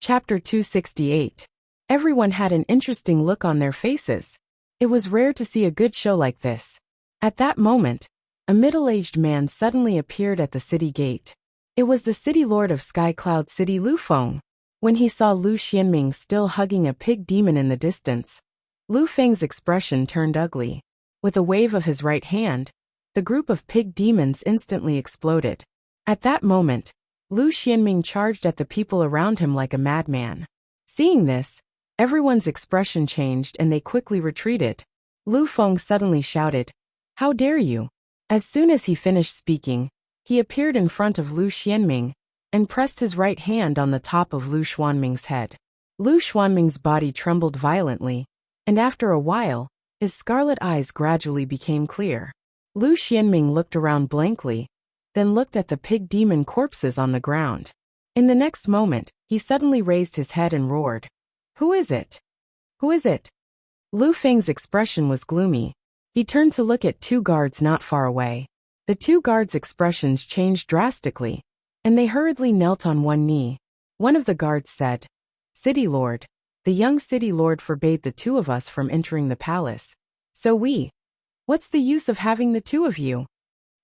Chapter 268. Everyone had an interesting look on their faces. It was rare to see a good show like this. At that moment, a middle-aged man suddenly appeared at the city gate. It was the city lord of Sky Cloud City, Lu Feng. When he saw Lu Xianming still hugging a pig demon in the distance, Lu Feng's expression turned ugly. With a wave of his right hand, the group of pig demons instantly exploded. At that moment, Lu Xianming charged at the people around him like a madman. Seeing this, everyone's expression changed and they quickly retreated. Lu Feng suddenly shouted, "How dare you!" As soon as he finished speaking, he appeared in front of Lu Xianming and pressed his right hand on the top of Lu Xuanming's head. Lu Xuanming's body trembled violently, and after a while, his scarlet eyes gradually became clear. Lu Xianming looked around blankly, then looked at the pig demon corpses on the ground. In the next moment, he suddenly raised his head and roared, "Who is it? Who is it?" Lu Feng's expression was gloomy. He turned to look at two guards not far away. The two guards' expressions changed drastically, and they hurriedly knelt on one knee. One of the guards said, "City Lord, the young City Lord forbade the two of us from entering the palace. So what's the use of having the two of you?"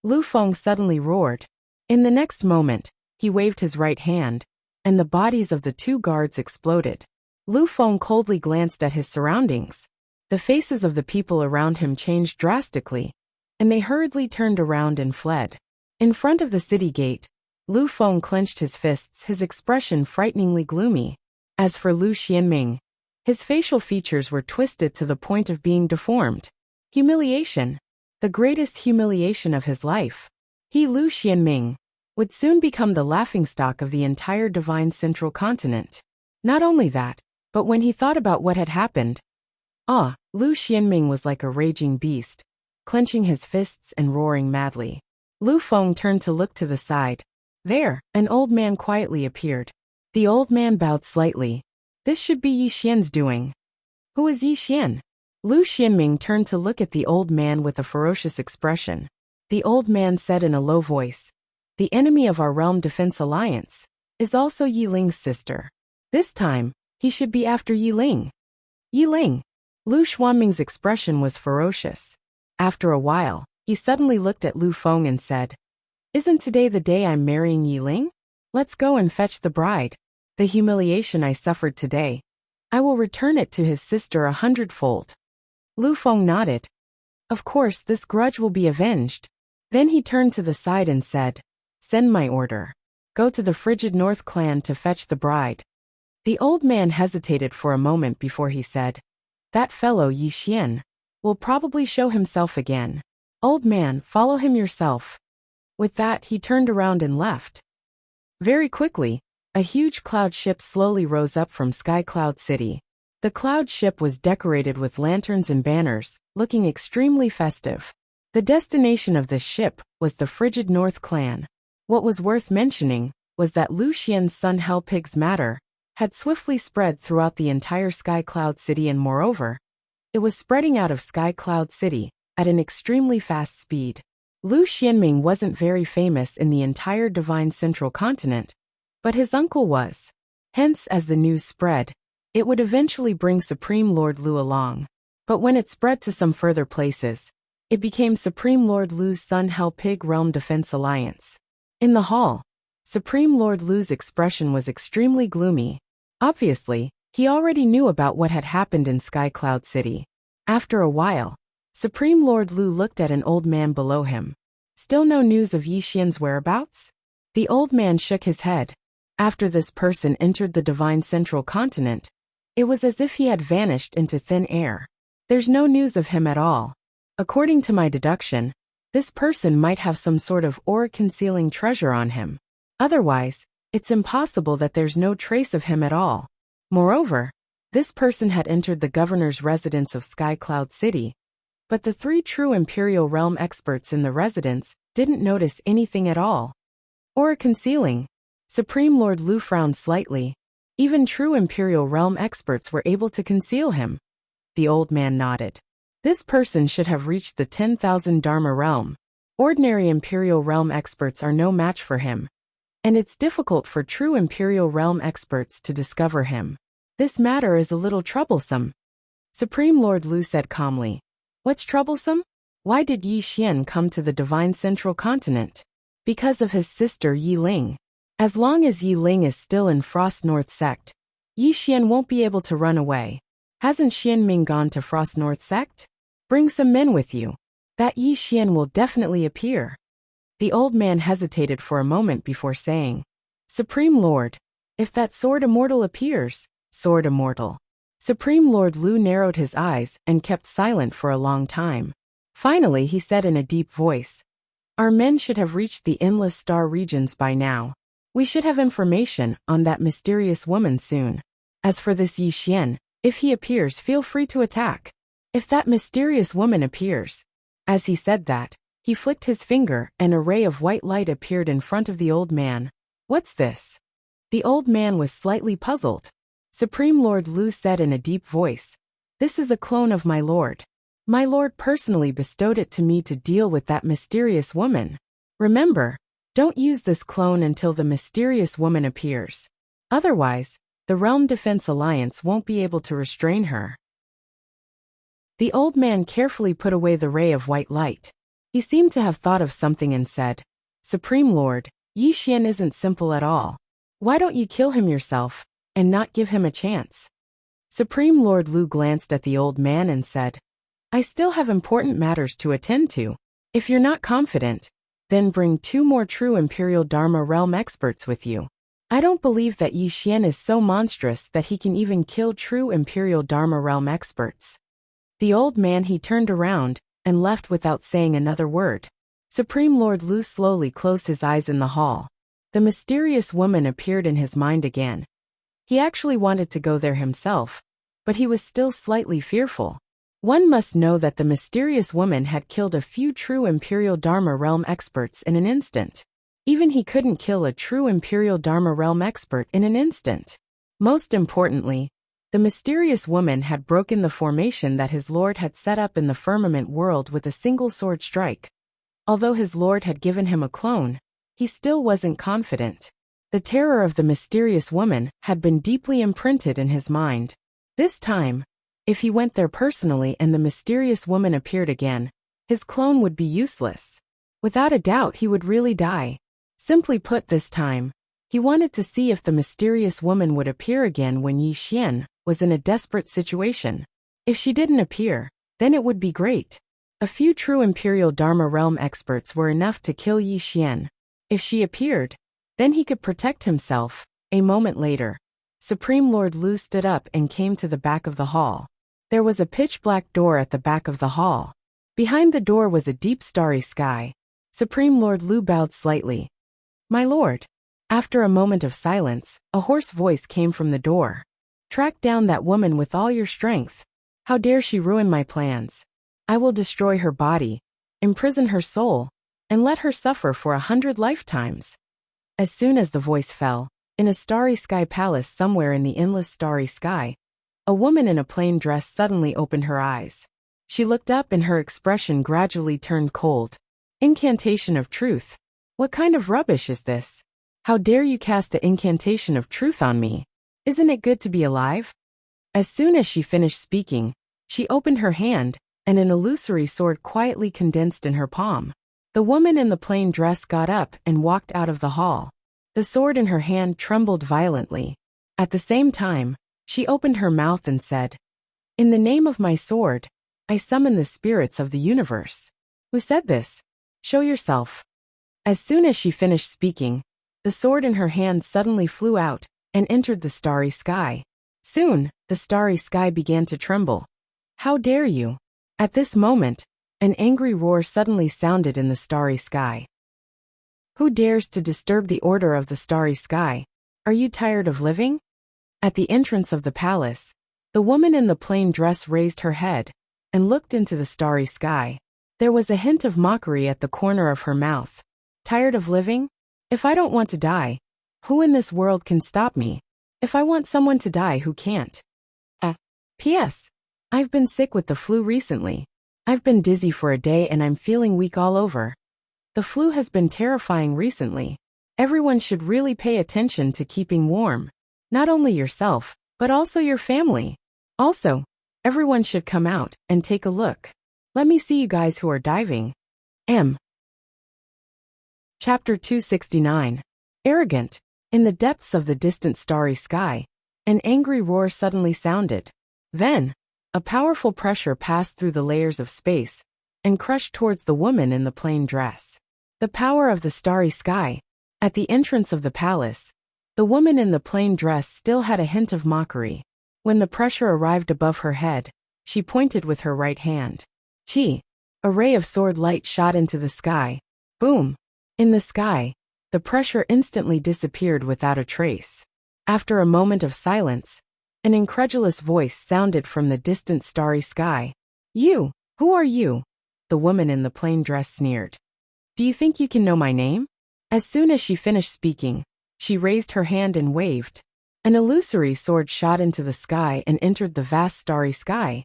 Lu Feng suddenly roared. In the next moment, he waved his right hand, and the bodies of the two guards exploded. Lu Feng coldly glanced at his surroundings. The faces of the people around him changed drastically, and they hurriedly turned around and fled. In front of the city gate, Lu Feng clenched his fists, his expression frighteningly gloomy. As for Lu Xianming, his facial features were twisted to the point of being deformed. Humiliation. The greatest humiliation of his life. He, Lu Xianming, would soon become the laughingstock of the entire divine central continent. Not only that, but when he thought about what had happened, Lu Xianming was like a raging beast, clenching his fists and roaring madly. Lu Feng turned to look to the side. There, an old man quietly appeared. The old man bowed slightly. This should be Yi Xian's doing. Who is Yi Xian? Lu Xianming turned to look at the old man with a ferocious expression. The old man said in a low voice, "The enemy of our realm defense alliance is also Yi Ling's sister. This time, he should be after Yi Ling." Yi Ling. Lu Xuanming's expression was ferocious. After a while, he suddenly looked at Lu Feng and said, "Isn't today the day I'm marrying Yi Ling? Let's go and fetch the bride. The humiliation I suffered today, I will return it to his sister 100-fold. Lu Feng nodded. Of course, this grudge will be avenged. Then he turned to the side and said, "Send my order. Go to the Frigid North clan to fetch the bride." The old man hesitated for a moment before he said, "That fellow Yi Xian will probably show himself again. Old man, follow him yourself." With that, he turned around and left. Very quickly, a huge cloud ship slowly rose up from Sky Cloud City. The cloud ship was decorated with lanterns and banners, looking extremely festive. The destination of this ship was the Frigid North clan. What was worth mentioning was that Lu Xian's son Hell Pig's matter had swiftly spread throughout the entire Sky Cloud City, and moreover, it was spreading out of Sky Cloud City at an extremely fast speed. Lu Xianming wasn't very famous in the entire divine central continent, but his uncle was. Hence, as the news spread, it would eventually bring Supreme Lord Lu along. But when it spread to some further places, it became Supreme Lord Lu's son Hell Pig Realm Defense Alliance. In the hall, Supreme Lord Lu's expression was extremely gloomy. Obviously, he already knew about what had happened in Sky Cloud City. After a while, Supreme Lord Lu looked at an old man below him. Still no news of Yi Xian's whereabouts? The old man shook his head. After this person entered the divine central continent, it was as if he had vanished into thin air. There's no news of him at all. According to my deduction, this person might have some sort of aura-concealing treasure on him. Otherwise, it's impossible that there's no trace of him at all. Moreover, this person had entered the governor's residence of Sky Cloud City, but the three true Imperial Realm experts in the residence didn't notice anything at all. Aura-concealing. Supreme Lord Lu frowned slightly. Even true Imperial Realm experts were able to conceal him. The old man nodded. This person should have reached the 10,000 Dharma realm. Ordinary Imperial Realm experts are no match for him. and it's difficult for true Imperial Realm experts to discover him. This matter is a little troublesome. Supreme Lord Lu said calmly. What's troublesome? Why did Yi Xian come to the Divine Central Continent? Because of his sister Yi Ling. As long as Yi Ling is still in Frost North Sect, Yi Xian won't be able to run away. Hasn't Xian Ming gone to Frost North Sect? Bring some men with you. That Yi Xian will definitely appear. The old man hesitated for a moment before saying, Supreme Lord, if that Sword Immortal appears, Sword Immortal. Supreme Lord Lu narrowed his eyes and kept silent for a long time. Finally he said in a deep voice, Our men should have reached the endless star regions by now. We should have information on that mysterious woman soon. As for this Yi Xian, if he appears, feel free to attack. If that mysterious woman appears. As he said that, he flicked his finger and a ray of white light appeared in front of the old man. What's this? The old man was slightly puzzled. Supreme Lord Lu said in a deep voice, This is a clone of my lord. My lord personally bestowed it to me to deal with that mysterious woman. Remember, don't use this clone until the mysterious woman appears. Otherwise, the Realm Defense Alliance won't be able to restrain her. The old man carefully put away the ray of white light. He seemed to have thought of something and said, Supreme Lord, Yi Xian isn't simple at all. Why don't you kill him yourself, and not give him a chance? Supreme Lord Lu glanced at the old man and said, I still have important matters to attend to. If you're not confident, then bring 2 more true Imperial Dharma Realm experts with you. I don't believe that Yi Xian is so monstrous that he can even kill true Imperial Dharma Realm experts. The old man he turned around and left without saying another word. Supreme Lord Lu slowly closed his eyes in the hall. The mysterious woman appeared in his mind again. He actually wanted to go there himself, but he was still slightly fearful. One must know that the mysterious woman had killed a few true Imperial Dharma Realm experts in an instant. Even he couldn't kill a true Imperial Dharma Realm expert in an instant. Most importantly, the mysterious woman had broken the formation that his lord had set up in the firmament world with a single sword strike. Although his lord had given him a clone, he still wasn't confident. The terror of the mysterious woman had been deeply imprinted in his mind. This time, if he went there personally and the mysterious woman appeared again, his clone would be useless. Without a doubt he would really die. Simply put, this time, he wanted to see if the mysterious woman would appear again when Yi Xian was in a desperate situation. If she didn't appear, then it would be great. A few true Imperial Dharma Realm experts were enough to kill Yi Xian. If she appeared, then he could protect himself. A moment later, Supreme Lord Lu stood up and came to the back of the hall. There was a pitch-black door at the back of the hall. Behind the door was a deep starry sky. Supreme Lord Lu bowed slightly. My lord. After a moment of silence, a hoarse voice came from the door. Track down that woman with all your strength. How dare she ruin my plans? I will destroy her body, imprison her soul, and let her suffer for 100 lifetimes. As soon as the voice fell, in a starry sky palace somewhere in the endless starry sky, a woman in a plain dress suddenly opened her eyes. She looked up and her expression gradually turned cold. Incantation of truth. What kind of rubbish is this? How dare you cast an incantation of truth on me? Isn't it good to be alive? As soon as she finished speaking, she opened her hand, and an illusory sword quietly condensed in her palm. The woman in the plain dress got up and walked out of the hall. The sword in her hand trembled violently. At the same time, she opened her mouth and said, In the name of my sword, I summon the spirits of the universe. Who said this? Show yourself. As soon as she finished speaking, the sword in her hand suddenly flew out and entered the starry sky. Soon, the starry sky began to tremble. How dare you? At this moment, an angry roar suddenly sounded in the starry sky. Who dares to disturb the order of the starry sky? Are you tired of living? At the entrance of the palace, the woman in the plain dress raised her head and looked into the starry sky. There was a hint of mockery at the corner of her mouth. Tired of living? If I don't want to die, who in this world can stop me? If I want someone to die, who can't? P.S. I've been sick with the flu recently. I've been dizzy for a day and I'm feeling weak all over. The flu has been terrifying recently. Everyone should really pay attention to keeping warm. Not only yourself, but also your family. Also, everyone should come out and take a look. Let me see you guys who are diving. M. Chapter 269. Arrogant. In the depths of the distant starry sky, an angry roar suddenly sounded. Then, a powerful pressure passed through the layers of space and crushed towards the woman in the plain dress. The power of the starry sky. At the entrance of the palace, the woman in the plain dress still had a hint of mockery. When the pressure arrived above her head, she pointed with her right hand. Chi! A ray of sword light shot into the sky. Boom! In the sky, the pressure instantly disappeared without a trace. After a moment of silence, an incredulous voice sounded from the distant starry sky. You! Who are you? The woman in the plain dress sneered. Do you think you can know my name? As soon as she finished speaking, she raised her hand and waved. An illusory sword shot into the sky and entered the vast starry sky.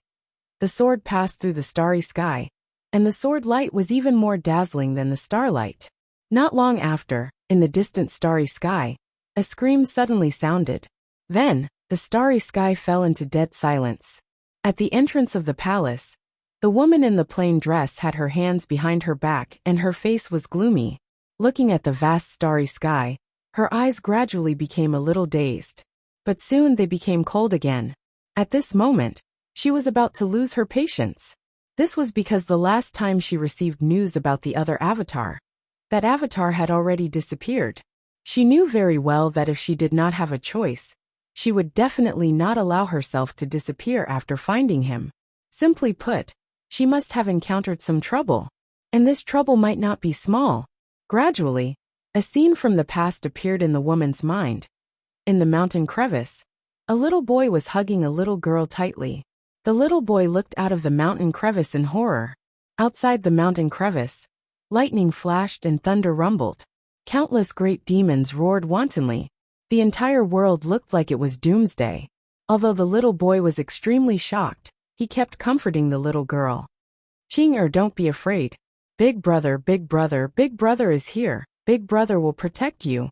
The sword passed through the starry sky, and the sword light was even more dazzling than the starlight. Not long after, in the distant starry sky, a scream suddenly sounded. Then, the starry sky fell into dead silence. At the entrance of the palace, the woman in the plain dress had her hands behind her back and her face was gloomy. Looking at the vast starry sky, her eyes gradually became a little dazed. But soon they became cold again. At this moment, she was about to lose her patience. This was because the last time she received news about the other avatar, that avatar had already disappeared. She knew very well that if she did not have a choice, she would definitely not allow herself to disappear after finding him. Simply put, she must have encountered some trouble. And this trouble might not be small. Gradually, a scene from the past appeared in the woman's mind. In the mountain crevice, a little boy was hugging a little girl tightly. The little boy looked out of the mountain crevice in horror. Outside the mountain crevice, lightning flashed and thunder rumbled. Countless great demons roared wantonly. The entire world looked like it was doomsday. Although the little boy was extremely shocked, he kept comforting the little girl. Ching-er, don't be afraid. Big brother is here. Big brother will protect you.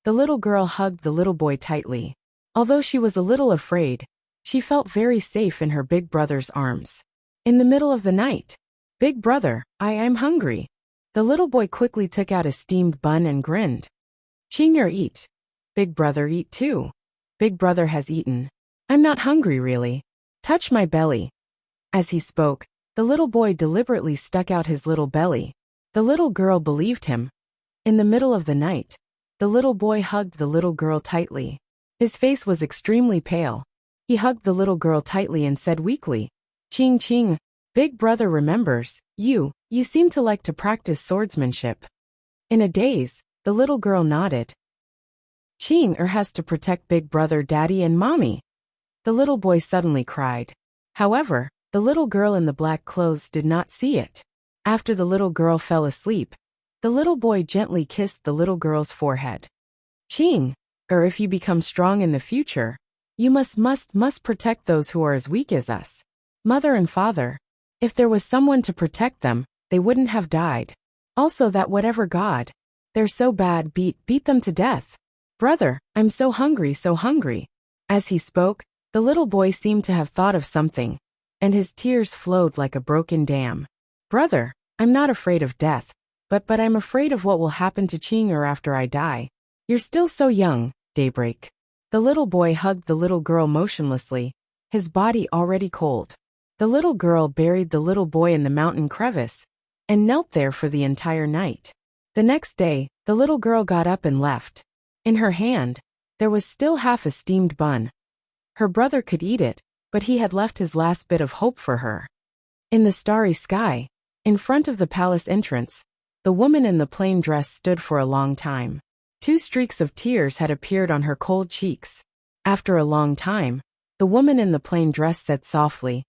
The little girl hugged the little boy tightly. Although she was a little afraid, she felt very safe in her big brother's arms. In the middle of the night, Big brother, I'm hungry. The little boy quickly took out a steamed bun and grinned. Ching-er, eat. Big brother, eat too. Big brother has eaten. I'm not hungry really. Touch my belly. As he spoke, the little boy deliberately stuck out his little belly. The little girl believed him. In the middle of the night, the little boy hugged the little girl tightly. His face was extremely pale. He hugged the little girl tightly and said weakly, Ching Ching, Big brother remembers, you seem to like to practice swordsmanship. In a daze, the little girl nodded. Ching-er has to protect Big brother, daddy and mommy. The little boy suddenly cried. However, the little girl in the black clothes did not see it. After the little girl fell asleep, the little boy gently kissed the little girl's forehead. Ching-er, if you become strong in the future, you must protect those who are as weak as us. Mother and father. If there was someone to protect them, they wouldn't have died. Also that whatever God, they're so bad, beat them to death. Brother, I'm so hungry. As he spoke, the little boy seemed to have thought of something, and his tears flowed like a broken dam. Brother, I'm not afraid of death, but I'm afraid of what will happen to Ching-er after I die. You're still so young, Daybreak. The little boy hugged the little girl motionlessly, his body already cold. The little girl buried the little boy in the mountain crevice, and knelt there for the entire night. The next day, the little girl got up and left. In her hand, there was still half a steamed bun. Her brother could eat it, but he had left his last bit of hope for her. In the starry sky, in front of the palace entrance, the woman in the plain dress stood for a long time. 2 streaks of tears had appeared on her cold cheeks. After a long time, the woman in the plain dress said softly,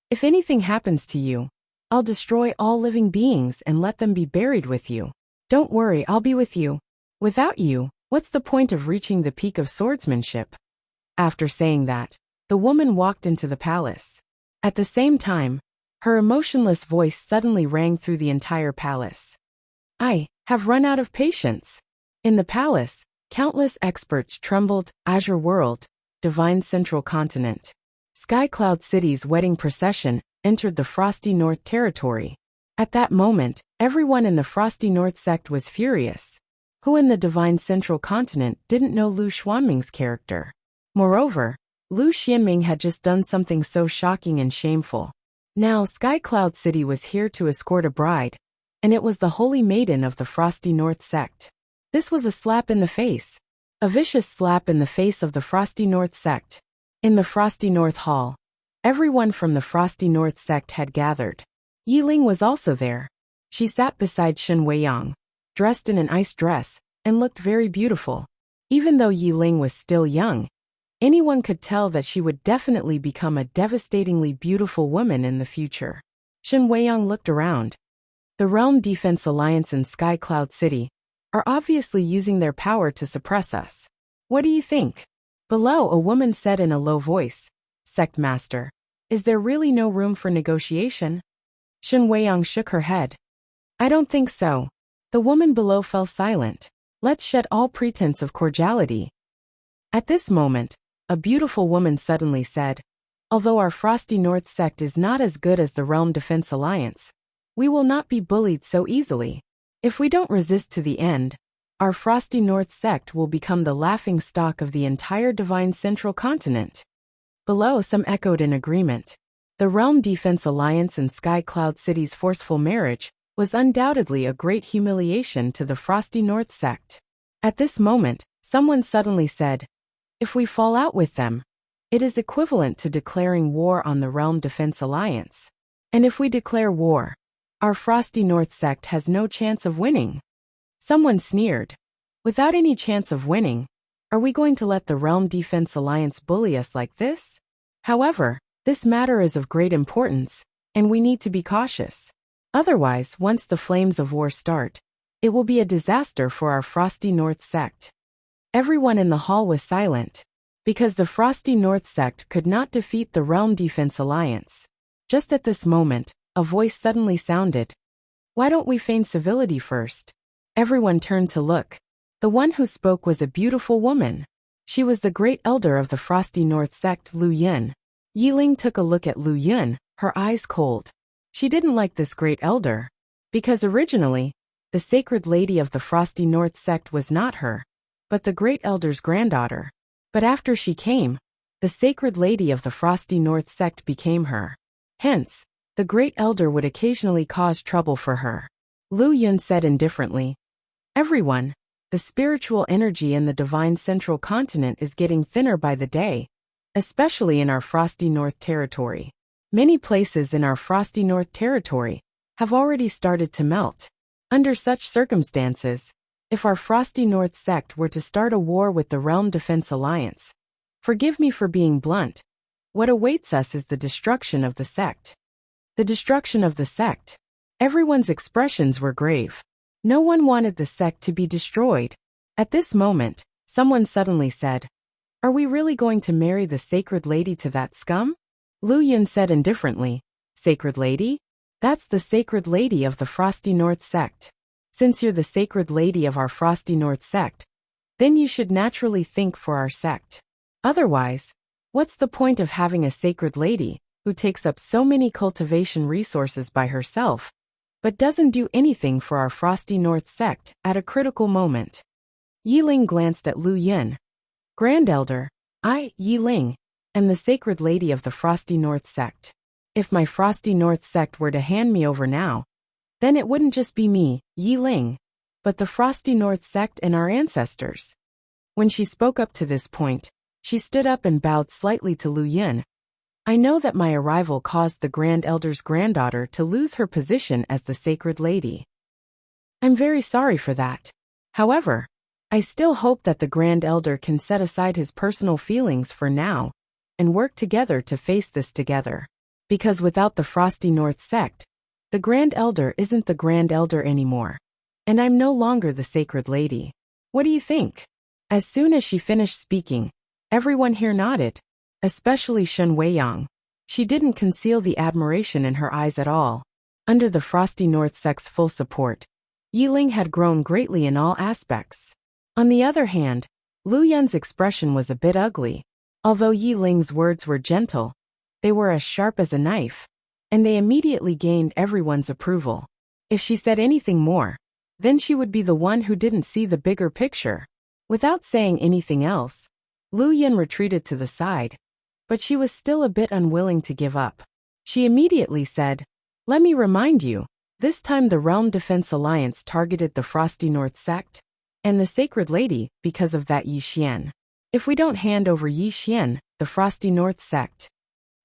If anything happens to you, I'll destroy all living beings and let them be buried with you. Don't worry, I'll be with you. Without you, what's the point of reaching the peak of swordsmanship? After saying that, the woman walked into the palace. At the same time, her emotionless voice suddenly rang through the entire palace. I have run out of patience. In the palace, countless experts trembled. Azure World, Divine Central Continent. Sky Cloud City's wedding procession entered the Frosty North territory. At that moment, everyone in the Frosty North sect was furious. Who in the Divine Central Continent didn't know Lu Xuanming's character? Moreover, Lu Xianming had just done something so shocking and shameful. Now Sky Cloud City was here to escort a bride, and it was the holy maiden of the Frosty North sect. This was a slap in the face. A vicious slap in the face of the Frosty North sect. In the Frosty North Hall, everyone from the Frosty North sect had gathered. Yiling was also there. She sat beside Shen Weiyang, dressed in an ice dress, and looked very beautiful. Even though Yiling was still young, anyone could tell that she would definitely become a devastatingly beautiful woman in the future. Shen Weiyang looked around. The Realm Defense Alliance and Sky Cloud City are obviously using their power to suppress us. What do you think? Below, a woman said in a low voice, "Sect Master, is there really no room for negotiation?" Shen Weiyang shook her head. "I don't think so." The woman below fell silent. "Let's shed all pretense of cordiality." At this moment, a beautiful woman suddenly said, "Although our Frosty North sect is not as good as the Realm Defense Alliance, we will not be bullied so easily. If we don't resist to the end, our Frosty North sect will become the laughing stock of the entire Divine Central Continent." Below, some echoed in agreement. The Realm Defense Alliance and Sky Cloud City's forceful marriage was undoubtedly a great humiliation to the Frosty North sect. At this moment, someone suddenly said, "If we fall out with them, it is equivalent to declaring war on the Realm Defense Alliance. And if we declare war, our Frosty North sect has no chance of winning." Someone sneered. "Without any chance of winning, are we going to let the Realm Defense Alliance bully us like this?" However, this matter is of great importance, and we need to be cautious. Otherwise, once the flames of war start, it will be a disaster for our Frosty North sect. Everyone in the hall was silent, because the Frosty North sect could not defeat the Realm Defense Alliance. Just at this moment, a voice suddenly sounded. "Why don't we feign civility first?" Everyone turned to look. The one who spoke was a beautiful woman. She was the great elder of the Frosty North sect, Lu Yun. Yiling took a look at Lu Yun, her eyes cold. She didn't like this great elder, because originally, the sacred lady of the Frosty North sect was not her, but the great elder's granddaughter. But after she came, the sacred lady of the Frosty North sect became her. Hence, the great elder would occasionally cause trouble for her. Lu Yun said indifferently, "Everyone, the spiritual energy in the Divine Central Continent is getting thinner by the day, especially in our Frosty North territory. Many places in our Frosty North territory have already started to melt. Under such circumstances, if our Frosty North sect were to start a war with the Realm Defense Alliance, forgive me for being blunt, what awaits us is the destruction of the sect." The destruction of the sect. Everyone's expressions were grave. No one wanted the sect to be destroyed. At this moment, someone suddenly said, "Are we really going to marry the sacred lady to that scum?" Lu Yun said indifferently, "Sacred lady? That's the sacred lady of the Frosty North sect. Since you're the sacred lady of our Frosty North sect, then you should naturally think for our sect. Otherwise, what's the point of having a sacred lady who takes up so many cultivation resources by herself, but doesn't do anything for our Frosty North sect at a critical moment?" Yiling glanced at Lu Yun. "Grand Elder, I, Yiling, am the sacred lady of the Frosty North sect. If my Frosty North sect were to hand me over now, then it wouldn't just be me, Yiling, but the Frosty North sect and our ancestors." When she spoke up to this point, she stood up and bowed slightly to Lu Yun. "I know that my arrival caused the Grand Elder's granddaughter to lose her position as the sacred lady. I'm very sorry for that. However, I still hope that the Grand Elder can set aside his personal feelings for now and work together to face this together. Because without the Frosty North sect, the Grand Elder isn't the Grand Elder anymore, and I'm no longer the sacred lady. What do you think?" As soon as she finished speaking, everyone here nodded, especially Shen Weiyang. She didn't conceal the admiration in her eyes at all. Under the Frosty North sect's full support, Yiling had grown greatly in all aspects. On the other hand, Lu Yun's expression was a bit ugly. Although Yi Ling's words were gentle, they were as sharp as a knife, and they immediately gained everyone's approval. If she said anything more, then she would be the one who didn't see the bigger picture. Without saying anything else, Lu Yun retreated to the side, but she was still a bit unwilling to give up. She immediately said, "Let me remind you, this time the Realm Defense Alliance targeted the Frosty North sect and the Sacred Lady because of that Yi Xian. If we don't hand over Yi Xian, the Frosty North sect."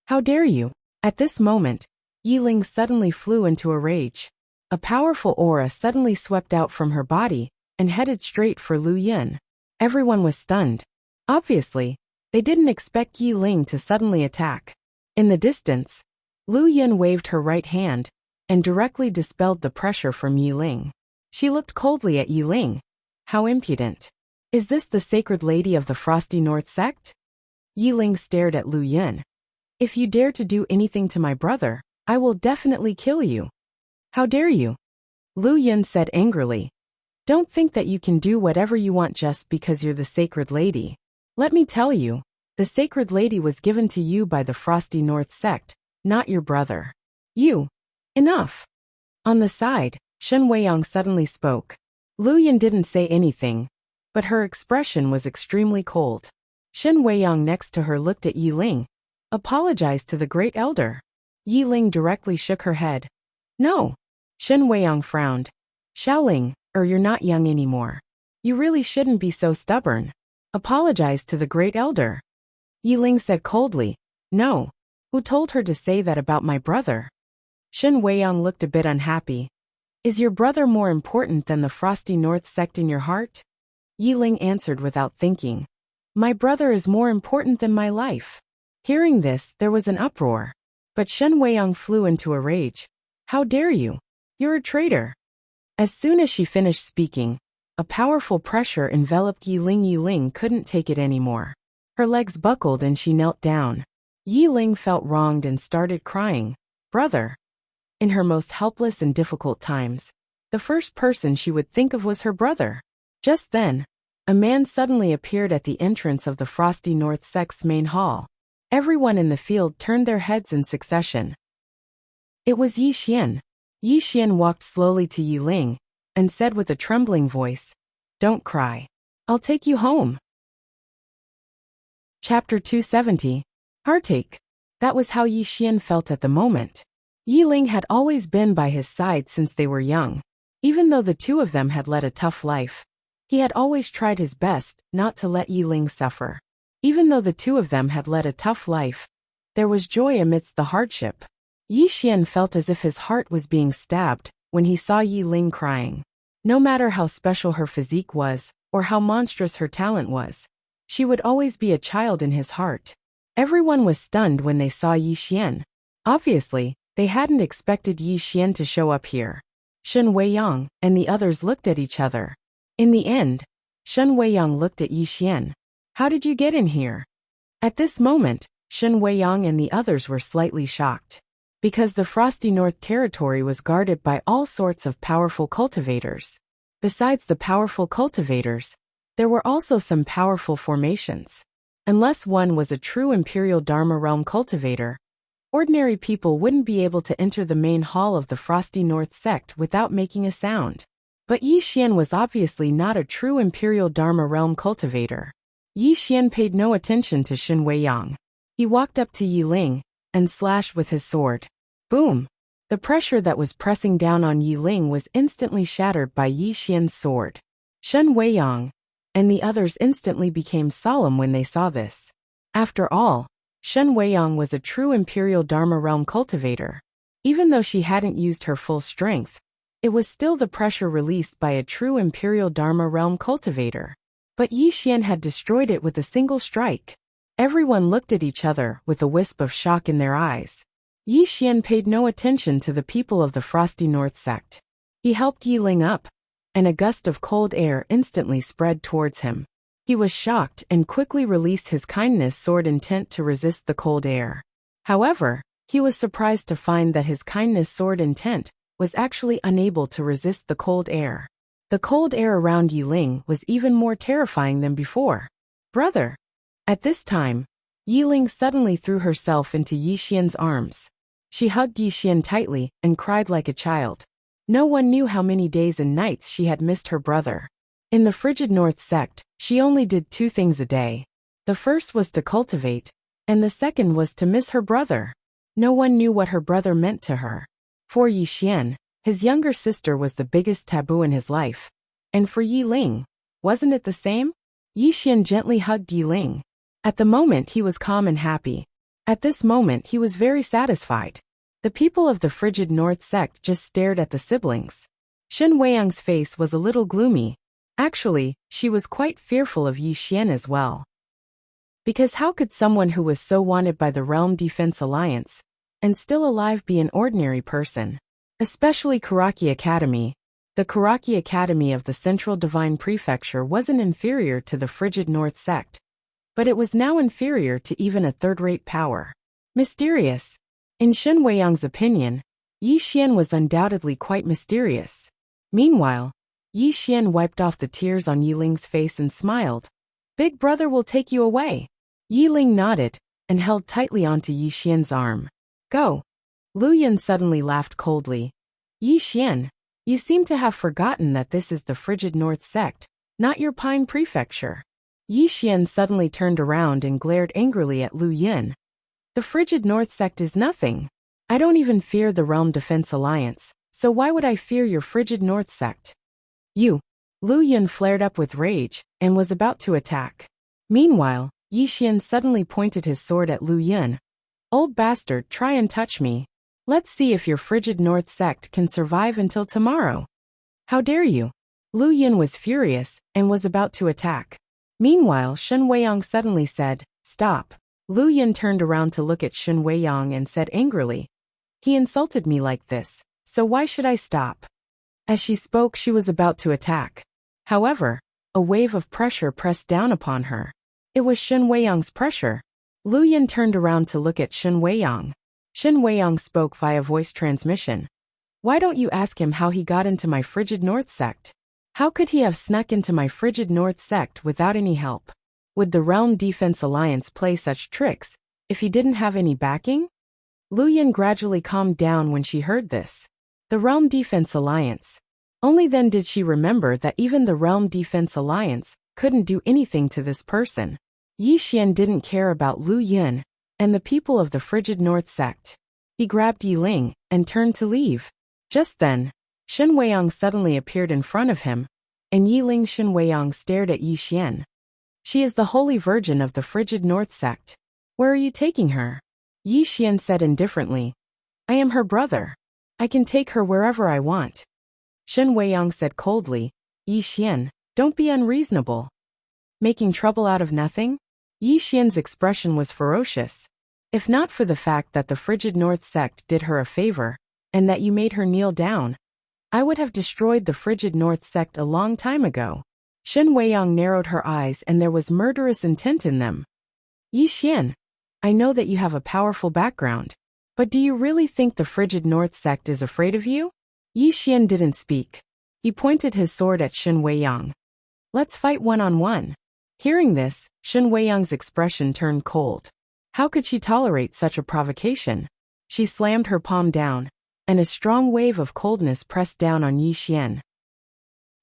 "How dare you?" At this moment, Yi Ling suddenly flew into a rage. A powerful aura suddenly swept out from her body and headed straight for Lu Yun. Everyone was stunned. Obviously, they didn't expect Yi Ling to suddenly attack. In the distance, Lu Yun waved her right hand and directly dispelled the pressure from Yi Ling. She looked coldly at Yi Ling. How impudent. Is this the Sacred Lady of the Frosty North sect? Yi Ling stared at Lu Yun. "If you dare to do anything to my brother, I will definitely kill you." "How dare you?" Lu Yun said angrily. "Don't think that you can do whatever you want just because you're the Sacred Lady. Let me tell you, the Sacred Lady was given to you by the Frosty North sect, not your brother. You. Enough." On the side, Shen Weiyang suddenly spoke. Lu Yun didn't say anything, but her expression was extremely cold. Shen Weiyang next to her looked at Yi Ling. "Apologize to the Great Elder." Yi Ling directly shook her head. "No." Shen Weiyang frowned. "Xiaoling, you're not young anymore. You really shouldn't be so stubborn. Apologize to the Great Elder." Yi Ling said coldly. "No. Who told her to say that about my brother?" Shen Weiyang looked a bit unhappy. "Is your brother more important than the Frosty North sect in your heart?" Yi Ling answered without thinking. "My brother is more important than my life." Hearing this, there was an uproar. But Shen Weiyang flew into a rage. "How dare you? You're a traitor." As soon as she finished speaking, a powerful pressure enveloped Yi Ling. Yi Ling couldn't take it anymore. Her legs buckled and she knelt down. Yi Ling felt wronged and started crying. Brother. In her most helpless and difficult times, the first person she would think of was her brother. Just then, a man suddenly appeared at the entrance of the Frosty North sect's main hall. Everyone in the field turned their heads in succession. It was Yi Xian. Yi Xian walked slowly to Yi Ling and said with a trembling voice, "Don't cry. I'll take you home." Chapter 270. Heartache. That was how Yi Xian felt at the moment. Yi Ling had always been by his side since they were young. Even though the two of them had led a tough life, he had always tried his best not to let Yi Ling suffer. Even though the two of them had led a tough life, there was joy amidst the hardship. Yi Xian felt as if his heart was being stabbed when he saw Yi Ling crying. No matter how special her physique was, or how monstrous her talent was, she would always be a child in his heart. Everyone was stunned when they saw Yi Xian. Obviously, they hadn't expected Yi Xian to show up here. Shen Weiyang and the others looked at each other. In the end, Shen Weiyang looked at Yi Xian. "How did you get in here?" At this moment, Shen Weiyang and the others were slightly shocked. Because the Frosty North territory was guarded by all sorts of powerful cultivators. Besides the powerful cultivators, there were also some powerful formations. Unless one was a true Imperial Dharma Realm cultivator, ordinary people wouldn't be able to enter the main hall of the Frosty North sect without making a sound. But Yi Xian was obviously not a true Imperial Dharma Realm cultivator. Yi Xian paid no attention to Shen Weiyang. He walked up to Yi Ling and slashed with his sword. Boom! The pressure that was pressing down on Yi Ling was instantly shattered by Yi Xian's sword. Shen Weiyang and the others instantly became solemn when they saw this. After all, Shen Weiyang was a true Imperial Dharma Realm cultivator. Even though she hadn't used her full strength, it was still the pressure released by a true Imperial Dharma Realm cultivator. But Yi Xian had destroyed it with a single strike. Everyone looked at each other with a wisp of shock in their eyes. Yi Xian paid no attention to the people of the Frosty North sect. He helped Yi Ling up, and a gust of cold air instantly spread towards him. He was shocked and quickly released his kindness sword intent to resist the cold air. However, he was surprised to find that his kindness sword intent was actually unable to resist the cold air. The cold air around Yi Ling was even more terrifying than before. Brother! At this time, Yi Ling suddenly threw herself into Yi Xian's arms. She hugged Yi Xian tightly and cried like a child. No one knew how many days and nights she had missed her brother. In the frigid North sect, she only did 2 things a day. The first was to cultivate, and the second was to miss her brother. No one knew what her brother meant to her. For Yi Xian, his younger sister was the biggest taboo in his life. And for Yi Ling, wasn't it the same? Yi Xian gently hugged Yi Ling. At the moment he was calm and happy. At this moment he was very satisfied. The people of the frigid North sect just stared at the siblings. Shen Weiyang's face was a little gloomy. Actually, she was quite fearful of Yi Xian as well. Because how could someone who was so wanted by the Realm Defense Alliance and still alive be an ordinary person? Especially Karaki Academy. The Karaki Academy of the Central Divine Prefecture wasn't inferior to the frigid North sect, but it was now inferior to even a third-rate power. Mysterious. In Shen Weiyang's opinion, Yi Xian was undoubtedly quite mysterious. Meanwhile, Yi Xian wiped off the tears on Yi Ling's face and smiled. Big brother will take you away. Yi Ling nodded and held tightly onto Yi Xian's arm. Go. Lu Yan suddenly laughed coldly. Yi Xian, you seem to have forgotten that this is the frigid North sect, not your Pine Prefecture. Yi Xian suddenly turned around and glared angrily at Lu Yan. The frigid North sect is nothing. I don't even fear the Realm Defense Alliance, so why would I fear your frigid North sect? You. Lu Yan flared up with rage and was about to attack. Meanwhile, Yi Xian suddenly pointed his sword at Lu Yan. Old bastard, try and touch me. Let's see if your frigid North sect can survive until tomorrow. How dare you? Lu Yan was furious and was about to attack. Meanwhile, Shen Weiyang suddenly said, Stop. Lu Yan turned around to look at Shen Weiyang and said angrily, He insulted me like this, so why should I stop? As she spoke, she was about to attack. However, a wave of pressure pressed down upon her. It was Shen Weiyang's pressure. Lu Yan turned around to look at Shen Weiyang. Shen Weiyang spoke via voice transmission. Why don't you ask him how he got into my frigid North sect? How could he have snuck into my frigid North sect without any help? Would the Realm Defense Alliance play such tricks if he didn't have any backing? Lu Yan gradually calmed down when she heard this. The Realm Defense Alliance. Only then did she remember that even the Realm Defense Alliance couldn't do anything to this person. Yi Xian didn't care about Lu Yan and the people of the frigid North sect. He grabbed Yi Ling and turned to leave. Just then, Shen Weiyang suddenly appeared in front of him, and Yi Ling Shen Weiyang stared at Yi Xian. She is the Holy Virgin of the frigid North sect. Where are you taking her? Yi Xian said indifferently. I am her brother. I can take her wherever I want. Shen Weiyang said coldly, Yi Xian, don't be unreasonable. Making trouble out of nothing? Yi Xian's expression was ferocious. If not for the fact that the frigid North sect did her a favor, and that you made her kneel down, I would have destroyed the frigid North sect a long time ago. Shen Weiyang narrowed her eyes and there was murderous intent in them. Yi Xian, I know that you have a powerful background, but do you really think the frigid North sect is afraid of you? Yi Xian didn't speak. He pointed his sword at Shen Weiyang. Let's fight one-on-one. Hearing this, Shen Weiyang's expression turned cold. How could she tolerate such a provocation? She slammed her palm down, and a strong wave of coldness pressed down on Yi Xian.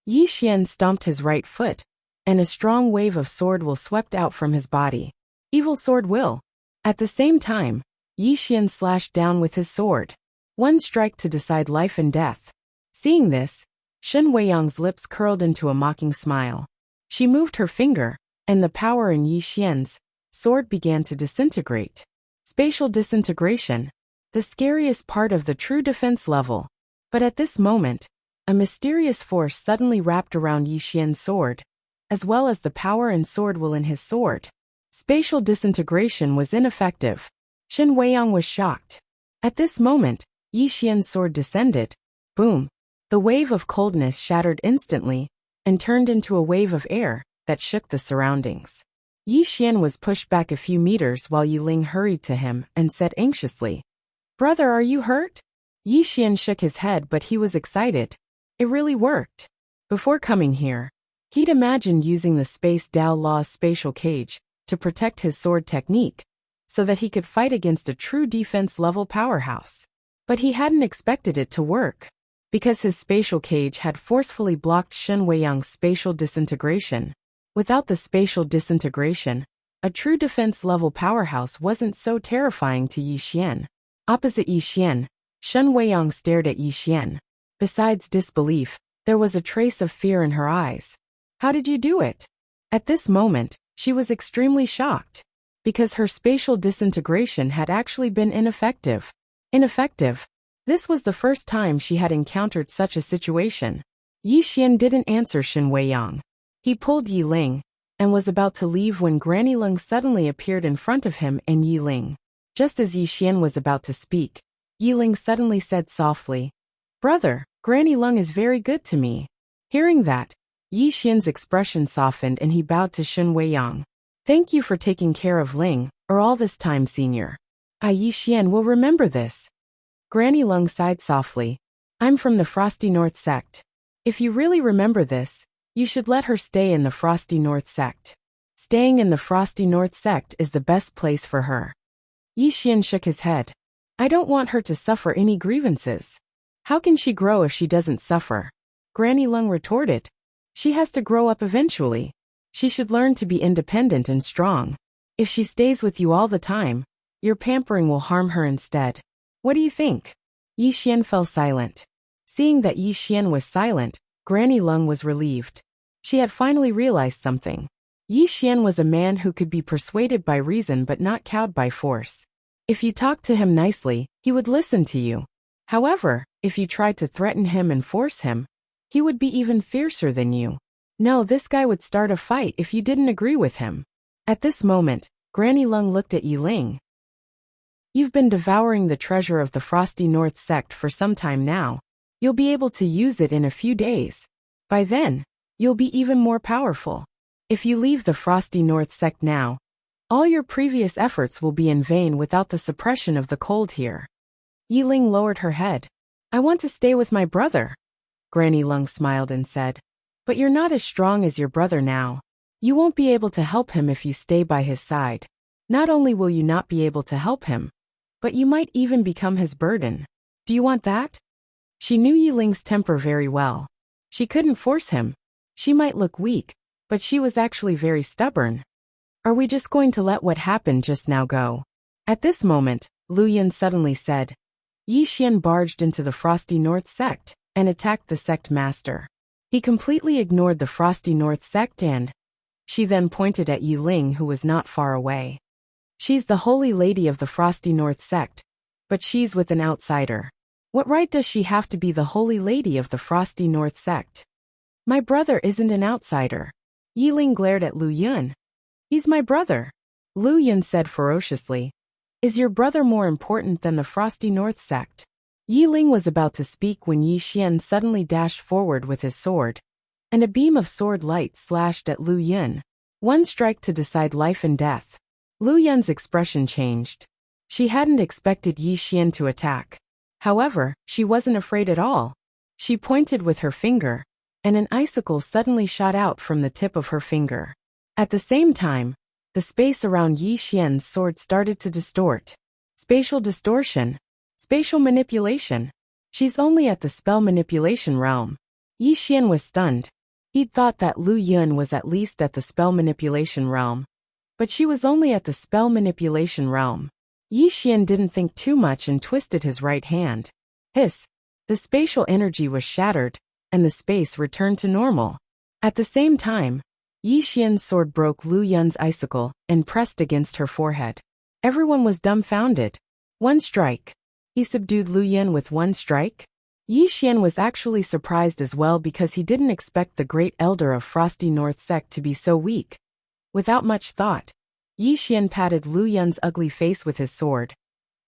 Yi Xian stomped his right foot, and a strong wave of sword will swept out from his body. Evil sword will. At the same time, Yi Xian slashed down with his sword. One strike to decide life and death. Seeing this, Shen Weiyang's lips curled into a mocking smile. She moved her finger, and the power in Yi Xian's sword began to disintegrate. Spatial disintegration. The scariest part of the true defense level. But at this moment, a mysterious force suddenly wrapped around Yi Xian's sword, as well as the power and sword will in his sword. Spatial disintegration was ineffective. Shen Weiyang was shocked. At this moment, Yi Xian's sword descended. Boom. The wave of coldness shattered instantly, and turned into a wave of air that shook the surroundings. Yi Xian was pushed back a few meters while Yi Ling hurried to him and said anxiously, Brother, are you hurt? Yi Xian shook his head, but he was excited. It really worked. Before coming here, he'd imagined using the Space Dao Law's spatial cage to protect his sword technique, so that he could fight against a true defense-level powerhouse. But he hadn't expected it to work, because his spatial cage had forcefully blocked Shen Weiyang's spatial disintegration. Without the spatial disintegration, a true defense-level powerhouse wasn't so terrifying to Yi Xian. Opposite Yi Xian, Shen Weiyang stared at Yi Xian. Besides disbelief, there was a trace of fear in her eyes. How did you do it? At this moment, she was extremely shocked, because her spatial disintegration had actually been ineffective. Ineffective? This was the first time she had encountered such a situation. Yi Xian didn't answer Shen Weiyang. He pulled Yi Ling, and was about to leave when Granny Lung suddenly appeared in front of him and Yi Ling. Just as Yi Xian was about to speak, Yi Ling suddenly said softly, "Brother, Granny Lung is very good to me." Hearing that, Yi Xian's expression softened and he bowed to Shen Weiyang. "Thank you for taking care of Ling, all this time, senior. Yi Xian will remember this." Granny Lung sighed softly. "I'm from the Frosty North sect. If you really remember this, you should let her stay in the Frosty North sect. Staying in the Frosty North sect is the best place for her." Yi Xian shook his head. "I don't want her to suffer any grievances." "How can she grow if she doesn't suffer?" Granny Lung retorted. "She has to grow up eventually. She should learn to be independent and strong. If she stays with you all the time, your pampering will harm her instead. What do you think?" Yi Xian fell silent. Seeing that Yi Xian was silent, Granny Lung was relieved. She had finally realized something. Yi Xian was a man who could be persuaded by reason but not cowed by force. If you talked to him nicely, he would listen to you. However, if you tried to threaten him and force him, he would be even fiercer than you. No, this guy would start a fight if you didn't agree with him. At this moment, Granny Lung looked at Yi Ling. "You've been devouring the treasure of the Frosty North sect for some time now. You'll be able to use it in a few days. By then, you'll be even more powerful. If you leave the Frosty North sect now, all your previous efforts will be in vain without the suppression of the cold here." Yi Ling lowered her head. "I want to stay with my brother." Granny Lung smiled and said, "But you're not as strong as your brother now. You won't be able to help him if you stay by his side. Not only will you not be able to help him, but you might even become his burden. Do you want that?" She knew Yi Ling's temper very well. She couldn't force him. She might look weak, but she was actually very stubborn. "Are we just going to let what happened just now go?" At this moment, Lu Yun suddenly said. Yi Xian barged into the Frosty North sect and attacked the sect master. He completely ignored the Frosty North sect and she then pointed at Yi Ling, who was not far away. "She's the holy lady of the Frosty North sect, but she's with an outsider. What right does she have to be the holy lady of the Frosty North sect?" "My brother isn't an outsider." Yi Ling glared at Lu Yun. "He's my brother," Lu Yun said ferociously. "Is your brother more important than the Frosty North sect?" Yi Ling was about to speak when Yi Xian suddenly dashed forward with his sword, and a beam of sword light slashed at Lu Yun. One strike to decide life and death. Lu Yun's expression changed. She hadn't expected Yi Xian to attack. However, she wasn't afraid at all. She pointed with her finger, and an icicle suddenly shot out from the tip of her finger. At the same time, the space around Yi Xian's sword started to distort. Spatial distortion. Spatial manipulation. She's only at the spell manipulation realm. Yi Xian was stunned. He'd thought that Lu Yun was at least at the spell manipulation realm. But she was only at the spell manipulation realm. Yi Xian didn't think too much and twisted his right hand. Hiss! The spatial energy was shattered, and the space returned to normal. At the same time, Yi Xian's sword broke Lu Yun's icicle and pressed against her forehead. Everyone was dumbfounded. One strike. He subdued Lu Yun with one strike? Yi Xian was actually surprised as well because he didn't expect the great elder of Frosty North sect to be so weak. Without much thought, Yi Xian patted Lu Yun's ugly face with his sword.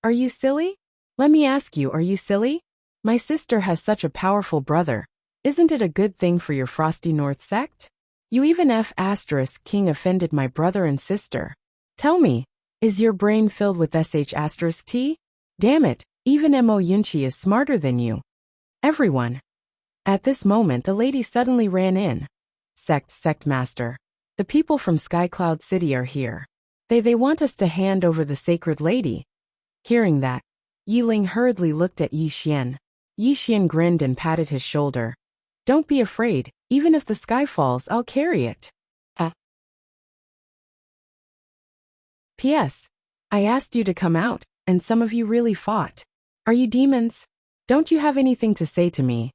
"Are you silly? Let me ask you, are you silly? My sister has such a powerful brother. Isn't it a good thing for your Frosty North sect? You even F***king offended my brother and sister. Tell me, is your brain filled with sh**t? Damn it, even Mo Yunchi is smarter than you." Everyone. At this moment a lady suddenly ran in. Sect master. The people from Sky Cloud City are here. They want us to hand over the sacred lady. Hearing that, Yi Ling hurriedly looked at Yi Xian. Yi Xian grinned and patted his shoulder. Don't be afraid, even if the sky falls, I'll carry it. P.S. I asked you to come out, and some of you really fought. Are you demons? Don't you have anything to say to me?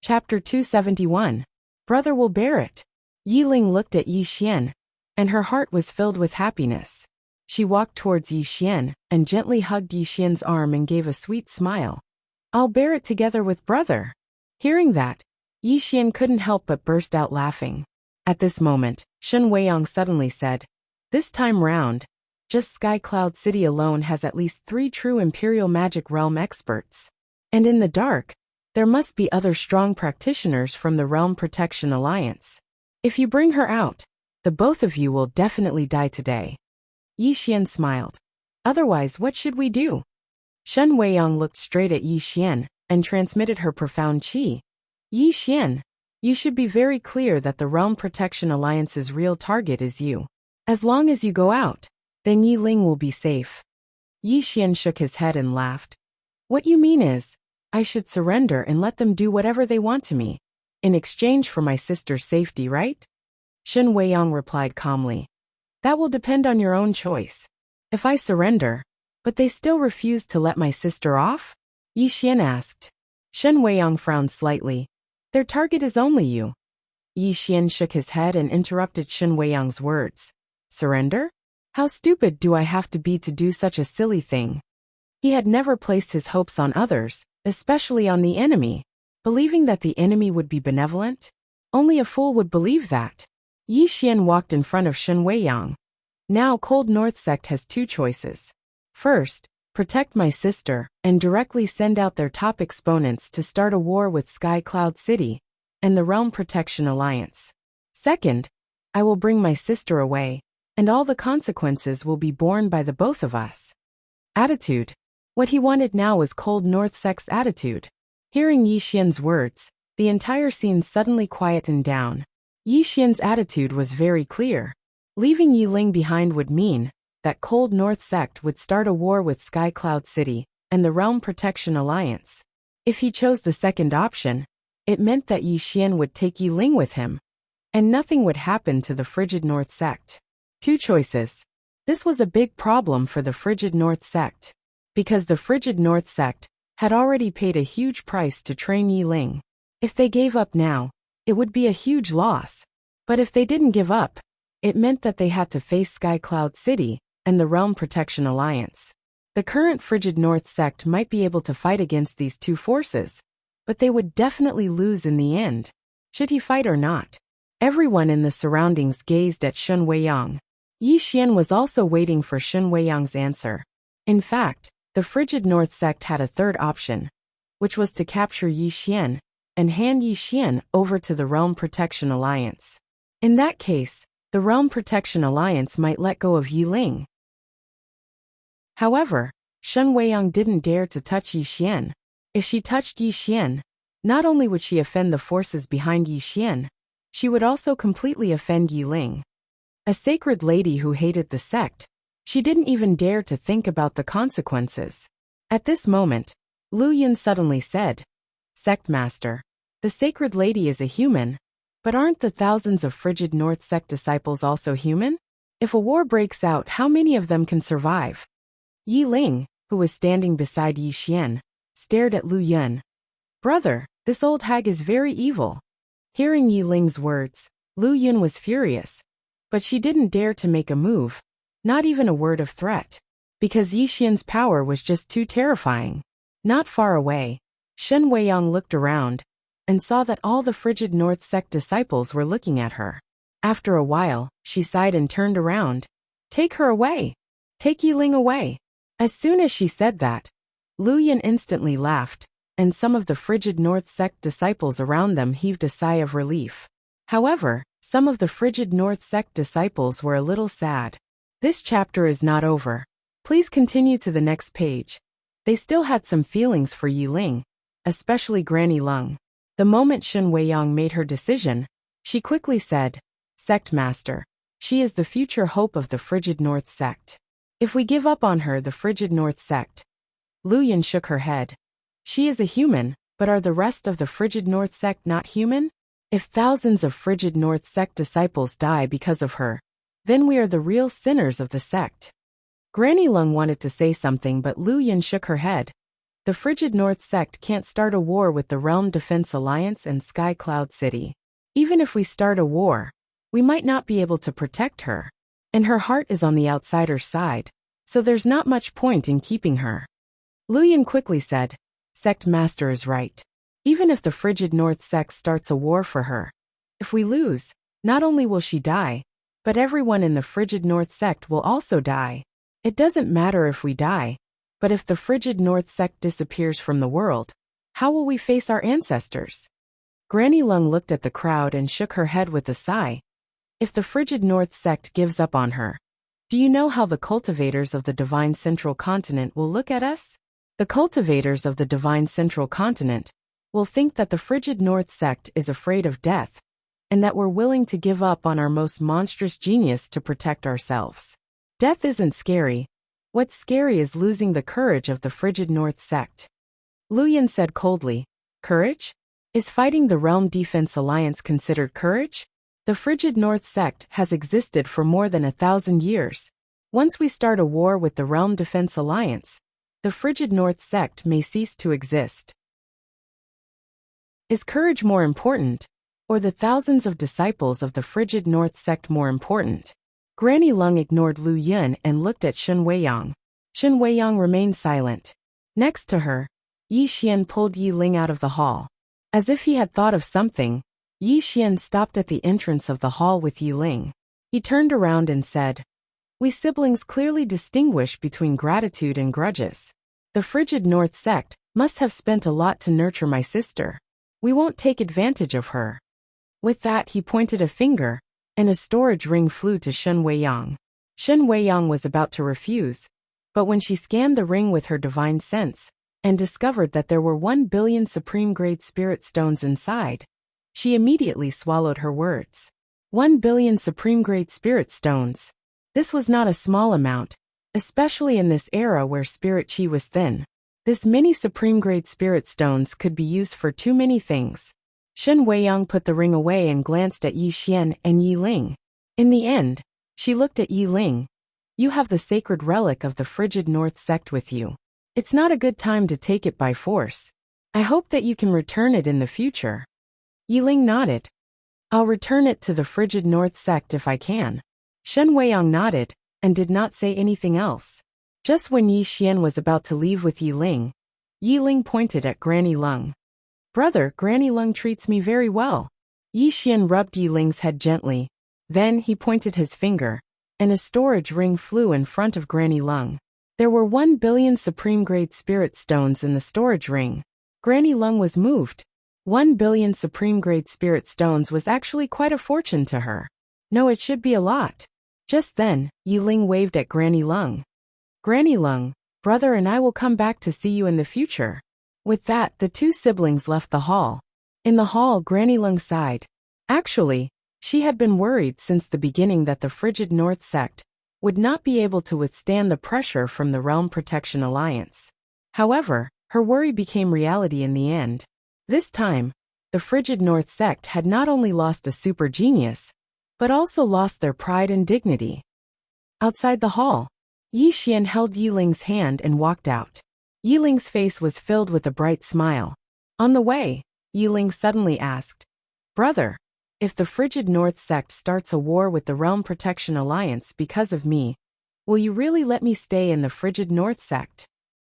Chapter 271. Brother will bear it. Yi Ling looked at Yi Xian, and her heart was filled with happiness. She walked towards Yi Xian and gently hugged Yi Xian's arm and gave a sweet smile. I'll bear it together with brother. Hearing that, Yi Xian couldn't help but burst out laughing. At this moment, Shen Weiyang suddenly said, this time round, just Sky Cloud City alone has at least 3 true Imperial Magic Realm experts. And in the dark, there must be other strong practitioners from the Realm Protection Alliance. If you bring her out, the both of you will definitely die today. Yi Xian smiled. Otherwise, what should we do? Shen Weiyang looked straight at Yi Xian and transmitted her profound qi. Yi Xian, you should be very clear that the Realm Protection Alliance's real target is you. As long as you go out, then Yi Ling will be safe. Yi Xian shook his head and laughed. What you mean is, I should surrender and let them do whatever they want to me, in exchange for my sister's safety, right? Shen Weiyang replied calmly. That will depend on your own choice. If I surrender, but they still refuse to let my sister off? Yi Xian asked. Shen Weiyang frowned slightly. Their target is only you. Yi Xian shook his head and interrupted Shen Weiyang's words. Surrender? How stupid do I have to be to do such a silly thing? He had never placed his hopes on others, especially on the enemy, believing that the enemy would be benevolent. Only a fool would believe that. Yi Xian walked in front of Shen Weiyang. Now Cold North Sect has 2 choices. First, protect my sister and directly send out their top exponents to start a war with Sky Cloud City and the Realm Protection Alliance. Second, I will bring my sister away, and all the consequences will be borne by the both of us. Attitude. What he wanted now was Cold North Sect's attitude. Hearing Yi Xian's words, the entire scene suddenly quietened down. Yi Xian's attitude was very clear. Leaving Yi Ling behind would mean that Cold North Sect would start a war with Sky Cloud City and the Realm Protection Alliance. If he chose the second option, it meant that Yi Xian would take Yi Ling with him, and nothing would happen to the Frigid North Sect. 2 choices. This was a big problem for the Frigid North Sect, because the Frigid North Sect had already paid a huge price to train Yi Ling. If they gave up now, it would be a huge loss. But if they didn't give up, it meant that they had to face Sky Cloud City and the Realm Protection Alliance. The current Frigid North Sect might be able to fight against these 2 forces, but they would definitely lose in the end. Should he fight or not? Everyone in the surroundings gazed at Shen Weiyang. Yi Xian was also waiting for Shen Weiyang's answer. In fact, the Frigid North Sect had a third option, which was to capture Yi Xian and hand Yi Xian over to the Realm Protection Alliance. In that case, the Realm Protection Alliance might let go of Yi Ling. However, Shen Weiyang didn't dare to touch Yi Xian. If she touched Yi Xian, not only would she offend the forces behind Yi Xian, she would also completely offend Yi Ling. A sacred lady who hated the sect, she didn't even dare to think about the consequences. At this moment, Lu Yun suddenly said, Sect Master, the sacred lady is a human, but aren't the thousands of Frigid North Sect disciples also human? If a war breaks out, how many of them can survive? Yi Ling, who was standing beside Yi Xian, stared at Lu Yun. Brother, this old hag is very evil. Hearing Yi Ling's words, Lu Yun was furious, but she didn't dare to make a move, not even a word of threat, because Yi Xian's power was just too terrifying. Not far away, Shen Weiyang looked around and saw that all the Frigid North Sect disciples were looking at her. After a while, she sighed and turned around. Take her away. Take Yi Ling away. As soon as she said that, Lu Yun instantly laughed, and some of the Frigid North Sect disciples around them heaved a sigh of relief. However, some of the Frigid North Sect disciples were a little sad. This chapter is not over. Please continue to the next page. They still had some feelings for Yi Ling, especially Granny Lung. The moment Shen Weiyang made her decision, she quickly said, "Sect Master, she is the future hope of the Frigid North sect. If we give up on her, the Frigid North sect." Lu Yin shook her head. "She is a human, but are the rest of the Frigid North sect not human? If thousands of Frigid North sect disciples die because of her, then we are the real sinners of the sect." Granny Lung wanted to say something, but Lu Yin shook her head. "The Frigid North sect can't start a war with the Realm Defense Alliance and Sky Cloud City. Even if we start a war, we might not be able to protect her. And her heart is on the outsider's side, so there's not much point in keeping her." Lu Yin quickly said, "Sect Master is right. Even if the Frigid North sect starts a war for her, if we lose, not only will she die, but everyone in the Frigid North sect will also die. It doesn't matter if we die, but if the Frigid North sect disappears from the world, how will we face our ancestors?" Granny Lung looked at the crowd and shook her head with a sigh. "If the Frigid North sect gives up on her, do you know how the cultivators of the Divine Central Continent will look at us? The cultivators of the Divine Central Continent will think that the Frigid North sect is afraid of death, and that we're willing to give up on our most monstrous genius to protect ourselves. Death isn't scary. What's scary is losing the courage of the Frigid North sect." Lu Yin said coldly, "Courage? Is fighting the Realm Defense Alliance considered courage? The Frigid North sect has existed for more than 1,000 years. Once we start a war with the Realm Defense Alliance, the Frigid North sect may cease to exist. Is courage more important, or the thousands of disciples of the Frigid North sect more important?" Granny Lung ignored Lu Yin and looked at Shen Weiyang. Shen Weiyang remained silent. Next to her, Yi Xian pulled Yi Ling out of the hall. As if he had thought of something, Yi Xian stopped at the entrance of the hall with Yi Ling. He turned around and said, "We siblings clearly distinguish between gratitude and grudges. The Frigid North sect must have spent a lot to nurture my sister. We won't take advantage of her." With that, he pointed a finger, and a storage ring flew to Shen Weiyang. Shen Weiyang was about to refuse, but when she scanned the ring with her divine sense and discovered that there were 1 billion supreme-grade spirit stones inside, she immediately swallowed her words. 1 billion supreme-grade spirit stones. This was not a small amount, especially in this era where spirit chi was thin. This many supreme-grade spirit stones could be used for too many things. Shen Weiyang put the ring away and glanced at Yi Xian and Yi Ling. In the end, she looked at Yi Ling. "You have the sacred relic of the Frigid North sect with you. It's not a good time to take it by force. I hope that you can return it in the future." Yi Ling nodded. "I'll return it to the Frigid North sect if I can." Shen Weiyang nodded and did not say anything else. Just when Yi Xian was about to leave with Yi Ling pointed at Granny Lung. "Brother, Granny Lung treats me very well." Yi Xian rubbed Yi Ling's head gently. Then he pointed his finger, and a storage ring flew in front of Granny Lung. There were 1 billion supreme-grade spirit stones in the storage ring. Granny Lung was moved. 1 billion supreme-grade spirit stones was actually quite a fortune to her. No, it should be a lot. Just then, Yi Ling waved at Granny Lung. "Granny Lung, brother and I will come back to see you in the future." With that, the two siblings left the hall. In the hall, Granny Lung sighed. Actually, she had been worried since the beginning that the Frigid North sect would not be able to withstand the pressure from the Realm Protection Alliance. However, her worry became reality in the end. This time, the Frigid North sect had not only lost a super genius, but also lost their pride and dignity. Outside the hall, Yi Xian held Yi Ling's hand and walked out. Yi Ling's face was filled with a bright smile. On the way, Yi Ling suddenly asked, "Brother, if the Frigid North sect starts a war with the Realm Protection Alliance because of me, will you really let me stay in the Frigid North sect?"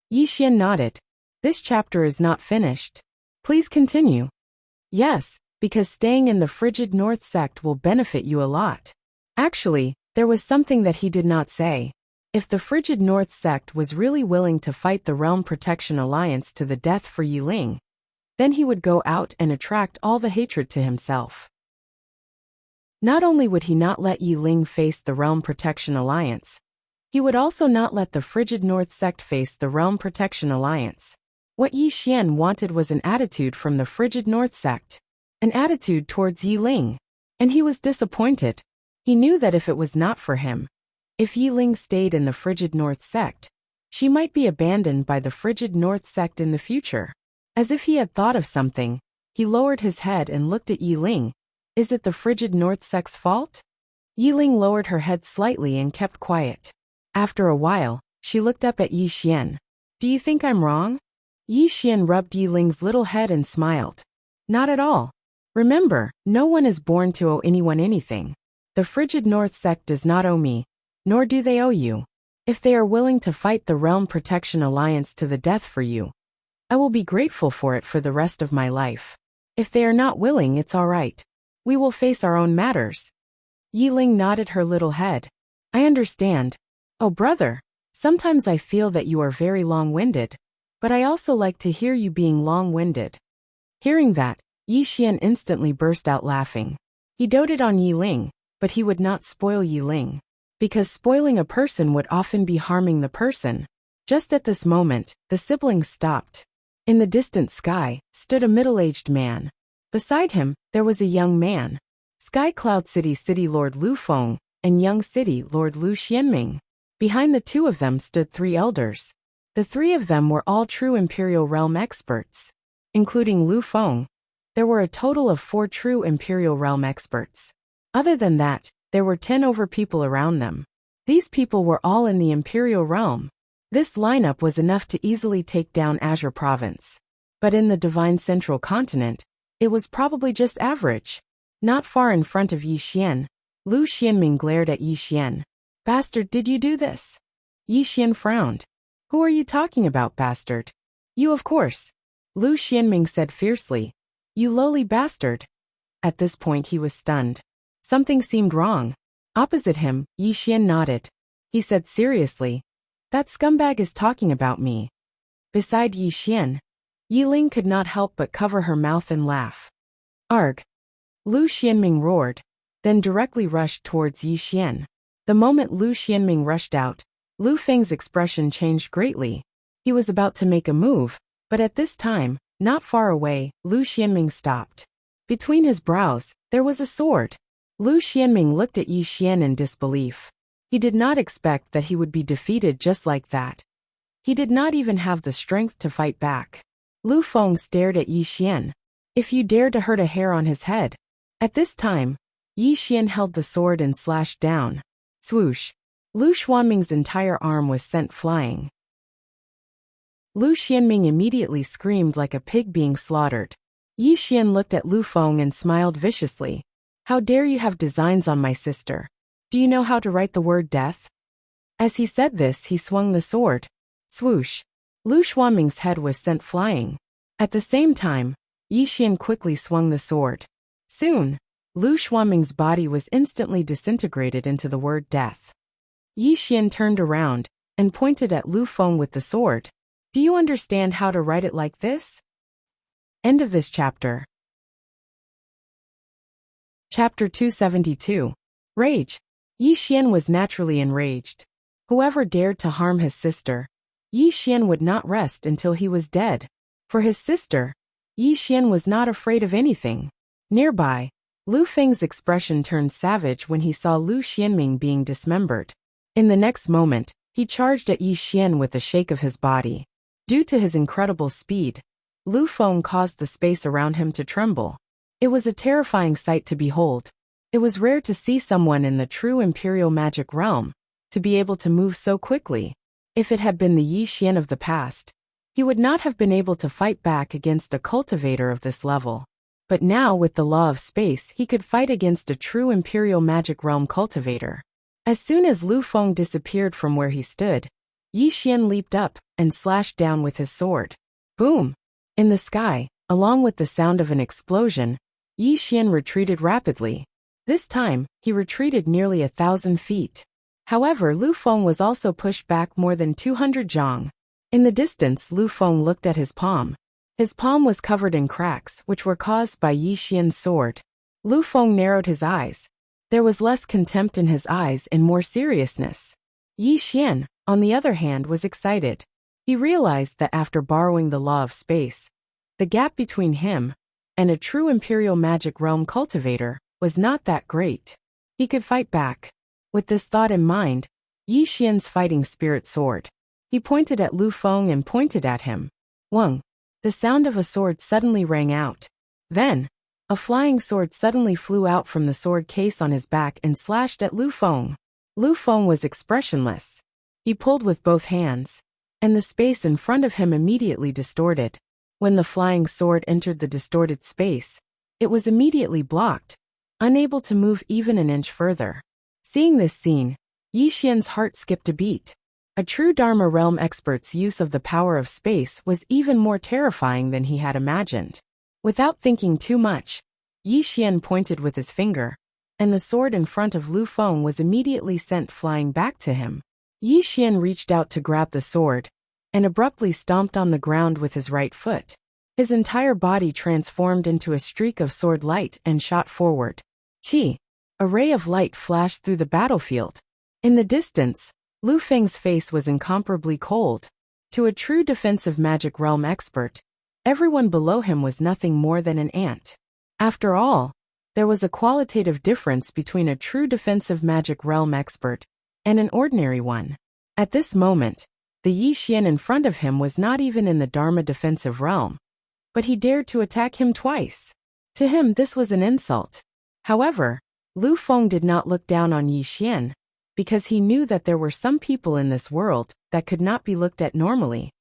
Yi Xian nodded. "This chapter is not finished. Please continue." "Yes, because staying in the Frigid North sect will benefit you a lot." Actually, there was something that he did not say. If the Frigid North sect was really willing to fight the Realm Protection Alliance to the death for Yi Ling, then he would go out and attract all the hatred to himself. Not only would he not let Yi Ling face the Realm Protection Alliance, he would also not let the Frigid North sect face the Realm Protection Alliance. What Yi Xian wanted was an attitude from the frigid North sect. An attitude towards Yi Ling. And he was disappointed. He knew that if it was not for him, if Yi Ling stayed in the frigid North sect, she might be abandoned by the frigid North sect in the future. As if he had thought of something, he lowered his head and looked at Yi Ling. Is it the frigid North sect's fault? Yi Ling lowered her head slightly and kept quiet. After a while, she looked up at Yi Xian. Do you think I'm wrong? Yi Xian rubbed Yi Ling's little head and smiled. Not at all. Remember, no one is born to owe anyone anything. The frigid North sect does not owe me, nor do they owe you. If they are willing to fight the Realm Protection Alliance to the death for you, I will be grateful for it for the rest of my life. If they are not willing, it's all right. We will face our own matters. Yi Ling nodded her little head. I understand. Oh brother, sometimes I feel that you are very long-winded, but I also like to hear you being long-winded. Hearing that, Yi Xian instantly burst out laughing. He doted on Yi Ling, but he would not spoil Yi Ling, because spoiling a person would often be harming the person. Just at this moment, the siblings stopped. In the distant sky, stood a middle-aged man. Beside him, there was a young man. Sky Cloud City Lord Lu Feng, and Young City Lord Lu Xianming. Behind the two of them stood three elders. The three of them were all true Imperial Realm experts. Including Lu Feng, there were a total of 4 true Imperial Realm experts. Other than that, there were 10 over people around them. These people were all in the Imperial Realm. This lineup was enough to easily take down Azure Province. But in the Divine Central Continent, it was probably just average. Not far in front of Yi Xian, Lu Xianming glared at Yi Xian. Bastard, did you do this? Yi Xian frowned. Who are you talking about, bastard? You, of course. Lu Xianming said fiercely. You lowly bastard. At this point he was stunned. Something seemed wrong. Opposite him, Yi Xian nodded. He said seriously. That scumbag is talking about me. Beside Yi Xian, Yi Ling could not help but cover her mouth and laugh. Arg. Lu Xianming roared, then directly rushed towards Yi Xian. The moment Lu Xianming rushed out, Lu Feng's expression changed greatly. He was about to make a move, but at this time, not far away, Lu Xianming stopped. Between his brows, there was a sword. Lu Xianming looked at Yi Xian in disbelief. He did not expect that he would be defeated just like that. He did not even have the strength to fight back. Lu Feng stared at Yi Xian. If you dare to hurt a hair on his head. At this time, Yi Xian held the sword and slashed down. Swoosh. Lu Xuanming's entire arm was sent flying. Lu Xianming immediately screamed like a pig being slaughtered. Yi Xian looked at Lu Feng and smiled viciously. How dare you have designs on my sister? Do you know how to write the word death? As he said this, he swung the sword. Swoosh. Lu Xuanming's head was sent flying. At the same time, Yi Xian quickly swung the sword. Soon, Lu Xuanming's body was instantly disintegrated into the word death. Yi Xian turned around and pointed at Lu Feng with the sword. Do you understand how to write it like this? End of this chapter. Chapter 272. Rage. Yi Xian was naturally enraged. Whoever dared to harm his sister, Yi Xian would not rest until he was dead. For his sister, Yi Xian was not afraid of anything. Nearby, Lu Feng's expression turned savage when he saw Lu Xianming being dismembered. In the next moment, he charged at Yi Xian with a shake of his body. Due to his incredible speed, Lu Feng caused the space around him to tremble. It was a terrifying sight to behold. It was rare to see someone in the true Imperial magic realm to be able to move so quickly. If it had been the Yi Xian of the past, he would not have been able to fight back against a cultivator of this level. But now with the law of space he could fight against a true Imperial magic realm cultivator. As soon as Lu Feng disappeared from where he stood, Yi Xian leaped up and slashed down with his sword. Boom! In the sky, along with the sound of an explosion, Yi Xian retreated rapidly. This time, he retreated nearly 1,000 feet. However, Lu Feng was also pushed back more than 200 zhang. In the distance, Lu Feng looked at his palm. His palm was covered in cracks which were caused by Yi Xian's sword. Lu Feng narrowed his eyes. There was less contempt in his eyes and more seriousness. Yi Xian, on the other hand, was excited. He realized that after borrowing the law of space, the gap between him and a true Imperial Magic Realm cultivator was not that great. He could fight back. With this thought in mind, Yi Xian's fighting spirit soared. He pointed at Lu Feng and pointed at him. Wang! The sound of a sword suddenly rang out. Then, a flying sword suddenly flew out from the sword case on his back and slashed at Lu Feng. Lu Feng was expressionless. He pulled with both hands, and the space in front of him immediately distorted. When the flying sword entered the distorted space, it was immediately blocked, unable to move even an inch further. Seeing this scene, Yi Xian's heart skipped a beat. A true Dharma realm expert's use of the power of space was even more terrifying than he had imagined. Without thinking too much, Yi Xian pointed with his finger, and the sword in front of Lu Feng was immediately sent flying back to him. Yi Xian reached out to grab the sword, and abruptly stomped on the ground with his right foot. His entire body transformed into a streak of sword light and shot forward. Chi! A ray of light flashed through the battlefield. In the distance, Lu Feng's face was incomparably cold. To a true defensive magic realm expert, everyone below him was nothing more than an ant. After all, there was a qualitative difference between a true defensive magic realm expert and an ordinary one. At this moment, the Yi Xian in front of him was not even in the Dharma defensive realm, but he dared to attack him twice. To him this was an insult. However, Lu Feng did not look down on Yi Xian, because he knew that there were some people in this world that could not be looked at normally.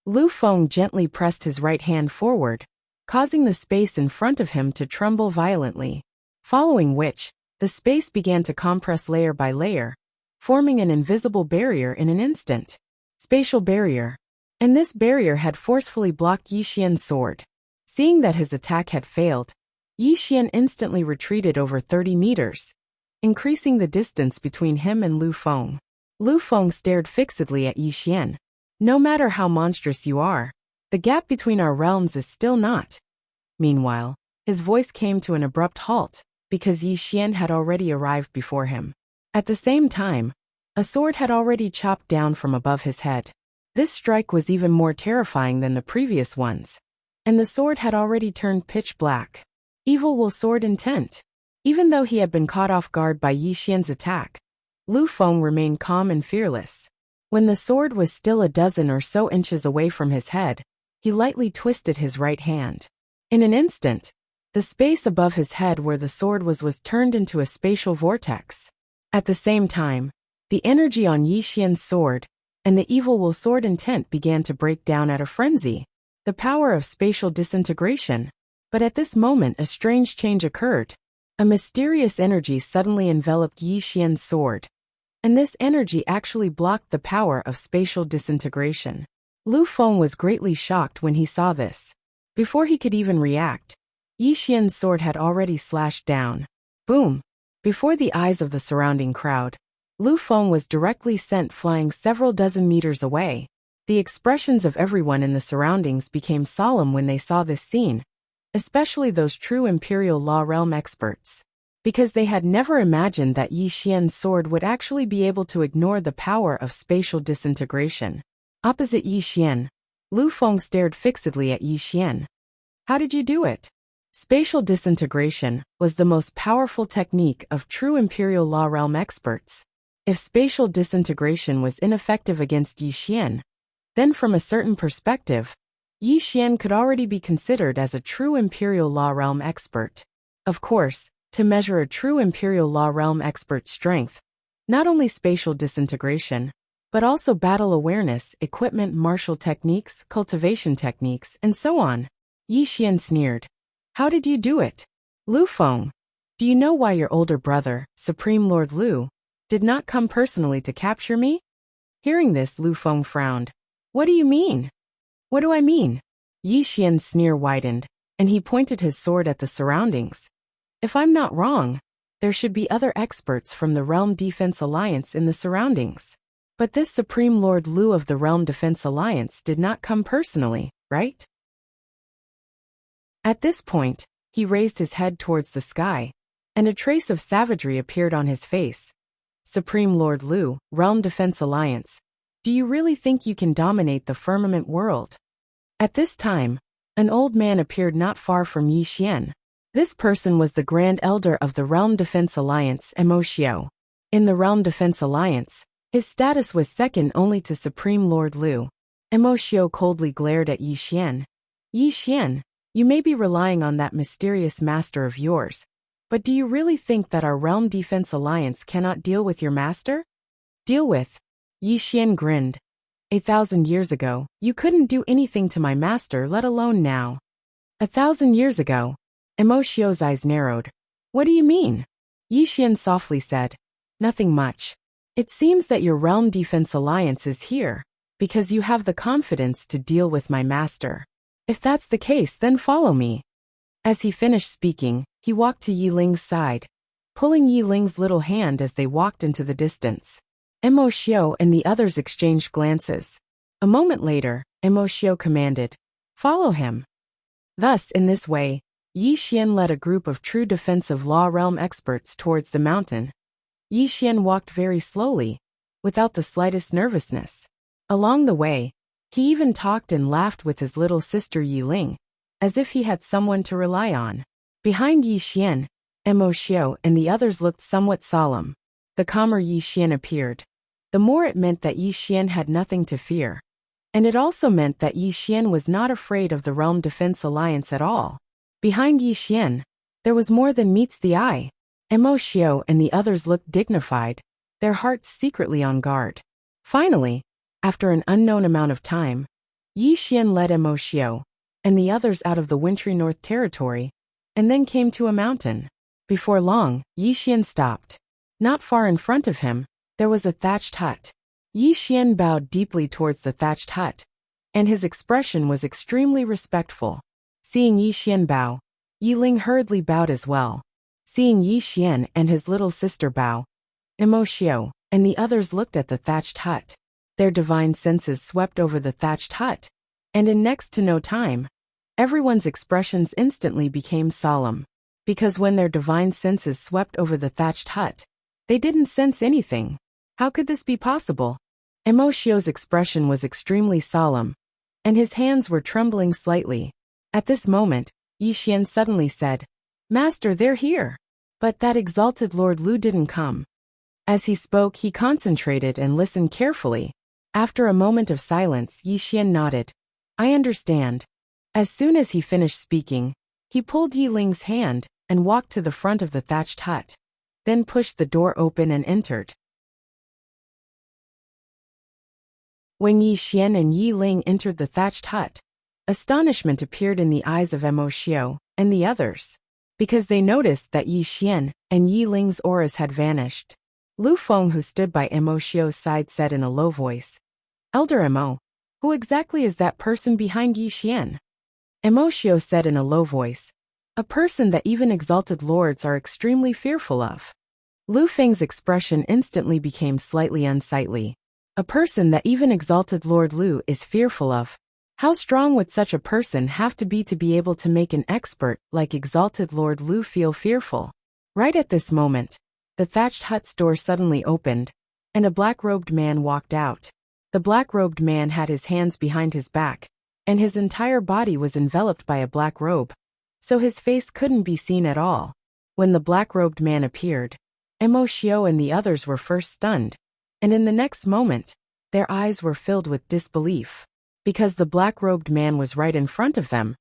Lu Feng gently pressed his right hand forward, causing the space in front of him to tremble violently, following which, the space began to compress layer by layer, forming an invisible barrier in an instant. Spatial barrier. And this barrier had forcefully blocked Yi Xian's sword. Seeing that his attack had failed, Yi Xian instantly retreated over 30 meters, increasing the distance between him and Lu Feng. Lu Feng stared fixedly at Yi Xian. No matter how monstrous you are, the gap between our realms is still not. Meanwhile, his voice came to an abrupt halt, because Yi Xian had already arrived before him. At the same time, a sword had already chopped down from above his head. This strike was even more terrifying than the previous ones, and the sword had already turned pitch black. Evil will sword intent. Even though he had been caught off guard by Yi Xian's attack, Lu Feng remained calm and fearless. When the sword was still a dozen or so inches away from his head, he lightly twisted his right hand. In an instant, the space above his head where the sword was turned into a spatial vortex. At the same time, the energy on Yi Xian's sword and the evil will sword intent began to break down at a frenzy. The power of spatial disintegration. But at this moment a strange change occurred. A mysterious energy suddenly enveloped Yi Xian's sword, and this energy actually blocked the power of spatial disintegration. Lu Feng was greatly shocked when he saw this. Before he could even react, Yi Xian's sword had already slashed down. Boom! Before the eyes of the surrounding crowd, Lu Feng was directly sent flying several dozen meters away. The expressions of everyone in the surroundings became solemn when they saw this scene, especially those true Imperial Law Realm experts, because they had never imagined that Yi Xian's sword would actually be able to ignore the power of spatial disintegration. Opposite Yi Xian, Lu Feng stared fixedly at Yi Xian. How did you do it? Spatial disintegration was the most powerful technique of true Imperial Law Realm experts. If spatial disintegration was ineffective against Yi Xian, then from a certain perspective, Yi Xian could already be considered as a true Imperial Law Realm expert. Of course, to measure a true Imperial Law Realm expert's strength, not only spatial disintegration, but also battle awareness, equipment, martial techniques, cultivation techniques, and so on. Yi Xian sneered. How did you do it? Lu Feng, do you know why your older brother, Supreme Lord Lu, did not come personally to capture me? Hearing this, Lu Feng frowned. What do you mean? What do I mean? Yi Xian's sneer widened, and he pointed his sword at the surroundings. If I'm not wrong, there should be other experts from the Realm Defense Alliance in the surroundings. But this Supreme Lord Lu of the Realm Defense Alliance did not come personally, right? At this point, he raised his head towards the sky, and a trace of savagery appeared on his face. Supreme Lord Lu, Realm Defense Alliance, Do you really think you can dominate the firmament world? At this time, an old man appeared not far from Yi Xian. This person was the Grand Elder of the Realm Defense Alliance, Emoshio. In the Realm Defense Alliance, his status was second only to Supreme Lord Lu. Emoshio coldly glared at Yi Xian. Yi Xian, you may be relying on that mysterious master of yours, but do you really think that our Realm Defense Alliance cannot deal with your master? Deal with? Yi Xian grinned. 1,000 years ago, you couldn't do anything to my master, let alone now. 1,000 years ago? Emoshio's eyes narrowed. What do you mean? Yi Xian softly said. Nothing much. It seems that your Realm Defense Alliance is here, because you have the confidence to deal with my master. If that's the case, then follow me. As he finished speaking, he walked to Yi Ling's side, pulling Yi Ling's little hand as they walked into the distance. Emoshio and the others exchanged glances. A moment later, Emoshio commanded, "Follow him." Thus, in this way, Yi Xian led a group of true defensive law realm experts towards the mountain. Yi Xian walked very slowly, without the slightest nervousness. Along the way, he even talked and laughed with his little sister Yi Ling, as if he had someone to rely on. Behind Yi Xian, Emoshio and the others looked somewhat solemn. The calmer Yi Xian appeared, the more it meant that Yi Xian had nothing to fear. And it also meant that Yi Xian was not afraid of the Realm Defense Alliance at all. Behind Yi Xian, there was more than meets the eye. Emoshio and the others looked dignified, their hearts secretly on guard. Finally, after an unknown amount of time, Yi Xian led Emoshio and the others out of the wintry North Territory, and then came to a mountain. Before long, Yi Xian stopped. Not far in front of him, there was a thatched hut. Yi Xian bowed deeply towards the thatched hut, and his expression was extremely respectful. Seeing Yi Xian bow, Yi Ling hurriedly bowed as well. Seeing Yi Xian and his little sister bow, Emoshio and the others looked at the thatched hut. Their divine senses swept over the thatched hut, and in next to no time, everyone's expressions instantly became solemn. Because when their divine senses swept over the thatched hut, they didn't sense anything. How could this be possible? Emoshio's expression was extremely solemn, and his hands were trembling slightly. At this moment, Yi Xian suddenly said, "Master, they're here." But that exalted Lord Lu didn't come. As he spoke, he concentrated and listened carefully. After a moment of silence, Yi Xian nodded. "I understand." As soon as he finished speaking, he pulled Yi Ling's hand and walked to the front of the thatched hut, then pushed the door open and entered. When Yi Xian and Yi Ling entered the thatched hut, astonishment appeared in the eyes of Emoshio and the others, because they noticed that Yi Xian and Yi Ling's auras had vanished. Lu Feng, who stood by Emoshio's side, said in a low voice, "Elder Emo, who exactly is that person behind Yi Xian?" Emoshio said in a low voice, "A person that even exalted lords are extremely fearful of." Lu Feng's expression instantly became slightly unsightly. A person that even exalted Lord Lu is fearful of. How strong would such a person have to be able to make an expert like exalted Lord Lu feel fearful? Right at this moment, the thatched hut's door suddenly opened, and a black-robed man walked out. The black-robed man had his hands behind his back, and his entire body was enveloped by a black robe, so his face couldn't be seen at all. When the black-robed man appeared, Emoshio and the others were first stunned, and in the next moment, their eyes were filled with disbelief, because the black-robed man was right in front of them,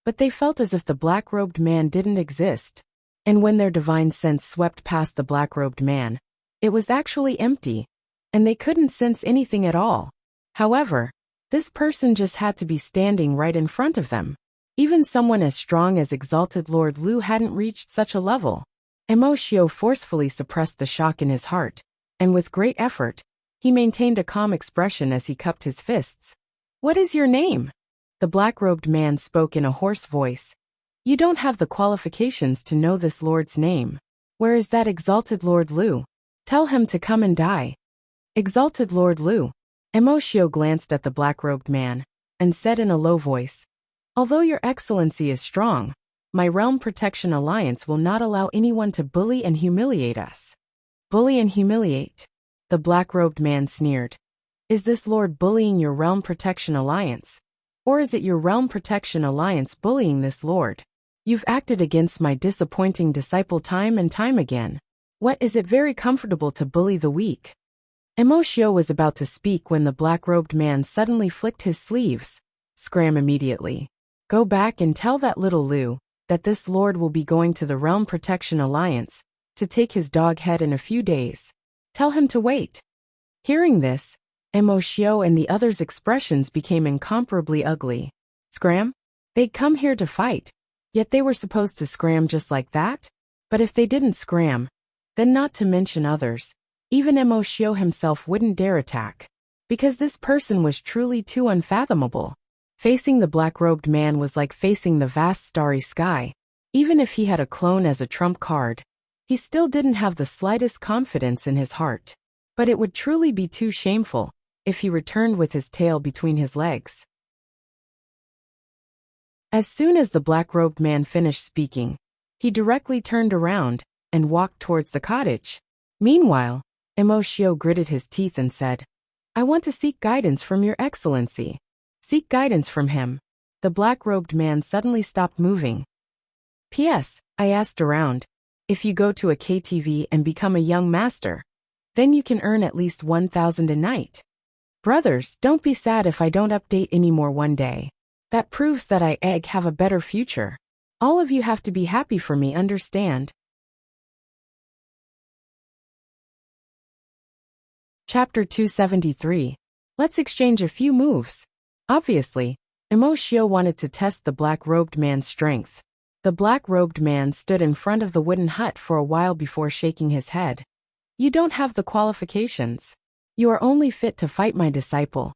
but they felt as if the black-robed man didn't exist. And when their divine sense swept past the black-robed man, it was actually empty, and they couldn't sense anything at all. However, this person just had to be standing right in front of them. Even someone as strong as exalted Lord Lu hadn't reached such a level. Emoshio forcefully suppressed the shock in his heart, and with great effort, he maintained a calm expression as he cupped his fists. "What is your name?" The black-robed man spoke in a hoarse voice. "You don't have the qualifications to know this lord's name. Where is that exalted Lord Lu? Tell him to come and die." "Exalted Lord Lu." Emoshio glanced at the black-robed man, and said in a low voice, "Although your excellency is strong, my Realm Protection Alliance will not allow anyone to bully and humiliate us." "Bully and humiliate?" The black-robed man sneered. Is this lord bullying your realm protection alliance? Or is it your realm protection alliance bullying this lord? You've acted against my disappointing disciple time and time again. What is it very comfortable to bully the weak? Emoshio was about to speak when the black-robed man suddenly flicked his sleeves. Scram immediately. Go back and tell that little Lu that this lord will be going to the Realm Protection Alliance to take his dog head in a few days. Tell him to wait. Hearing this, Emoshio and the others' expressions became incomparably ugly. Scram? They'd come here to fight, yet they were supposed to scram just like that? But if they didn't scram, then not to mention others, even Emoshio himself wouldn't dare attack. Because this person was truly too unfathomable. Facing the black-robed man was like facing the vast starry sky. Even if he had a clone as a trump card, he still didn't have the slightest confidence in his heart. But it would truly be too shameful if he returned with his tail between his legs. As soon as the black-robed man finished speaking, he directly turned around and walked towards the cottage. Meanwhile, Emoshio gritted his teeth and said, I want to seek guidance from your excellency. Seek guidance from him. The black-robed man suddenly stopped moving. P.S. I asked around. If you go to a KTV and become a young master, then you can earn at least 1,000 a night. Brothers, don't be sad if I don't update anymore one day. That proves that I have a better future. All of you have to be happy for me, understand? Chapter 273. Let's exchange a few moves. Obviously, Emoshio wanted to test the black-robed man's strength. The black-robed man stood in front of the wooden hut for a while before shaking his head. You don't have the qualifications. You are only fit to fight my disciple.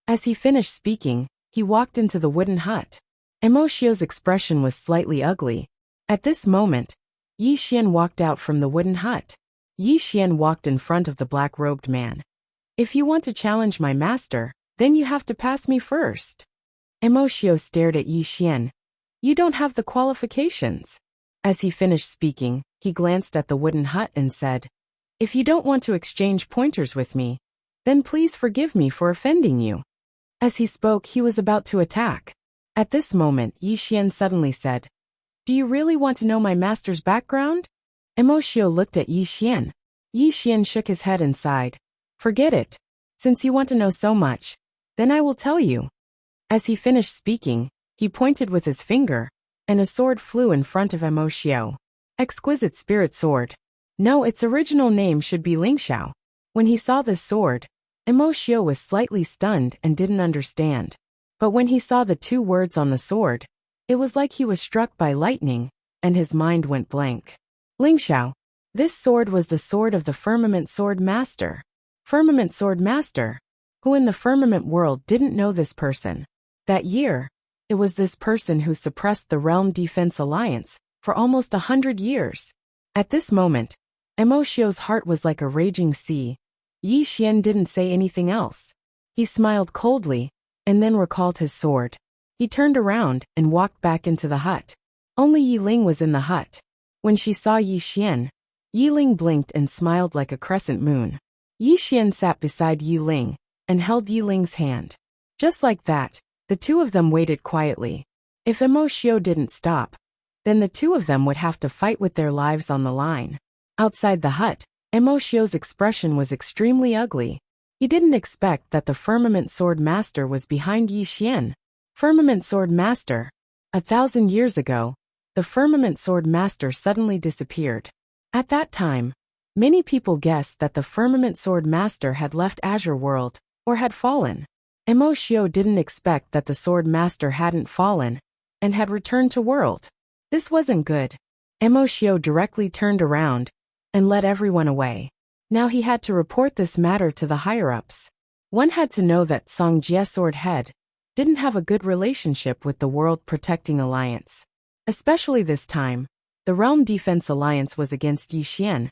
As he finished speaking, he walked into the wooden hut. Emoshio's expression was slightly ugly. At this moment, Yi Xian walked out from the wooden hut. Yi Xian walked in front of the black-robed man. If you want to challenge my master, then you have to pass me first. Emoshio stared at Yi Xian. You don't have the qualifications. As he finished speaking, he glanced at the wooden hut and said, If you don't want to exchange pointers with me, then please forgive me for offending you. As he spoke, he was about to attack. At this moment, Yi Xian suddenly said, Do you really want to know my master's background? Emoshio looked at Yi Xian. Yi Xian shook his head and sighed. Forget it. Since you want to know so much, then I will tell you. As he finished speaking, he pointed with his finger, and a sword flew in front of Emoshio. Exquisite spirit sword. No, its original name should be Lingxiao. When he saw this sword, Emoshio was slightly stunned and didn't understand. But when he saw the two words on the sword, it was like he was struck by lightning, and his mind went blank. Lingxiao. This sword was the sword of the Firmament Sword Master. Firmament Sword Master. Who in the firmament world didn't know this person? That year, it was this person who suppressed the Realm Defense Alliance for almost 100 years. At this moment, Emoshio's heart was like a raging sea. Yi Xian didn't say anything else. He smiled coldly, and then recalled his sword. He turned around and walked back into the hut. Only Yi Ling was in the hut. When she saw Yi Xian, Yi Ling blinked and smiled like a crescent moon. Yi Xian sat beside Yi Ling and held Yi Ling's hand. Just like that, the two of them waited quietly. If Emoshio didn't stop, then the two of them would have to fight with their lives on the line. Outside the hut, Emoshio's expression was extremely ugly. He didn't expect that the Firmament Sword Master was behind Yi Xian. Firmament Sword Master. 1,000 years ago, the Firmament Sword Master suddenly disappeared. At that time, many people guessed that the Firmament Sword Master had left Azure World, or had fallen. Emoshio didn't expect that the Sword Master hadn't fallen, and had returned to world. This wasn't good. Emoshio directly turned around, and led everyone away. Now he had to report this matter to the higher-ups. One had to know that Song Jie Sword Head didn't have a good relationship with the World Protecting Alliance. Especially this time, the Realm Defense Alliance was against Yi Xian,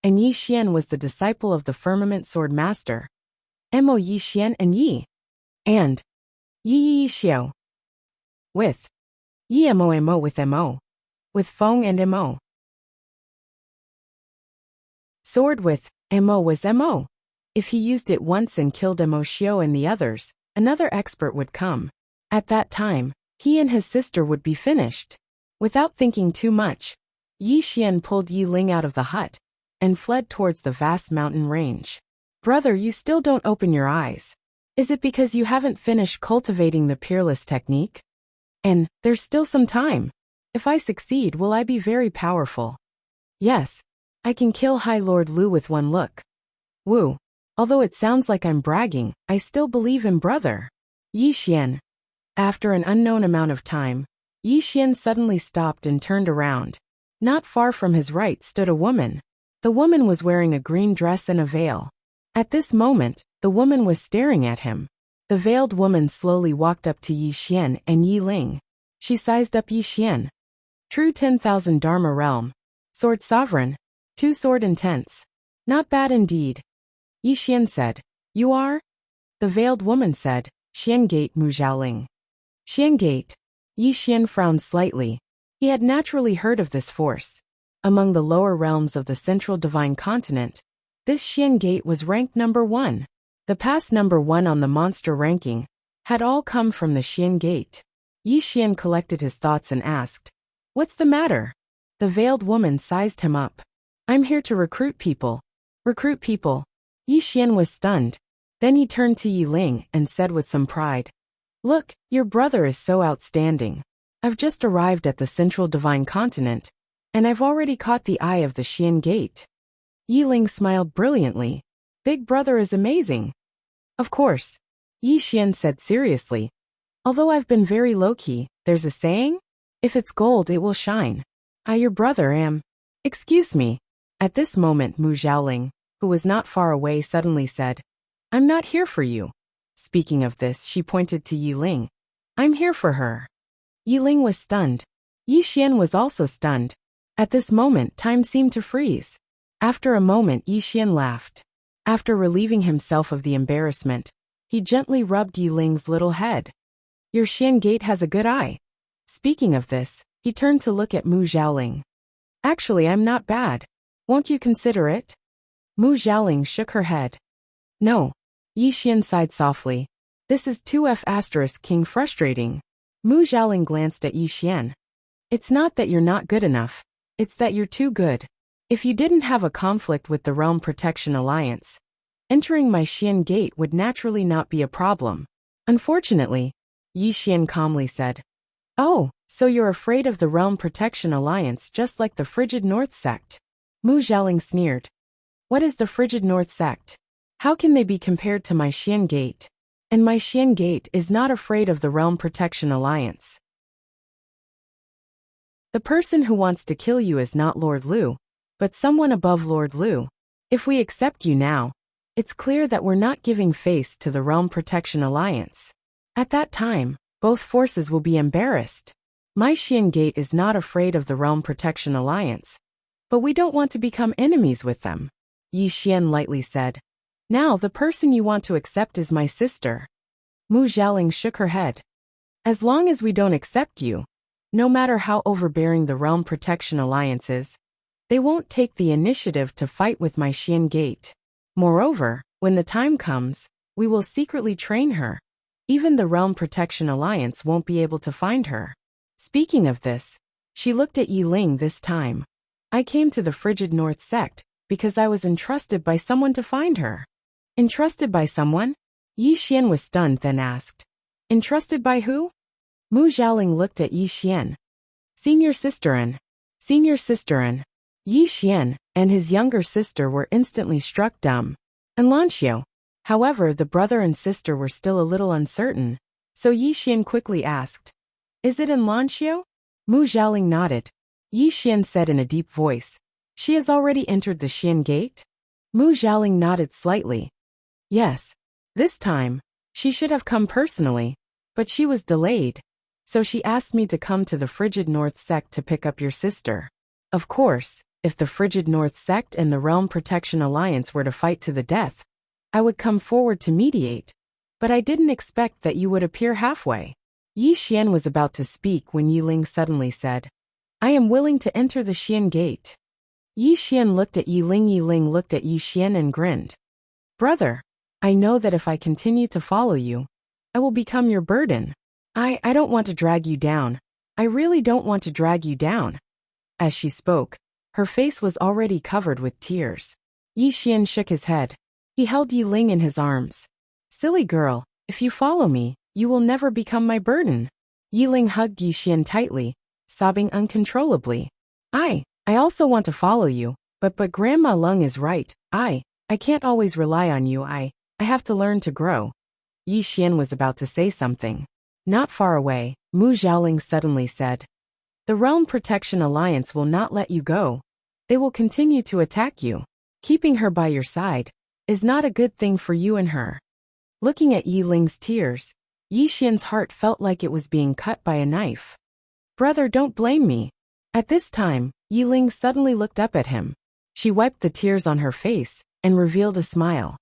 and Yi Xian was the disciple of the Firmament Sword Master. Mo Yi Xian and Yi. And Yi Xiao. With Yi Mo with Mo. With Feng and Mo. Sword with Mo was Mo. If he used it once and killed Mo Xiao and the others, another expert would come. At that time, he and his sister would be finished. Without thinking too much, Yi Xian pulled Yi Ling out of the hut and fled towards the vast mountain range. Brother, you still don't open your eyes. Is it because you haven't finished cultivating the peerless technique? And there's still some time. If I succeed, will I be very powerful? Yes, I can kill High Lord Lu with one look. Woo. Although it sounds like I'm bragging, I still believe in brother. Yi Xian. After an unknown amount of time, Yi Xian suddenly stopped and turned around. Not far from his right stood a woman. The woman was wearing a green dress and a veil. At this moment, the woman was staring at him. The veiled woman slowly walked up to Yi Xian and Yi Ling. She sized up Yi Xian. True 10,000 Dharma realm. Sword sovereign. 2 sword intense. Not bad indeed. Yi Xian said, You are? The veiled woman said, Xian Gate Mu Xiaoling. Xian Gate. Yi Xian frowned slightly. He had naturally heard of this force. Among the lower realms of the central divine continent, this Xian Gate was ranked number 1. The past number 1 on the monster ranking had all come from the Xian Gate. Yi Xian collected his thoughts and asked, What's the matter? The veiled woman sized him up. I'm here to recruit people. Recruit people. Yi Xian was stunned. Then he turned to Yi Ling and said with some pride, Look, your brother is so outstanding. I've just arrived at the central divine continent, and I've already caught the eye of the Xian Gate. Yi Ling smiled brilliantly. Big brother is amazing. Of course. Yi Xian said seriously. Although I've been very low-key, there's a saying? If it's gold, it will shine. I, your brother, am. Excuse me. At this moment, Mu Xiaoling, who was not far away, suddenly said, I'm not here for you. Speaking of this, she pointed to Yi Ling. I'm here for her. Yi Ling was stunned. Yi Xian was also stunned. At this moment, time seemed to freeze. After a moment, Yi Xian laughed. After relieving himself of the embarrassment, he gently rubbed Yi Ling's little head. Your Xian Gate has a good eye. Speaking of this, he turned to look at Mu Xiaoling. Actually, I'm not bad. Won't you consider it? Mu Xiaoling shook her head. No. Yi Xian sighed softly. This is 2F** King frustrating. Mu Xiaoling glanced at Yi Xian. It's not that you're not good enough. It's that you're too good. If you didn't have a conflict with the Realm Protection Alliance, entering my Xian Gate would naturally not be a problem. Unfortunately, Yi Xian calmly said. Oh, so you're afraid of the Realm Protection Alliance just like the Frigid North Sect. Mu Xiaoling sneered. What is the Frigid North Sect? How can they be compared to my Xian Gate? And my Xian Gate is not afraid of the Realm Protection Alliance. The person who wants to kill you is not Lord Lu, but someone above Lord Lu. If we accept you now, it's clear that we're not giving face to the Realm Protection Alliance. At that time, both forces will be embarrassed. My Xian Gate is not afraid of the Realm Protection Alliance, but we don't want to become enemies with them. Yi Xian lightly said. Now the person you want to accept is my sister. Mu Xiaoling shook her head. As long as we don't accept you, no matter how overbearing the Realm Protection Alliance is, they won't take the initiative to fight with my Xian Gate. Moreover, when the time comes, we will secretly train her. Even the Realm Protection Alliance won't be able to find her. Speaking of this, she looked at Yi Ling this time. I came to the Frigid North Sect because I was entrusted by someone to find her. Entrusted by someone? Yi Xian was stunned, then asked. Entrusted by who? Mu Xiaoling looked at Yi Xian. Senior sister. Senior sister. Yi Xian and his younger sister were instantly struck dumb. And Lanxiu. However, the brother and sister were still a little uncertain, so Yi Xian quickly asked, Is it in Lanxiu? Mu Xiaoling nodded. Yi Xian said in a deep voice, She has already entered the Xian Gate? Mu Xiaoling nodded slightly. Yes. This time, she should have come personally, but she was delayed, so she asked me to come to the Frigid North Sect to pick up your sister. Of course, if the Frigid North Sect and the Realm Protection Alliance were to fight to the death, I would come forward to mediate, but I didn't expect that you would appear halfway. Yi Xian was about to speak when Yi Ling suddenly said, I am willing to enter the Xian Gate. Yi Xian looked at Yi Ling. Yi Ling looked at Yi Xian and grinned. Brother, I know that if I continue to follow you, I will become your burden. I don't want to drag you down. I really don't want to drag you down. As she spoke, her face was already covered with tears. Yi Xian shook his head. He held Yi Ling in his arms. Silly girl, if you follow me, you will never become my burden. Yi Ling hugged Yi Xian tightly, sobbing uncontrollably. I also want to follow you, but Grandma Lung is right. I can't always rely on you. I have to learn to grow. Yi Xian was about to say something. Not far away, Mu Xiaoling suddenly said, The Realm Protection Alliance will not let you go. They will continue to attack you. Keeping her by your side is not a good thing for you and her. Looking at Yi Ling's tears, Yi Xian's heart felt like it was being cut by a knife. Brother, don't blame me. At this time, Yi Ling suddenly looked up at him. She wiped the tears on her face and revealed a smile.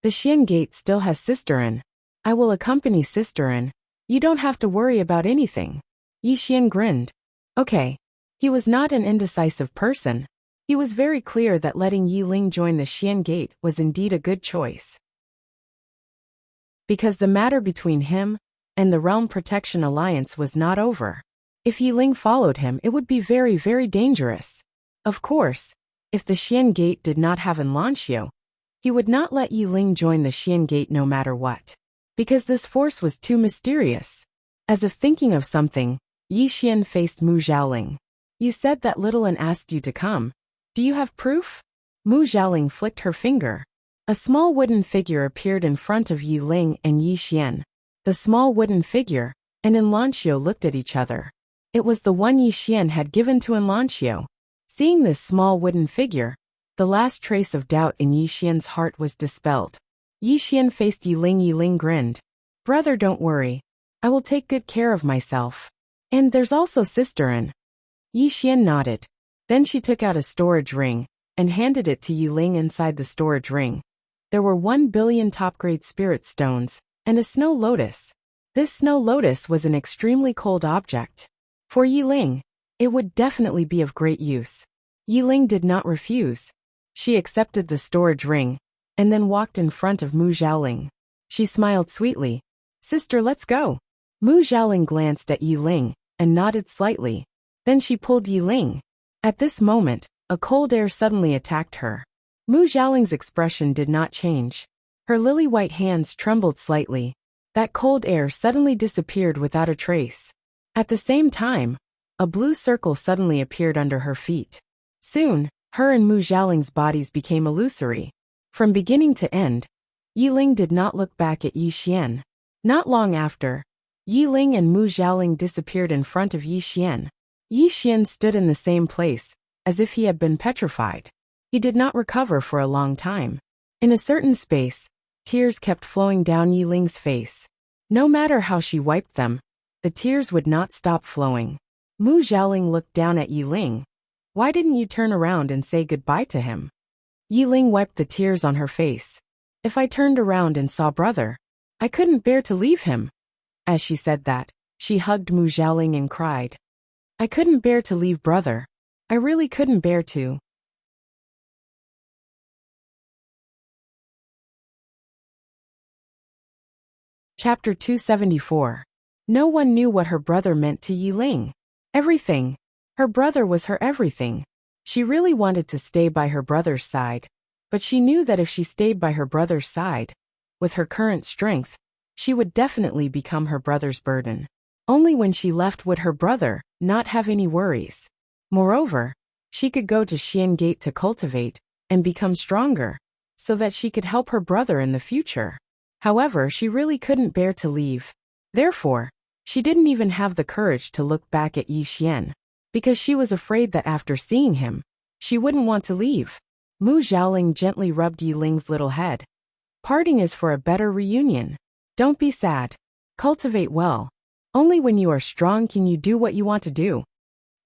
The Xian Gate still has Sister An. I will accompany Sister An. You don't have to worry about anything. Yi Xian grinned. Okay. He was not an indecisive person. He was very clear that letting Yi Ling join the Xian Gate was indeed a good choice. Because the matter between him and the Realm Protection Alliance was not over. If Yi Ling followed him, it would be very, very dangerous. Of course, if the Xian Gate did not have An Lanxiu, he would not let Yi Ling join the Xian Gate no matter what. Because this force was too mysterious. As if thinking of something, Yi Xian faced Mu Xiaoling. You said that little An asked you to come. Do you have proof? Mu Xiaoling flicked her finger. A small wooden figure appeared in front of Yi Ling and Yi Xian. The small wooden figure and An Lanxiu looked at each other. It was the one Yi Xian had given to An Lanxiu. Seeing this small wooden figure, the last trace of doubt in Yi Xian's heart was dispelled. Yi Xian faced Yi Ling. Yi Ling grinned. Brother, don't worry. I will take good care of myself. And there's also Sister An. Yi Xian nodded. Then she took out a storage ring and handed it to Yi Ling. Inside the storage ring, there were 1 billion top-grade spirit stones and a snow lotus. This snow lotus was an extremely cold object. For Yi Ling, it would definitely be of great use. Yi Ling did not refuse. She accepted the storage ring and then walked in front of Mu Xiaoling. She smiled sweetly. Sister, let's go. Mu Xiaoling glanced at Yi Ling and nodded slightly. Then she pulled Yi Ling. At this moment, a cold air suddenly attacked her. Mu Xiaoling's expression did not change. Her lily-white hands trembled slightly. That cold air suddenly disappeared without a trace. At the same time, a blue circle suddenly appeared under her feet. Soon, her and Mu Xiaoling's bodies became illusory. From beginning to end, Yi Ling did not look back at Yi Xian. Not long after, Yi Ling and Mu Xiaoling disappeared in front of Yi Xian. Yi Xian stood in the same place, as if he had been petrified. He did not recover for a long time. In a certain space, tears kept flowing down Yi Ling's face. No matter how she wiped them, the tears would not stop flowing. Mu Xiaoling looked down at Yi Ling. Why didn't you turn around and say goodbye to him? Yi Ling wiped the tears on her face. If I turned around and saw brother, I couldn't bear to leave him. As she said that, she hugged Mu Xiaoling and cried. I couldn't bear to leave brother. I really couldn't bear to. Chapter 274. No one knew what her brother meant to Yi Ling. Everything. Her brother was her everything. She really wanted to stay by her brother's side, but she knew that if she stayed by her brother's side, with her current strength, she would definitely become her brother's burden. Only when she left would her brother not have any worries. Moreover, she could go to Xian Gate to cultivate and become stronger, so that she could help her brother in the future. However, she really couldn't bear to leave. Therefore, she didn't even have the courage to look back at Yi Xian, because she was afraid that after seeing him, she wouldn't want to leave. Mu Xiaoling gently rubbed Yi Ling's little head. Parting is for a better reunion. Don't be sad. Cultivate well. Only when you are strong can you do what you want to do.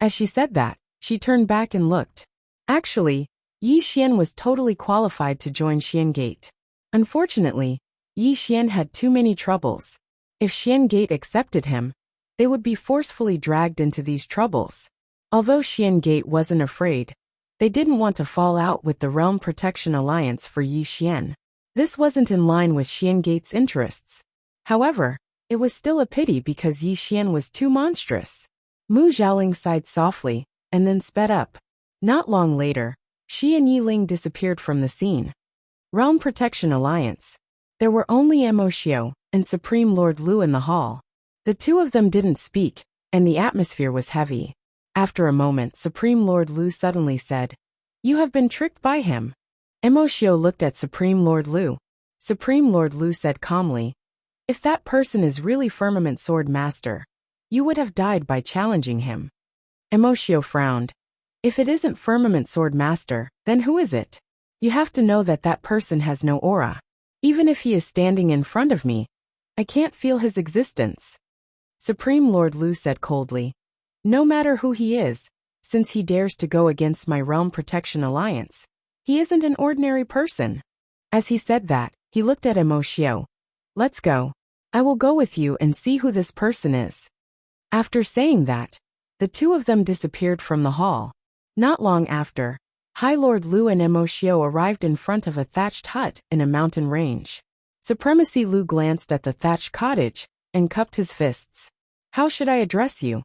As she said that, she turned back and looked. Actually, Yi Xian was totally qualified to join Xian Gate. Unfortunately, Yi Xian had too many troubles. If Xian Gate accepted him, they would be forcefully dragged into these troubles. Although Xian Gate wasn't afraid, they didn't want to fall out with the Realm Protection Alliance for Yi Xian. This wasn't in line with Xian Gate's interests. However, it was still a pity because Yi Xian was too monstrous. Mu Xiaoling sighed softly, and then sped up. Not long later, Xi and Yi Ling disappeared from the scene. Realm Protection Alliance. There were only Emoshio and Supreme Lord Lu in the hall. The two of them didn't speak, and the atmosphere was heavy. After a moment, Supreme Lord Lu suddenly said, "You have been tricked by him." Emoshio looked at Supreme Lord Lu. Supreme Lord Lu said calmly, "If that person is really Firmament Sword Master, you would have died by challenging him." Emoshio frowned. "If it isn't Firmament Sword Master, then who is it? You have to know that that person has no aura. Even if he is standing in front of me, I can't feel his existence." Supreme Lord Lu said coldly, "No matter who he is, since he dares to go against my Realm Protection Alliance, he isn't an ordinary person." As he said that, he looked at Emoshio. "Let's go. I will go with you and see who this person is." After saying that, the two of them disappeared from the hall. Not long after, High Lord Lu and Emoshio arrived in front of a thatched hut in a mountain range. Supremacy Lu glanced at the thatched cottage and cupped his fists. "How should I address you?"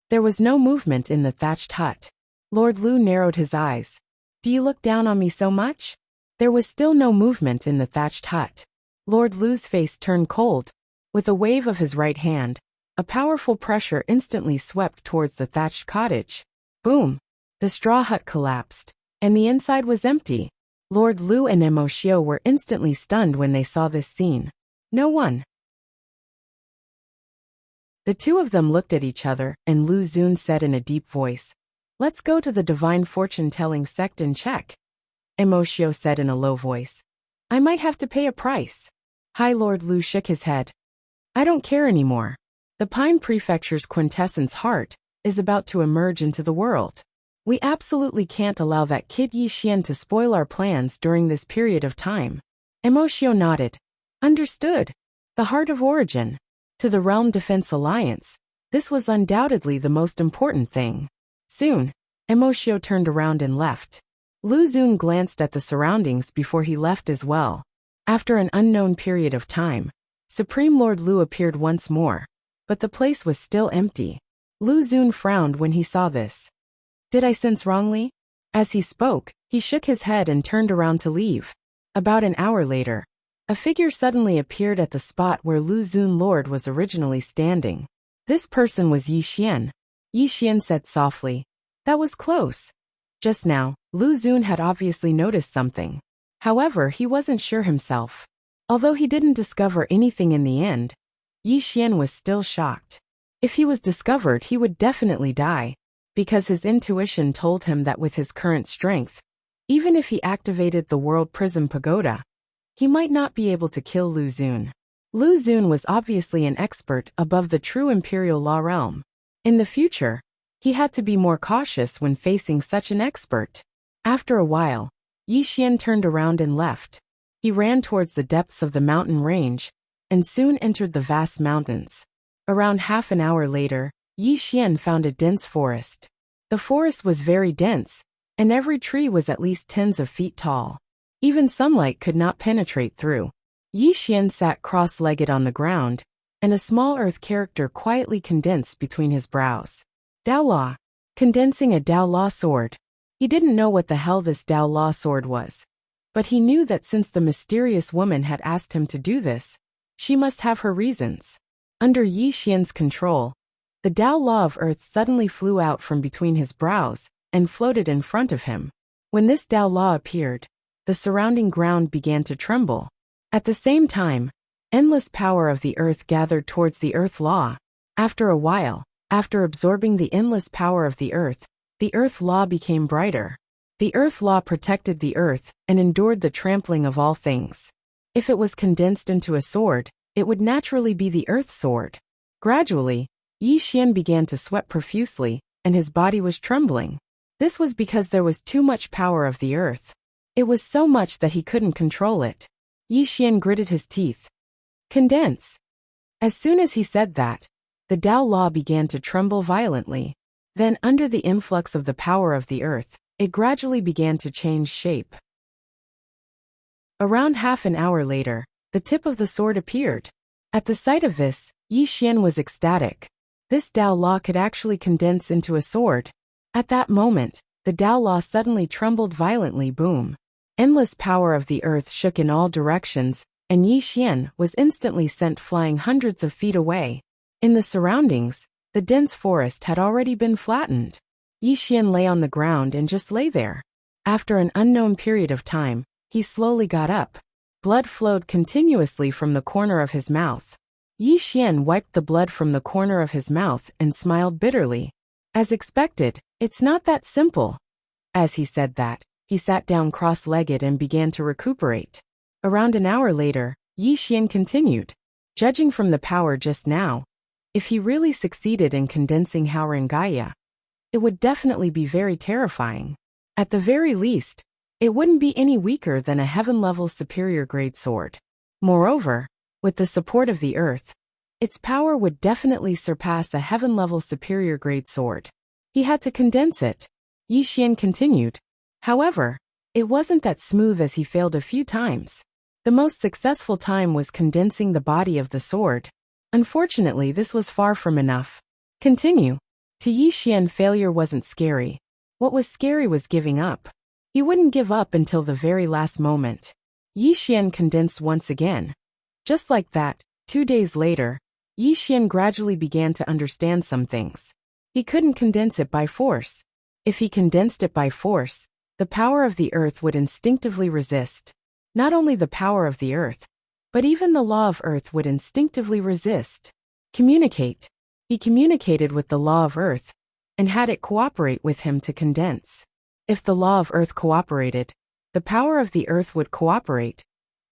There was no movement in the thatched hut. Lord Lu narrowed his eyes. "Do you look down on me so much?" There was still no movement in the thatched hut. Lord Lu's face turned cold. With a wave of his right hand, a powerful pressure instantly swept towards the thatched cottage. Boom! The straw hut collapsed, and the inside was empty. Lord Lu and Emoshio were instantly stunned when they saw this scene. No one. The two of them looked at each other, and Lu Xun said in a deep voice, "Let's go to the Divine Fortune-Telling Sect and check." Emoshio said in a low voice, "I might have to pay a price." High Lord Lu shook his head. "I don't care anymore. The Pine Prefecture's quintessence heart is about to emerge into the world. We absolutely can't allow that kid Yi Xian to spoil our plans during this period of time." Emoshio nodded. "Understood. The heart of origin. To the Realm Defense Alliance, this was undoubtedly the most important thing." Soon, Emoshio turned around and left. Lu Xun glanced at the surroundings before he left as well. After an unknown period of time, Supreme Lord Lu appeared once more, but the place was still empty. Lu Xun frowned when he saw this. "Did I sense wrongly?" As he spoke, he shook his head and turned around to leave. About an hour later, a figure suddenly appeared at the spot where Lu Xun Lord was originally standing. This person was Yi Xian. Yi Xian said softly, "That was close." Just now, Lu Xun had obviously noticed something. However, he wasn't sure himself. Although he didn't discover anything in the end, Yi Xian was still shocked. If he was discovered, he would definitely die, because his intuition told him that with his current strength, even if he activated the World Prism Pagoda, he might not be able to kill Lu Xun. Lu Xun was obviously an expert above the true Imperial Law realm. In the future, he had to be more cautious when facing such an expert. After a while, Yi Xian turned around and left. He ran towards the depths of the mountain range, and soon entered the vast mountains. Around half an hour later, Yi Xian found a dense forest. The forest was very dense, and every tree was at least tens of feet tall. Even sunlight could not penetrate through. Yi Xian sat cross-legged on the ground, and a small earth character quietly condensed between his brows. Dao Law. Condensing a Dao Law sword. He didn't know what the hell this Dao Law sword was. But he knew that since the mysterious woman had asked him to do this, she must have her reasons. Under Yi Xian's control, the Dao Law of Earth suddenly flew out from between his brows and floated in front of him. When this Dao Law appeared, the surrounding ground began to tremble. At the same time, endless power of the earth gathered towards the Earth Law. After a while, after absorbing the endless power of the Earth Law became brighter. The Earth Law protected the Earth and endured the trampling of all things. If it was condensed into a sword, it would naturally be the Earth Sword. Gradually, Yi Xian began to sweat profusely, and his body was trembling. This was because there was too much power of the Earth. It was so much that he couldn't control it. Yi Xian gritted his teeth. Condense. As soon as he said that, the Dao Law began to tremble violently. Then, under the influx of the power of the Earth, it gradually began to change shape. Around half an hour later, the tip of the sword appeared. At the sight of this, Yi Xian was ecstatic. This Dao Law could actually condense into a sword. At that moment, the Dao Law suddenly trembled violently. Boom. Endless power of the earth shook in all directions, and Yi Xian was instantly sent flying hundreds of feet away. In the surroundings, the dense forest had already been flattened. Yi Xian lay on the ground and just lay there. After an unknown period of time, he slowly got up. Blood flowed continuously from the corner of his mouth. Yi Xian wiped the blood from the corner of his mouth and smiled bitterly. As expected, it's not that simple. As he said that, he sat down cross-legged and began to recuperate. Around an hour later, Yi Xian continued. Judging from the power just now, if he really succeeded in condensing Haurengaya, it would definitely be very terrifying. At the very least, it wouldn't be any weaker than a heaven-level superior-grade sword. Moreover, with the support of the earth, its power would definitely surpass a heaven-level superior-grade sword. He had to condense it. Yi Xian continued. However, it wasn't that smooth as he failed a few times. The most successful time was condensing the body of the sword. Unfortunately, this was far from enough. Continue. To Yi Xian, failure wasn't scary. What was scary was giving up. He wouldn't give up until the very last moment. Yi Xian condensed once again. Just like that, 2 days later, Yi Xian gradually began to understand some things. He couldn't condense it by force. If he condensed it by force, the power of the earth would instinctively resist. Not only the power of the earth, but even the law of earth would instinctively resist. Communicate. He communicated with the law of earth, and had it cooperate with him to condense. If the law of earth cooperated, the power of the earth would cooperate.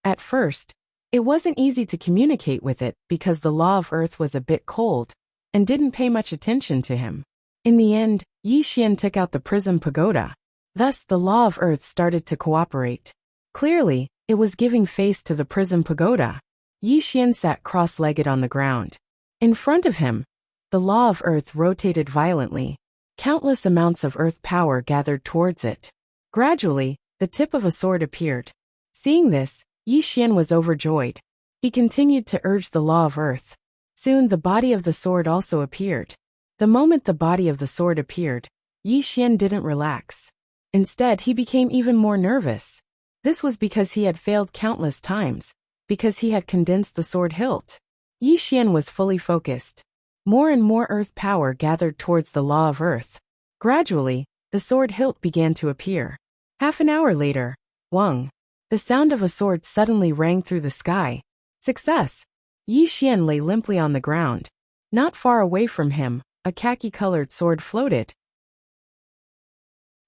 At first, it wasn't easy to communicate with it because the law of earth was a bit cold, and didn't pay much attention to him. In the end, Yi Xian took out the prism pagoda. Thus, the law of earth started to cooperate. Clearly, it was giving face to the prism pagoda. Yi Xian sat cross-legged on the ground. In front of him, the law of earth rotated violently. Countless amounts of earth power gathered towards it. Gradually, the tip of a sword appeared. Seeing this, Yi Xian was overjoyed. He continued to urge the law of earth. Soon the body of the sword also appeared. The moment the body of the sword appeared, Yi Xian didn't relax. Instead, he became even more nervous. This was because he had failed countless times, because he had condensed the sword hilt. Yi Xian was fully focused. More and more earth power gathered towards the law of earth. Gradually, the sword hilt began to appear. Half an hour later, Wang. The sound of a sword suddenly rang through the sky. Success! Yi Xian lay limply on the ground. Not far away from him, a khaki-colored sword floated.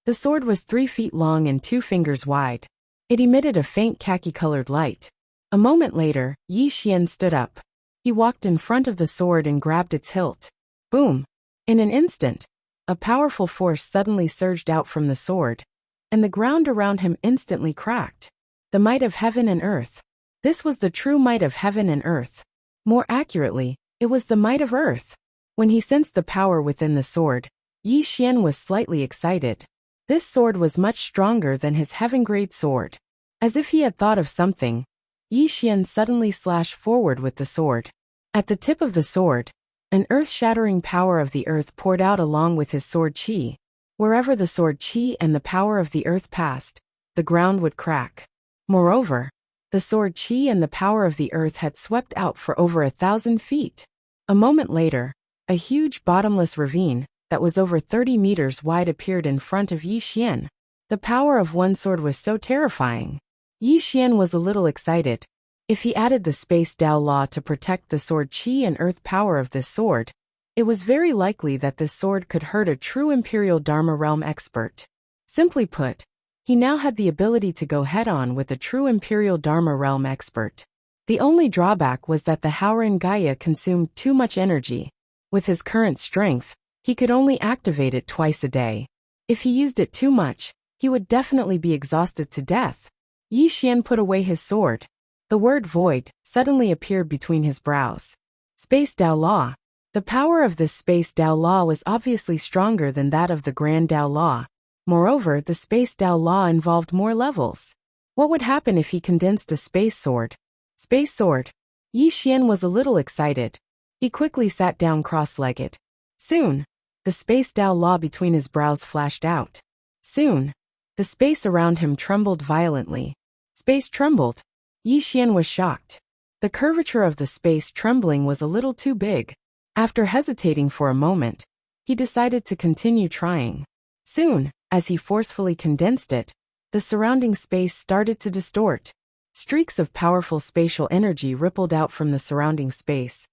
The sword was 3 feet long and 2 fingers wide. It emitted a faint khaki-colored light. A moment later, Yi Xian stood up. He walked in front of the sword and grabbed its hilt. Boom! In an instant, a powerful force suddenly surged out from the sword, and the ground around him instantly cracked. The might of heaven and earth. This was the true might of heaven and earth. More accurately, it was the might of earth. When he sensed the power within the sword, Yi Xian was slightly excited. This sword was much stronger than his heaven-grade sword. As if he had thought of something, Yi Xian suddenly slashed forward with the sword. At the tip of the sword, an earth-shattering power of the earth poured out along with his sword qi. Wherever the sword qi and the power of the earth passed, the ground would crack. Moreover, the sword qi and the power of the earth had swept out for over 1,000 feet. A moment later, a huge bottomless ravine, that was over 30 meters wide, appeared in front of Yi Xian. The power of one sword was so terrifying. Yi Xian was a little excited. If he added the Space Dao Law to protect the sword qi and earth power of this sword, it was very likely that this sword could hurt a true Imperial Dharma Realm expert. Simply put, he now had the ability to go head-on with a true Imperial Dharma Realm expert. The only drawback was that the Haurengaya consumed too much energy. With his current strength, he could only activate it twice a day. If he used it too much, he would definitely be exhausted to death. Yi Xian put away his sword. The word void suddenly appeared between his brows. Space Dao Law. The power of this Space Dao Law was obviously stronger than that of the Grand Dao Law. Moreover, the Space Dao Law involved more levels. What would happen if he condensed a space sword? Space sword. Yi Xian was a little excited. He quickly sat down cross-legged. Soon, the space Dao law between his brows flashed out. Soon, the space around him trembled violently. Space trembled. Yi Xian was shocked. The curvature of the space trembling was a little too big. After hesitating for a moment, he decided to continue trying. Soon, as he forcefully condensed it, the surrounding space started to distort. Streaks of powerful spatial energy rippled out from the surrounding space.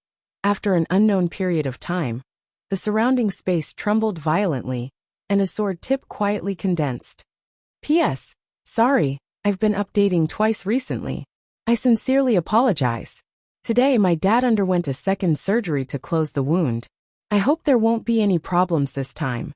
After an unknown period of time, the surrounding space trembled violently, and a sword tip quietly condensed. P.S. Sorry, I've been updating twice recently. I sincerely apologize. Today my dad underwent a second surgery to close the wound. I hope there won't be any problems this time.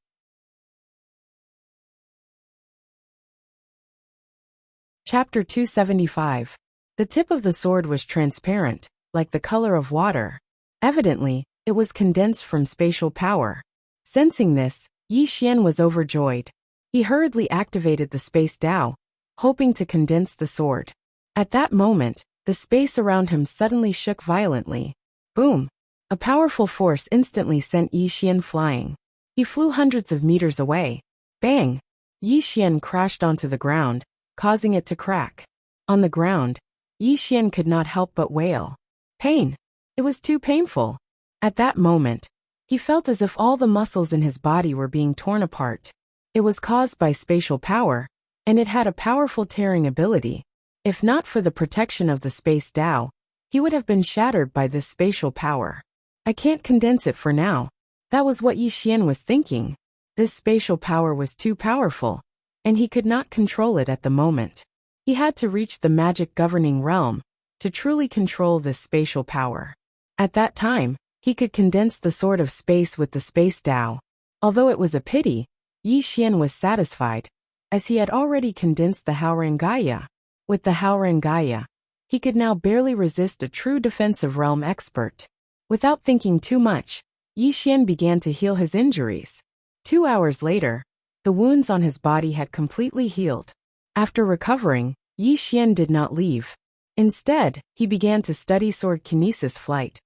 Chapter 275. The tip of the sword was transparent, like the color of water. Evidently, it was condensed from spatial power. Sensing this, Yi Xian was overjoyed. He hurriedly activated the space Dao, hoping to condense the sword. At that moment, the space around him suddenly shook violently. Boom! A powerful force instantly sent Yi Xian flying. He flew hundreds of meters away. Bang! Yi Xian crashed onto the ground, causing it to crack. On the ground, Yi Xian could not help but wail. Pain! It was too painful. At that moment, he felt as if all the muscles in his body were being torn apart. It was caused by spatial power, and it had a powerful tearing ability. If not for the protection of the space Dao, he would have been shattered by this spatial power. I can't condense it for now. That was what Yi Xian was thinking. This spatial power was too powerful, and he could not control it at the moment. He had to reach the magic governing realm to truly control this spatial power. At that time, he could condense the sword of space with the space Dao. Although it was a pity, Yi Xian was satisfied, as he had already condensed the Haurangaya. With the Haurangaya, he could now barely resist a true defensive realm expert. Without thinking too much, Yi Xian began to heal his injuries. 2 hours later, the wounds on his body had completely healed. After recovering, Yi Xian did not leave. Instead, he began to study sword kinesis flight.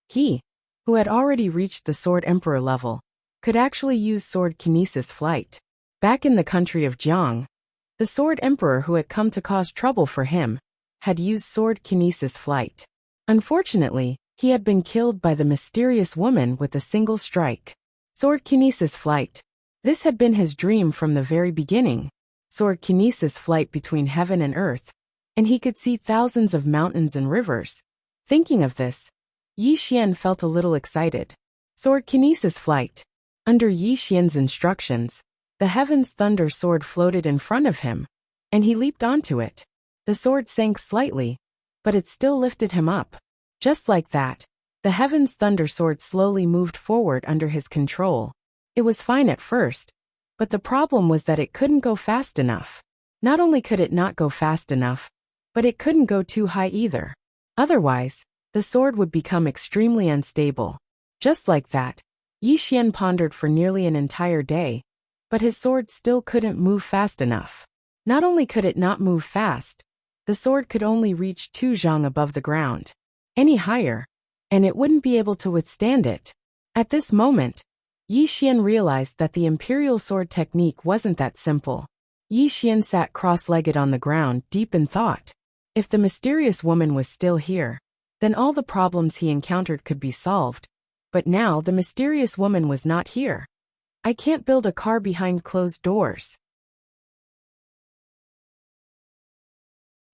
He, who had already reached the Sword Emperor level, could actually use sword kinesis flight. Back in the country of Jiang, the Sword Emperor who had come to cause trouble for him had used sword kinesis flight. Unfortunately, he had been killed by the mysterious woman with a single strike. Sword kinesis flight. This had been his dream from the very beginning. Sword kinesis flight between heaven and earth, and he could see thousands of mountains and rivers. Thinking of this, Yi Xian felt a little excited. Sword kinesis flight. Under Yi Xian's instructions, the heaven's thunder sword floated in front of him, and he leaped onto it. The sword sank slightly, but it still lifted him up. Just like that, the heaven's thunder sword slowly moved forward under his control. It was fine at first, but the problem was that it couldn't go fast enough. Not only could it not go fast enough, but it couldn't go too high either. Otherwise, the sword would become extremely unstable. Just like that, Yi Xian pondered for nearly an entire day, but his sword still couldn't move fast enough. Not only could it not move fast, the sword could only reach 2 zhang above the ground. Any higher, and it wouldn't be able to withstand it. At this moment, Yi Xian realized that the imperial sword technique wasn't that simple. Yi Xian sat cross-legged on the ground, deep in thought. If the mysterious woman was still here, then all the problems he encountered could be solved. But now the mysterious woman was not here. I can't build a car behind closed doors.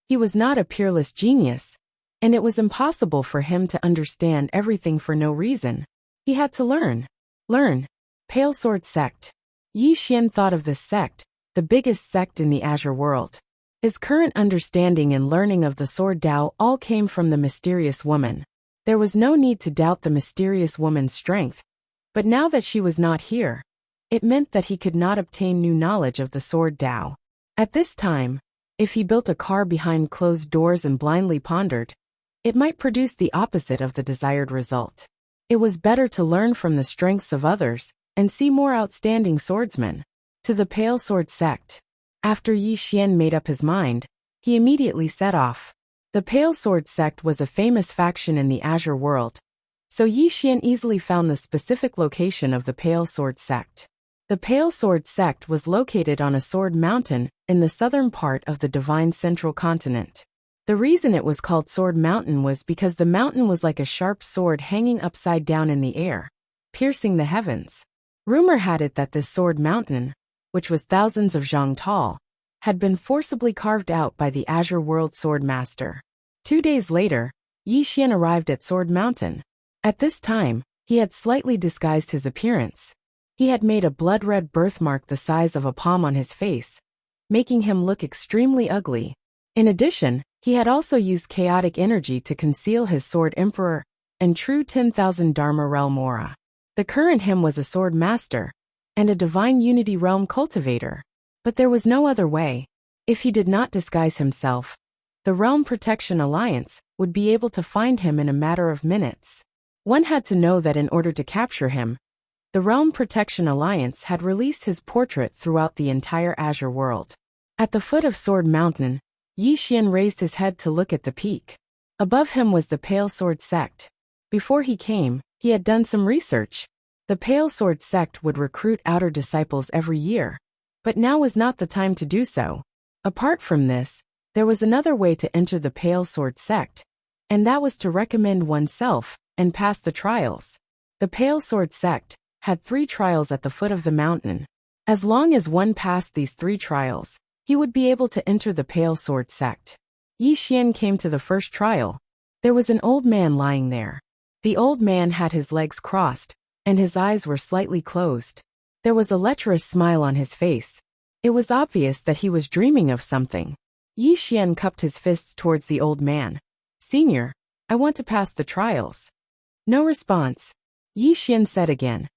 He was not a peerless genius, and it was impossible for him to understand everything for no reason. He had to learn. Pale Sword Sect. Yi Xian thought of this sect, the biggest sect in the Azure world. His current understanding and learning of the Sword Dao all came from the mysterious woman. There was no need to doubt the mysterious woman's strength, but now that she was not here, it meant that he could not obtain new knowledge of the Sword Dao. At this time, if he built a car behind closed doors and blindly pondered, it might produce the opposite of the desired result. It was better to learn from the strengths of others and see more outstanding swordsmen. To the Pale Sword Sect. After Yi Xian made up his mind, he immediately set off. The Pale Sword sect was a famous faction in the Azure world, so Yi Xian easily found the specific location of the Pale Sword sect. The Pale Sword sect was located on a sword mountain in the southern part of the Divine Central Continent. The reason it was called Sword Mountain was because the mountain was like a sharp sword hanging upside down in the air, piercing the heavens. Rumor had it that this Sword Mountain, which was thousands of zhang tall, had been forcibly carved out by the Azure World Sword Master. 2 days later, Yi Xian arrived at Sword Mountain. At this time, he had slightly disguised his appearance. He had made a blood-red birthmark the size of a palm on his face, making him look extremely ugly. In addition, he had also used chaotic energy to conceal his sword emperor and true 10,000 Dharma realm aura. The current him was a sword master and a divine unity realm cultivator. But there was no other way. If he did not disguise himself, the Realm Protection Alliance would be able to find him in a matter of minutes. One had to know that in order to capture him, the Realm Protection Alliance had released his portrait throughout the entire Azure world. At the foot of Sword Mountain, Yi Xian raised his head to look at the peak. Above him was the Pale Sword sect. Before he came, he had done some research. The Pale Sword sect would recruit outer disciples every year, but now was not the time to do so. Apart from this, there was another way to enter the Pale Sword sect, and that was to recommend oneself and pass the trials. The Pale Sword sect had 3 trials at the foot of the mountain. As long as one passed these 3 trials, he would be able to enter the Pale Sword sect. Yi Xian came to the first trial. There was an old man lying there. The old man had his legs crossed, and his eyes were slightly closed. There was a lecherous smile on his face. It was obvious that he was dreaming of something. Yi Xian cupped his fists towards the old man. "Senior, I want to pass the trials." No response. Yi Xian said again.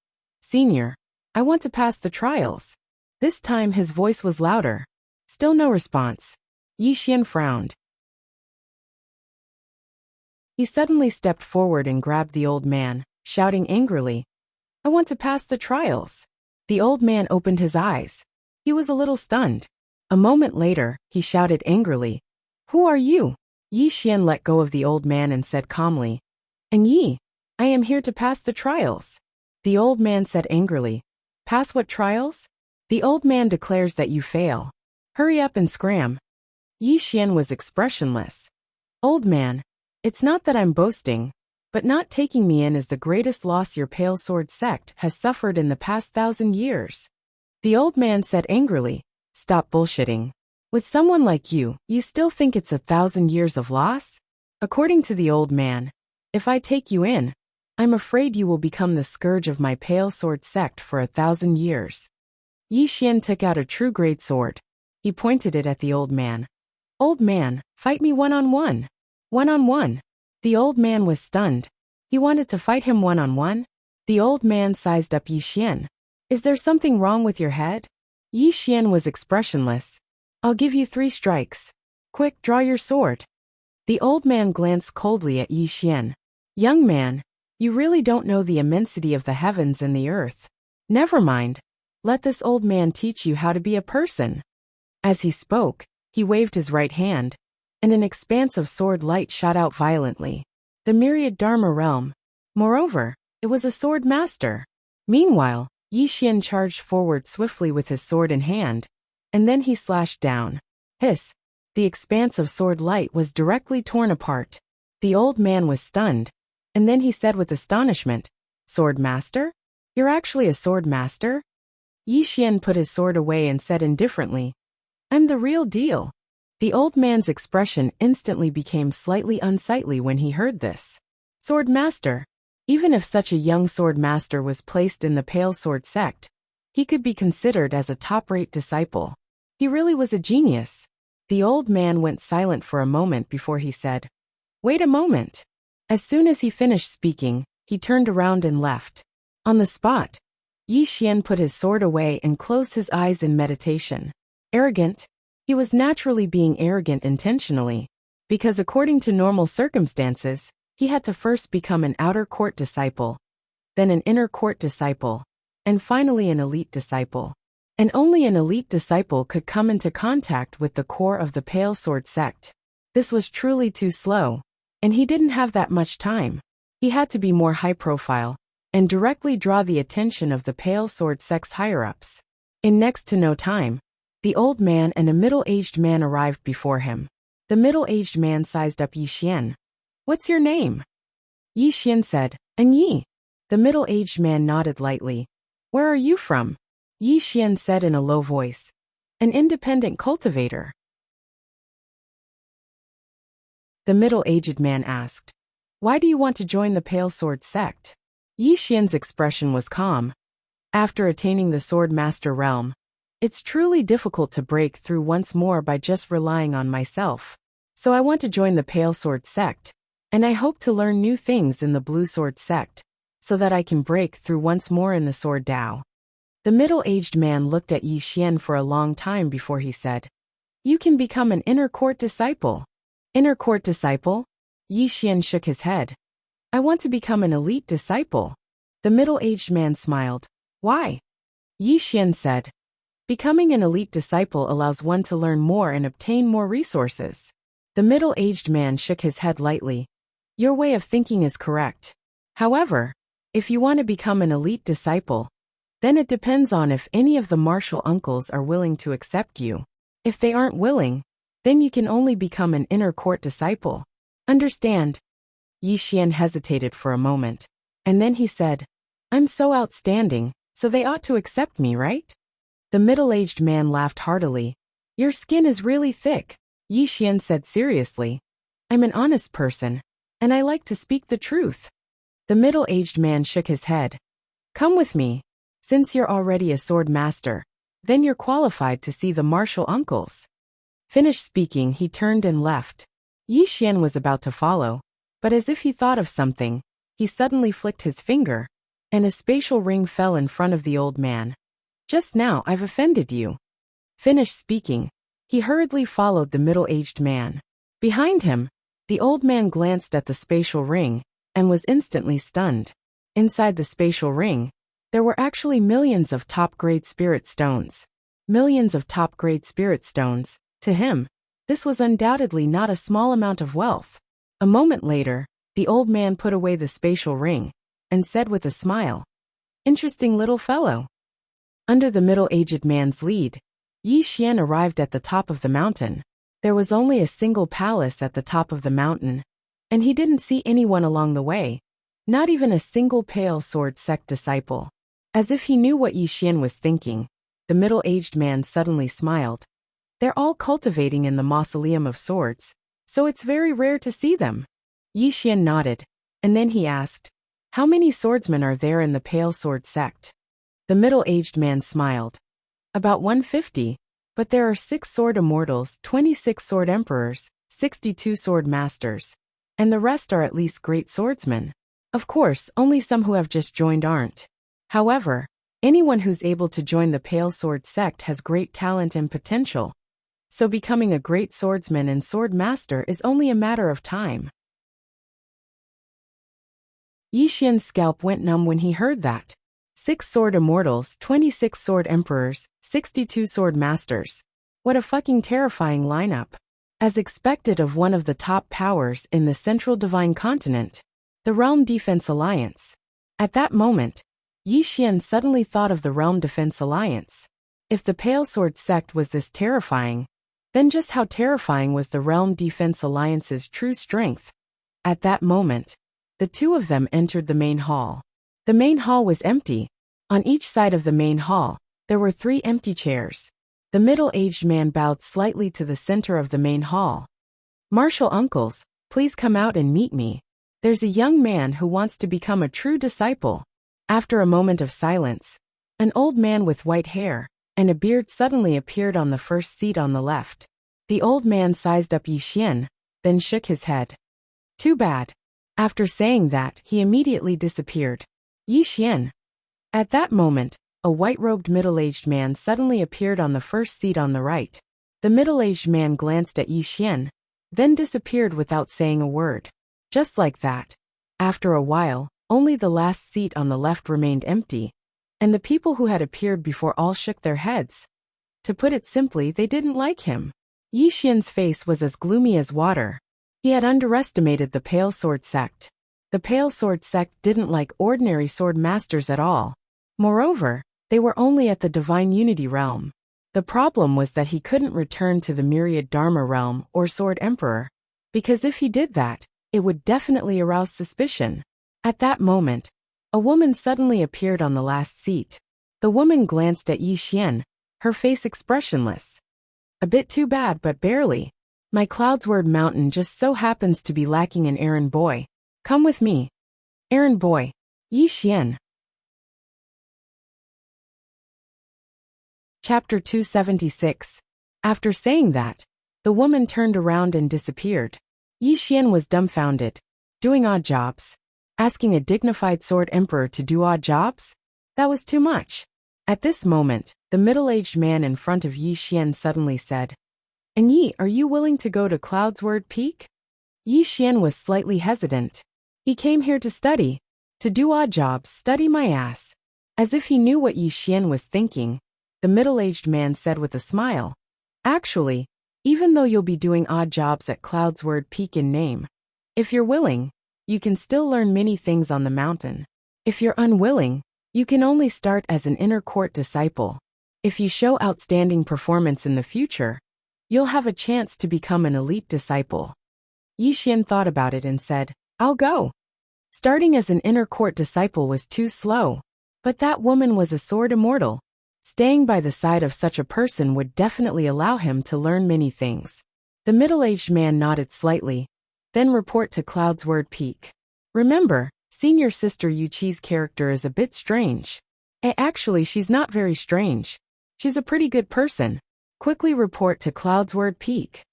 "Senior, I want to pass the trials." This time his voice was louder. Still no response. Yi Xian frowned. He suddenly stepped forward and grabbed the old man, shouting angrily, "I want to pass the trials." The old man opened his eyes. He was a little stunned. A moment later, he shouted angrily, "Who are you?" Yi Xian let go of the old man and said calmly, "And Yi, I am here to pass the trials." The old man said angrily, "Pass what trials?" "The old man declares that you fail. Hurry up and scram." Yi Xian was expressionless. "Old man, it's not that I'm boasting, but not taking me in is the greatest loss your Pale Sword sect has suffered in the past 1,000 years. The old man said angrily, "Stop bullshitting. With someone like you still think it's 1,000 years of loss?" According to the old man, "If I take you in, I'm afraid you will become the scourge of my Pale Sword sect for 1,000 years. Yi Xian took out a true great sword. He pointed it at the old man. "Old man, fight me one-on-one." One-on-one. The old man was stunned. He wanted to fight him one-on-one? The old man sized up Yi Xian. "Is there something wrong with your head?" Yi Xian was expressionless. "I'll give you 3 strikes. Quick, draw your sword." The old man glanced coldly at Yi Xian. "Young man, you really don't know the immensity of the heavens and the earth. Never mind. Let this old man teach you how to be a person." As he spoke, he waved his right hand, and an expanse of sword light shot out violently. The myriad Dharma realm. Moreover, it was a sword master. Meanwhile, Yi Xian charged forward swiftly with his sword in hand, and then he slashed down. Hiss! The expanse of sword light was directly torn apart. The old man was stunned, and then he said with astonishment, "Sword master? You're actually a sword master?" Yi Xian put his sword away and said indifferently, "I'm the real deal." The old man's expression instantly became slightly unsightly when he heard this. Sword master. Even if such a young sword master was placed in the Pale Sword sect, he could be considered as a top-rate disciple. He really was a genius. The old man went silent for a moment before he said, "Wait a moment." As soon as he finished speaking, he turned around and left. On the spot, Yi Xian put his sword away and closed his eyes in meditation. Arrogant. He was naturally being arrogant intentionally, because according to normal circumstances, he had to first become an outer court disciple, then an inner court disciple, and finally an elite disciple. and only an elite disciple could come into contact with the core of the Pale Sword sect. This was truly too slow, and he didn't have that much time. He had to be more high-profile and directly draw the attention of the Pale Sword sect's higher-ups. In next to no time, the old man and a middle-aged man arrived before him. The middle-aged man sized up Yi Xian. "What's your name?" Yi Xian said, "And Yi." The middle-aged man nodded lightly. "Where are you from?" Yi Xian said in a low voice. "An independent cultivator." The middle-aged man asked, "Why do you want to join the Pale Sword sect?" Yi Xian's expression was calm. "After attaining the Sword Master realm, it's truly difficult to break through once more by just relying on myself. So I want to join the Pale Sword sect, and I hope to learn new things in the Blue Sword sect, so that I can break through once more in the Sword Dao." The middle-aged man looked at Yi Xian for a long time before he said, "You can become an inner court disciple." "Inner court disciple?" Yi Xian shook his head. "I want to become an elite disciple." The middle-aged man smiled. "Why?" Yi Xian said, "Becoming an elite disciple allows one to learn more and obtain more resources." The middle-aged man shook his head lightly. "Your way of thinking is correct. However, if you want to become an elite disciple, then it depends on if any of the martial uncles are willing to accept you. If they aren't willing, then you can only become an inner court disciple. Understand?" Yi Xian hesitated for a moment, and then he said, "I'm so outstanding, so they ought to accept me, right?" The middle-aged man laughed heartily. "Your skin is really thick," Yi Xian said seriously. "I'm an honest person, and I like to speak the truth." The middle-aged man shook his head. "Come with me. Since you're already a sword master, then you're qualified to see the martial uncles." Finished speaking, he turned and left. Yi Xian was about to follow, but as if he thought of something, he suddenly flicked his finger, and a spatial ring fell in front of the old man. "Just now I've offended you." Finished speaking, he hurriedly followed the middle-aged man. Behind him, the old man glanced at the spatial ring, and was instantly stunned. Inside the spatial ring, there were actually millions of top-grade spirit stones. Millions of top-grade spirit stones. To him, this was undoubtedly not a small amount of wealth. A moment later, the old man put away the spatial ring, and said with a smile, "Interesting little fellow." Under the middle-aged man's lead, Yi Xian arrived at the top of the mountain. There was only a single palace at the top of the mountain, and he didn't see anyone along the way, not even a single Pale Sword sect disciple. As if he knew what Yi Xian was thinking, the middle-aged man suddenly smiled. "They're all cultivating in the Mausoleum of Swords, so it's very rare to see them." Yi Xian nodded, and then he asked, "How many swordsmen are there in the Pale Sword sect?" The middle-aged man smiled. "About 150, but there are 6 sword immortals, 26 sword emperors, 62 sword masters, and the rest are at least great swordsmen. Of course, only some who have just joined aren't. However, anyone who's able to join the Pale Sword sect has great talent and potential, so becoming a great swordsman and sword master is only a matter of time." Yi Xian's scalp went numb when he heard that. 6 sword immortals, 26 sword emperors, 62 sword masters. What a fucking terrifying lineup. As expected of one of the top powers in the Central Divine Continent, the Realm Defense Alliance. At that moment, Yi Xian suddenly thought of the Realm Defense Alliance. If the Pale Sword sect was this terrifying, then just how terrifying was the Realm Defense Alliance's true strength? At that moment, the two of them entered the main hall. The main hall was empty. On each side of the main hall, there were 3 empty chairs. The middle-aged man bowed slightly to the center of the main hall. "Martial uncles, please come out and meet me. There's a young man who wants to become a true disciple." After a moment of silence, an old man with white hair and a beard suddenly appeared on the first seat on the left. The old man sized up Yi Xian, then shook his head. "Too bad." After saying that, he immediately disappeared. Yi Xian. At that moment, a white-robed middle-aged man suddenly appeared on the first seat on the right. The middle-aged man glanced at Yi Xian, then disappeared without saying a word. Just like that. After a while, only the last seat on the left remained empty, and the people who had appeared before all shook their heads. To put it simply, they didn't like him. Yi Xian's face was as gloomy as water. He had underestimated the Pale Sword sect. The Pale Sword sect didn't like ordinary sword masters at all. Moreover, they were only at the Divine Unity realm. The problem was that he couldn't return to the Myriad Dharma realm or Sword Emperor, because if he did that, it would definitely arouse suspicion. At that moment, a woman suddenly appeared on the last seat. The woman glanced at Yi Xian, her face expressionless. A bit too bad, but barely. My Cloudsword Mountain just so happens to be lacking an errand boy. Come with me. Errand boy. Yi Xian. Chapter 276. After saying that, the woman turned around and disappeared. Yi Xian was dumbfounded. Doing odd jobs? Asking a dignified sword emperor to do odd jobs? That was too much. At this moment, the middle-aged man in front of Yi Xian suddenly said, "And Yi, are you willing to go to Cloudsword Peak?" Yi Xian was slightly hesitant. He came here to study. To do odd jobs, study my ass. As if he knew what Yi Xian was thinking, the middle-aged man said with a smile, "Actually, even though you'll be doing odd jobs at Cloudsword Peak in name, if you're willing, you can still learn many things on the mountain. If you're unwilling, you can only start as an inner court disciple. If you show outstanding performance in the future, you'll have a chance to become an elite disciple." Yi Xian thought about it and said, "I'll go." Starting as an inner court disciple was too slow. But that woman was a sword immortal. Staying by the side of such a person would definitely allow him to learn many things. The middle-aged man nodded slightly. Then report to Cloudsword Peak. Remember, senior sister Yu Qi's character is a bit strange. Actually, she's not very strange. She's a pretty good person. Quickly report to Cloudsword Peak.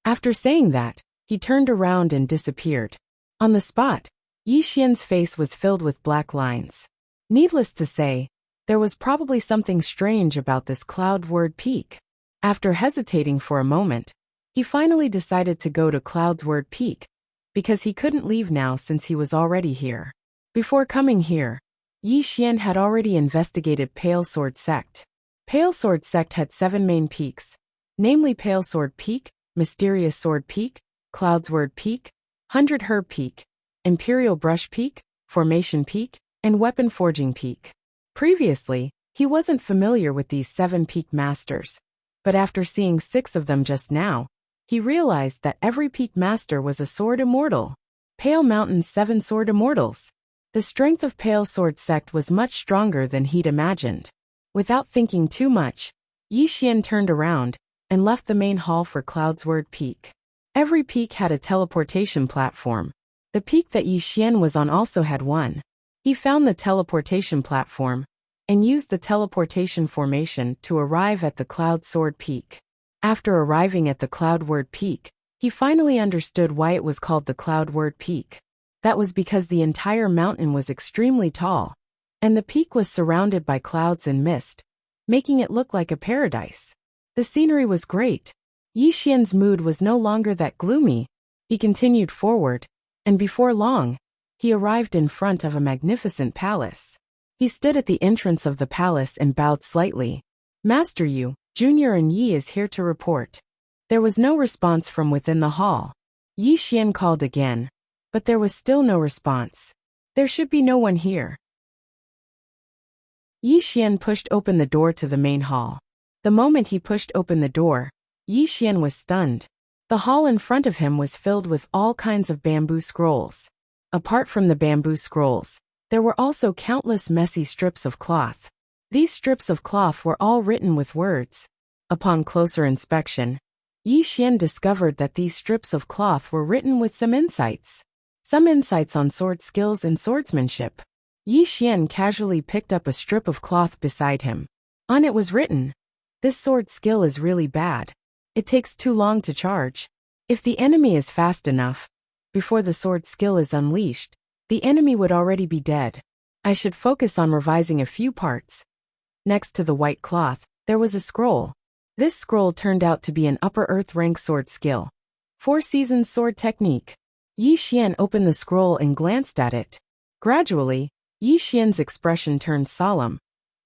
After saying that, he turned around and disappeared. On the spot, Yi Xian's face was filled with black lines. Needless to say, there was probably something strange about this Cloudward Peak. After hesitating for a moment, he finally decided to go to Cloudsword Peak, because he couldn't leave now since he was already here. Before coming here, Yi Xian had already investigated Pale Sword Sect. Pale Sword Sect had 7 main peaks, namely Pale Sword Peak, Mysterious Sword Peak, Cloudsword Peak, 100 Herb Peak, Imperial Brush Peak, Formation Peak, and Weapon Forging Peak. Previously, he wasn't familiar with these 7 peak masters, but after seeing 6 of them just now, he realized that every peak master was a sword immortal. Pale Mountain's 7 sword immortals. The strength of Pale Sword Sect was much stronger than he'd imagined. Without thinking too much, Yi Xian turned around and left the main hall for Cloudsword Peak. Every peak had a teleportation platform. The peak that Yi Xian was on also had one. He found the teleportation platform and used the teleportation formation to arrive at the Cloud Sword Peak. After arriving at the Cloudward Peak, he finally understood why it was called the Cloudward Peak. That was because the entire mountain was extremely tall, and the peak was surrounded by clouds and mist, making it look like a paradise. The scenery was great. Yi Xian's mood was no longer that gloomy. He continued forward, and before long, he arrived in front of a magnificent palace. He stood at the entrance of the palace and bowed slightly. "Master Yu, Junior and Yi is here to report." There was no response from within the hall. Yi Xian called again, but there was still no response. There should be no one here. Yi Xian pushed open the door to the main hall. The moment he pushed open the door, Yi Xian was stunned. The hall in front of him was filled with all kinds of bamboo scrolls. Apart from the bamboo scrolls, there were also countless messy strips of cloth. These strips of cloth were all written with words. Upon closer inspection, Yi Xian discovered that these strips of cloth were written with some insights. Some insights on sword skills and swordsmanship. Yi Xian casually picked up a strip of cloth beside him. On it was written, "This sword skill is really bad. It takes too long to charge. If the enemy is fast enough, before the sword skill is unleashed, the enemy would already be dead. I should focus on revising a few parts." Next to the white cloth, there was a scroll. This scroll turned out to be an upper earth rank sword skill. 4 seasons sword technique. Yi Xian opened the scroll and glanced at it. Gradually, Yi Xian's expression turned solemn.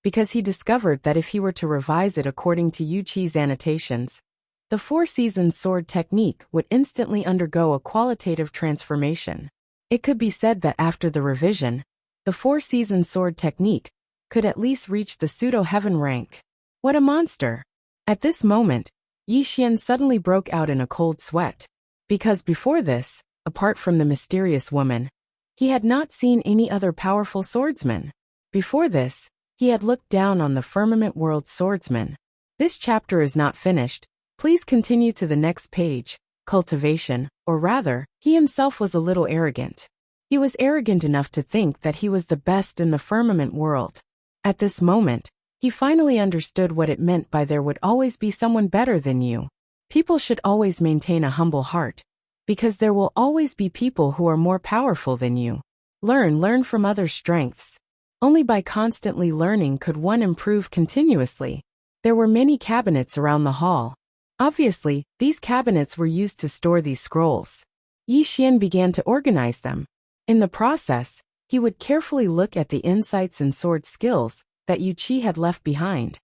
because he discovered that if he were to revise it according to Yu Qi's annotations, the four-seasons sword technique would instantly undergo a qualitative transformation. It could be said that after the revision, the four-seasons sword technique could at least reach the pseudo-heaven rank. What a monster! At this moment, Yi Xian suddenly broke out in a cold sweat. Because before this, apart from the mysterious woman, he had not seen any other powerful swordsman. Before this, he had looked down on the firmament world swordsman. This chapter is not finished. Please continue to the next page. Cultivation, or rather, he himself was a little arrogant. He was arrogant enough to think that he was the best in the firmament world. At this moment, he finally understood what it meant by there would always be someone better than you. People should always maintain a humble heart, because there will always be people who are more powerful than you. Learn from others' strengths. Only by constantly learning could one improve continuously. There were many cabinets around the hall. Obviously, these cabinets were used to store these scrolls. Yi Xian began to organize them. In the process, he would carefully look at the insights and sword skills that Yu Qi had left behind,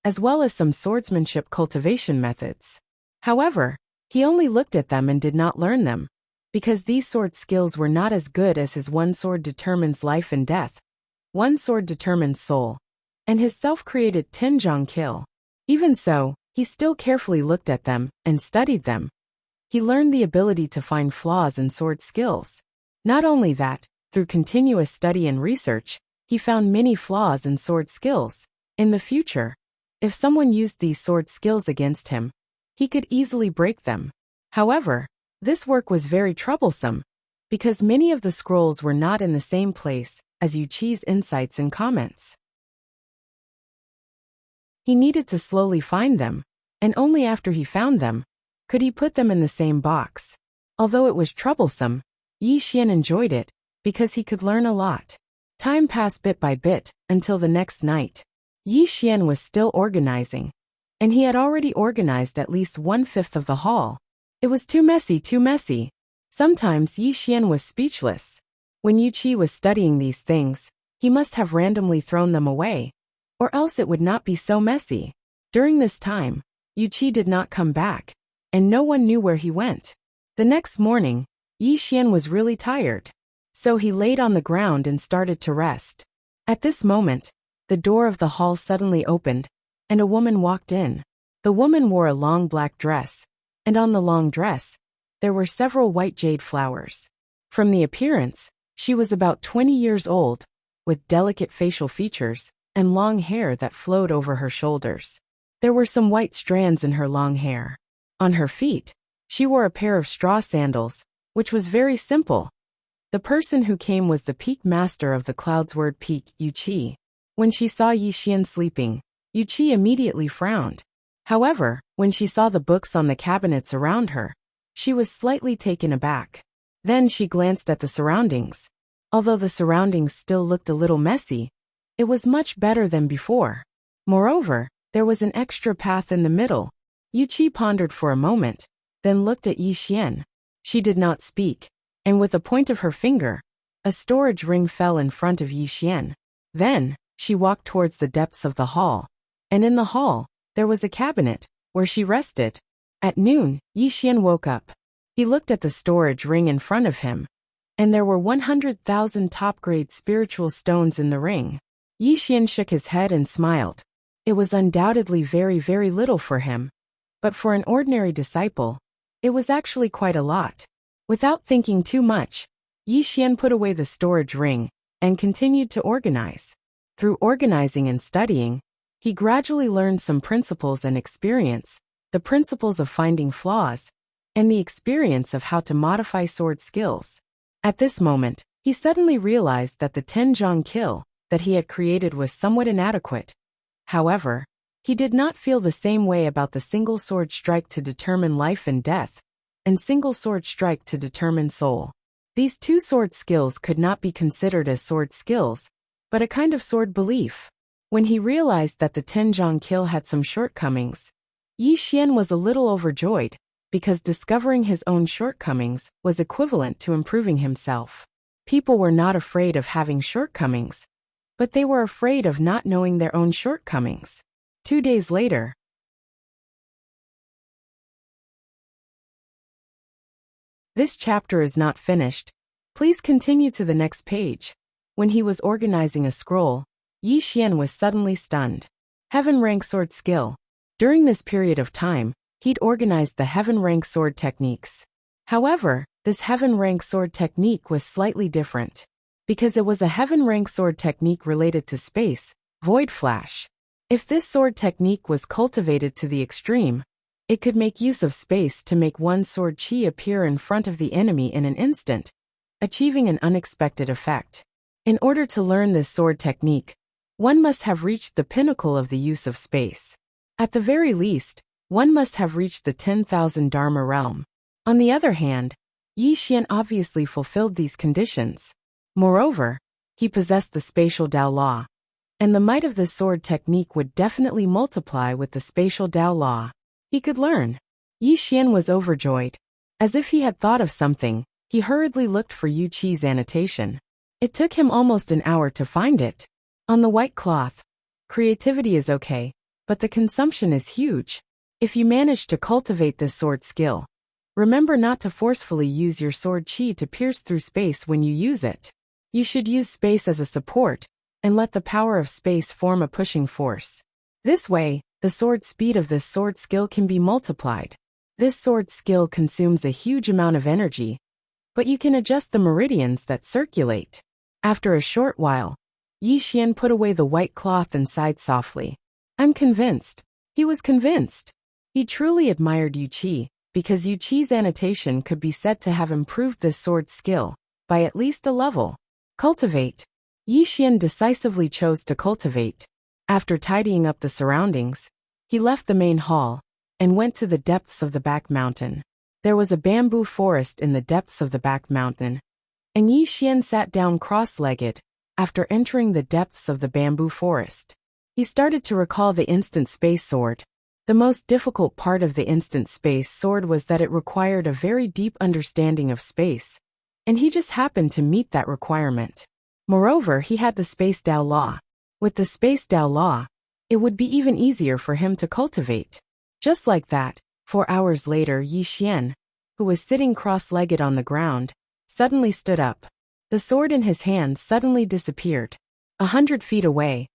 as well as some swordsmanship cultivation methods. However, he only looked at them and did not learn them, because these sword skills were not as good as his one sword determines life and death, one sword determines soul, and his self-created Tinjiang kill. Even so, he still carefully looked at them and studied them. He learned the ability to find flaws in sword skills. Not only that, through continuous study and research, he found many flaws in sword skills. In the future, if someone used these sword skills against him, he could easily break them. However, this work was very troublesome, because many of the scrolls were not in the same place as Yu Qi's insights and comments. He needed to slowly find them, and only after he found them could he put them in the same box. Although it was troublesome, Yi Xian enjoyed it, because he could learn a lot. Time passed bit by bit, until the next night. Yi Xian was still organizing, and he had already organized at least 1/5 of the hall. It was too messy. Sometimes Yi Xian was speechless. When Yu Qi was studying these things, he must have randomly thrown them away, or else it would not be so messy. During this time, Yu Qi did not come back, and no one knew where he went. The next morning, Yi Xian was really tired, so he laid on the ground and started to rest. At this moment, the door of the hall suddenly opened, and a woman walked in. The woman wore a long black dress, and on the long dress, there were several white jade flowers. From the appearance, she was about 20 years old, with delicate facial features and long hair that flowed over her shoulders. There were some white strands in her long hair. On her feet, she wore a pair of straw sandals, which was very simple. The person who came was the peak master of the Cloud's Word Peak, Yu Qi. When she saw Yi Xian sleeping, Yu Qi immediately frowned. However, when she saw the books on the cabinets around her, she was slightly taken aback. Then she glanced at the surroundings. Although the surroundings still looked a little messy, it was much better than before. Moreover, there was an extra path in the middle. Yu Qi pondered for a moment, then looked at Yi Xian. She did not speak, and with a point of her finger, a storage ring fell in front of Yi Xian. Then, she walked towards the depths of the hall, and in the hall, there was a cabinet, where she rested. At noon, Yi Xian woke up. He looked at the storage ring in front of him, and there were 100,000 top-grade spiritual stones in the ring. Yi Xian shook his head and smiled. It was undoubtedly very little for him, but for an ordinary disciple, it was actually quite a lot. Without thinking too much, Yi Xian put away the storage ring and continued to organize. Through organizing and studying, he gradually learned some principles and experience, the principles of finding flaws, and the experience of how to modify sword skills. At this moment, he suddenly realized that the Tinjiang kill that he had created was somewhat inadequate. However, he did not feel the same way about the single sword strike to determine life and death, and single sword strike to determine soul. These two sword skills could not be considered as sword skills, but a kind of sword belief. When he realized that the Tinjiang kill had some shortcomings, Yi Xian was a little overjoyed, because discovering his own shortcomings was equivalent to improving himself. People were not afraid of having shortcomings, but they were afraid of not knowing their own shortcomings. 2 days later. This chapter is not finished. Please continue to the next page. When he was organizing a scroll, Yi Xian was suddenly stunned. Heaven rank sword skill. During this period of time, he'd organized the heaven rank sword techniques. However, this heaven rank sword technique was slightly different. Because it was a heaven rank sword technique related to space, void flash. If this sword technique was cultivated to the extreme, it could make use of space to make one sword chi appear in front of the enemy in an instant, achieving an unexpected effect. In order to learn this sword technique, one must have reached the pinnacle of the use of space. At the very least, one must have reached the 10,000 Dharma realm. On the other hand, Yi Xian obviously fulfilled these conditions. Moreover, he possessed the spatial Dao law, and the might of this sword technique would definitely multiply with the spatial Dao law. He could learn. Yi Xian was overjoyed. As if he had thought of something, he hurriedly looked for Yu Qi's annotation. It took him almost an hour to find it. On the white cloth. Creativity is okay, but the consumption is huge. If you manage to cultivate this sword skill, remember not to forcefully use your sword chi to pierce through space when you use it. You should use space as a support, and let the power of space form a pushing force. This way, the sword speed of this sword skill can be multiplied. This sword skill consumes a huge amount of energy, but you can adjust the meridians that circulate. After a short while, Yi Xian put away the white cloth and sighed softly. I'm convinced. He was convinced. He truly admired Yu Qi, because Yu Qi's annotation could be said to have improved this sword skill by at least a level. Cultivate. Yi Xian decisively chose to cultivate. After tidying up the surroundings, he left the main hall and went to the depths of the back mountain. There was a bamboo forest in the depths of the back mountain, and Yi Xian sat down cross-legged after entering the depths of the bamboo forest. He started to recall the instant space sword. The most difficult part of the instant space sword was that it required a very deep understanding of space, and he just happened to meet that requirement. Moreover, he had the space Dao law. With the space Dao law, it would be even easier for him to cultivate. Just like that, 4 hours later, Yi Xian, who was sitting cross-legged on the ground, suddenly stood up. The sword in his hand suddenly disappeared. 100 feet away,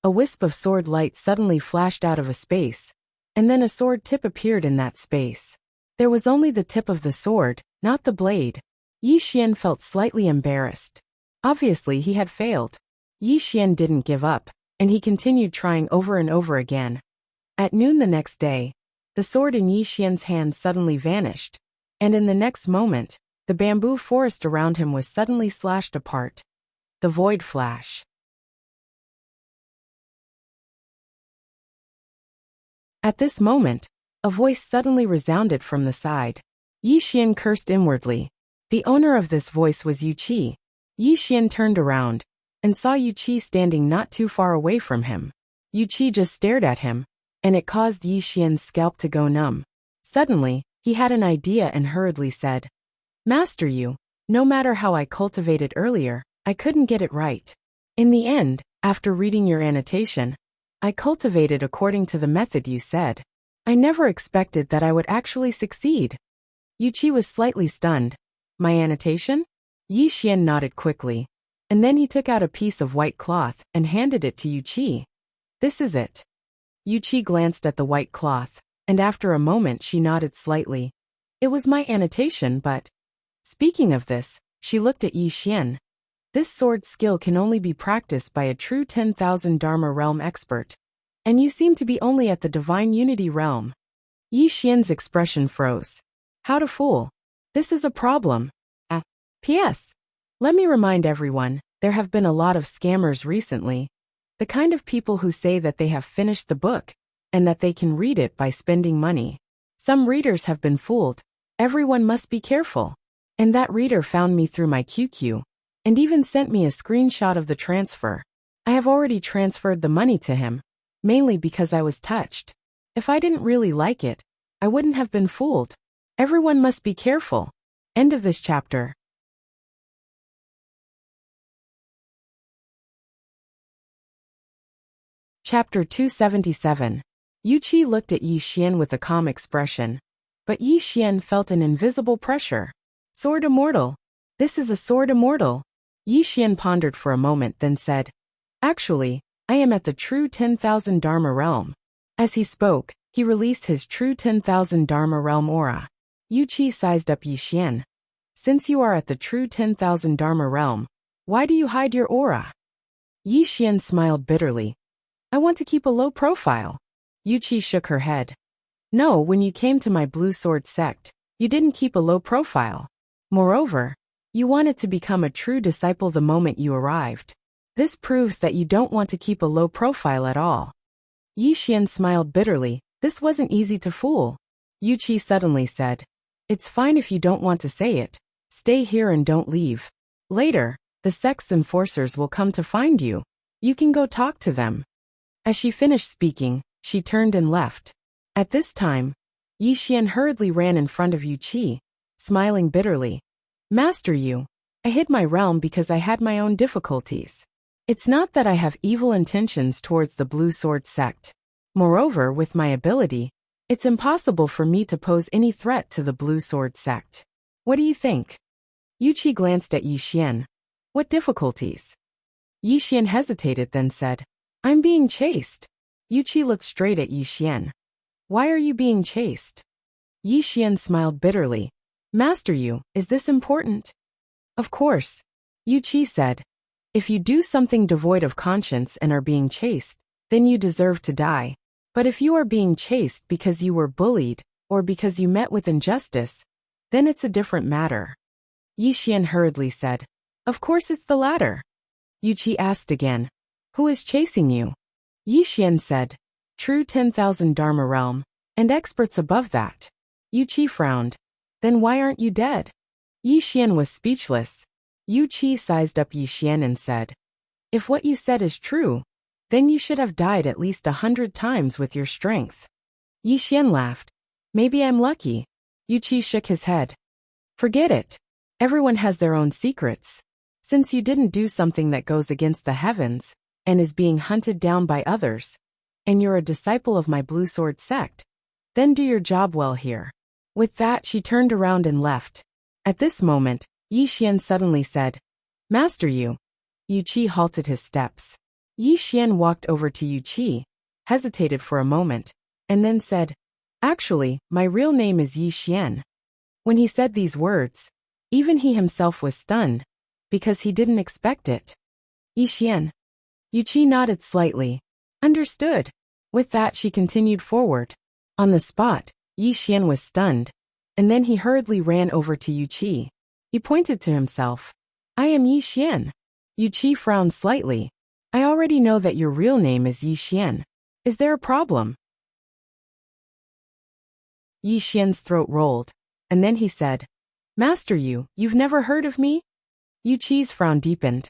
a wisp of sword light suddenly flashed out of a space, and then a sword tip appeared in that space. There was only the tip of the sword, not the blade. Yi Xian felt slightly embarrassed. Obviously, he had failed. Yi Xian didn't give up, and he continued trying over and over again. At noon the next day, the sword in Yi Xian's hand suddenly vanished, and in the next moment, the bamboo forest around him was suddenly slashed apart. The void flash. At this moment, a voice suddenly resounded from the side. Yi Xian cursed inwardly. The owner of this voice was Yu Qi. Yi Xian turned around and saw Yu Qi standing not too far away from him. Yu Qi just stared at him, and it caused Yi Xian's scalp to go numb. Suddenly, he had an idea and hurriedly said, Master Yu, no matter how I cultivated earlier, I couldn't get it right. In the end, after reading your annotation, I cultivated according to the method you said. I never expected that I would actually succeed. Yu Qi was slightly stunned. My annotation? Yi Xian nodded quickly, and then he took out a piece of white cloth and handed it to Yu Qi. This is it. Yu Qi glanced at the white cloth, and after a moment she nodded slightly. It was my annotation, but... Speaking of this, she looked at Yi Xian. This sword skill can only be practiced by a true 10,000 Dharma realm expert, and you seem to be only at the divine unity realm. Yi Xian's expression froze. How to fool? This is a problem. P.S. Let me remind everyone, there have been a lot of scammers recently. The kind of people who say that they have finished the book, and that they can read it by spending money. Some readers have been fooled. Everyone must be careful. And that reader found me through my QQ, and even sent me a screenshot of the transfer. I have already transferred the money to him, mainly because I was touched. If I didn't really like it, I wouldn't have been fooled. Everyone must be careful. End of this chapter. Chapter 277. Yu Qi looked at Yi Xian with a calm expression, but Yi Xian felt an invisible pressure. Sword immortal. This is a sword immortal. Yi Xian pondered for a moment, then said, Actually, I am at the true 10,000 Dharma realm. As he spoke, he released his true 10,000 Dharma realm aura. Yu Qi sized up Yi Xian. Since you are at the true 10,000 Dharma realm, why do you hide your aura? Yi Xian smiled bitterly. I want to keep a low profile. Yu Qi shook her head. No, when you came to my Blue Sword sect, you didn't keep a low profile. Moreover, you wanted to become a true disciple the moment you arrived. This proves that you don't want to keep a low profile at all. Yi Xian smiled bitterly. This wasn't easy to fool. Yu Qi suddenly said, It's fine if you don't want to say it. Stay here and don't leave. Later, the sect's enforcers will come to find you. You can go talk to them. As she finished speaking, she turned and left. At this time, Yi Xian hurriedly ran in front of Yu Qi, smiling bitterly. Master Yu, I hid my realm because I had my own difficulties. It's not that I have evil intentions towards the Blue Sword sect. Moreover, with my ability, it's impossible for me to pose any threat to the Blue Sword sect. What do you think? Yu Qi glanced at Yi Xian. What difficulties? Yi Xian hesitated, then said, I'm being chased. Yu Qi looked straight at Yi Xian. Why are you being chased? Yi Xian smiled bitterly. Master Yu, is this important? Of course. Yu Qi said. If you do something devoid of conscience and are being chased, then you deserve to die. But if you are being chased because you were bullied, or because you met with injustice, then it's a different matter. Yi Xian hurriedly said. Of course it's the latter. Yu Qi asked again. Who is chasing you? Yi Xian said. True 10,000 Dharma realm, and experts above that. Yu Qi frowned. Then why aren't you dead? Yi Xian was speechless. Yu Qi sized up Yi Xian and said, If what you said is true, then you should have died at least 100 times with your strength. Yi Xian laughed. Maybe I'm lucky. Yu Qi shook his head. Forget it. Everyone has their own secrets. Since you didn't do something that goes against the heavens, and is being hunted down by others, and you're a disciple of my Blue Sword sect, then do your job well here. With that, she turned around and left. At this moment, Yi Xian suddenly said, Master Yu. Yu Qi halted his steps. Yi Xian walked over to Yu Qi, hesitated for a moment, and then said, Actually, my real name is Yi Xian. When he said these words, even he himself was stunned, because he didn't expect it. Yi Xian. Yu Qi nodded slightly. Understood. With that, she continued forward. On the spot, Yi Xian was stunned, and then he hurriedly ran over to Yu Qi. He pointed to himself. I am Yi Xian. Yu Qi frowned slightly. I already know that your real name is Yi Xian. Is there a problem? Yi Xian's throat rolled, and then he said, Master Yu, you've never heard of me? Yu Qi's frown deepened.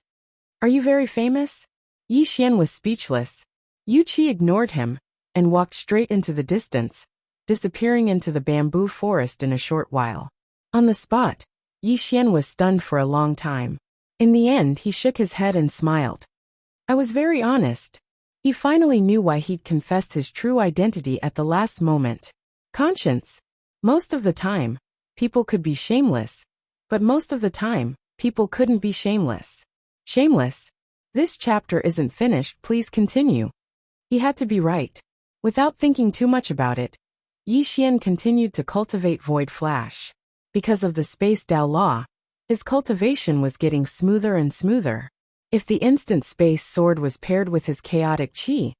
Are you very famous? Yi Xian was speechless. Yu Qi ignored him, and walked straight into the distance, disappearing into the bamboo forest in a short while. On the spot, Yi Xian was stunned for a long time. In the end, he shook his head and smiled. I was very honest. He finally knew why he'd confessed his true identity at the last moment. Conscience. Most of the time, people could be shameless, but most of the time, people couldn't be shameless. Shameless. This chapter isn't finished, please continue. He had to be right. Without thinking too much about it, Yi Xian continued to cultivate Void Flash. Because of the Space Dao law, his cultivation was getting smoother and smoother. If the instant space sword was paired with his chaotic chi,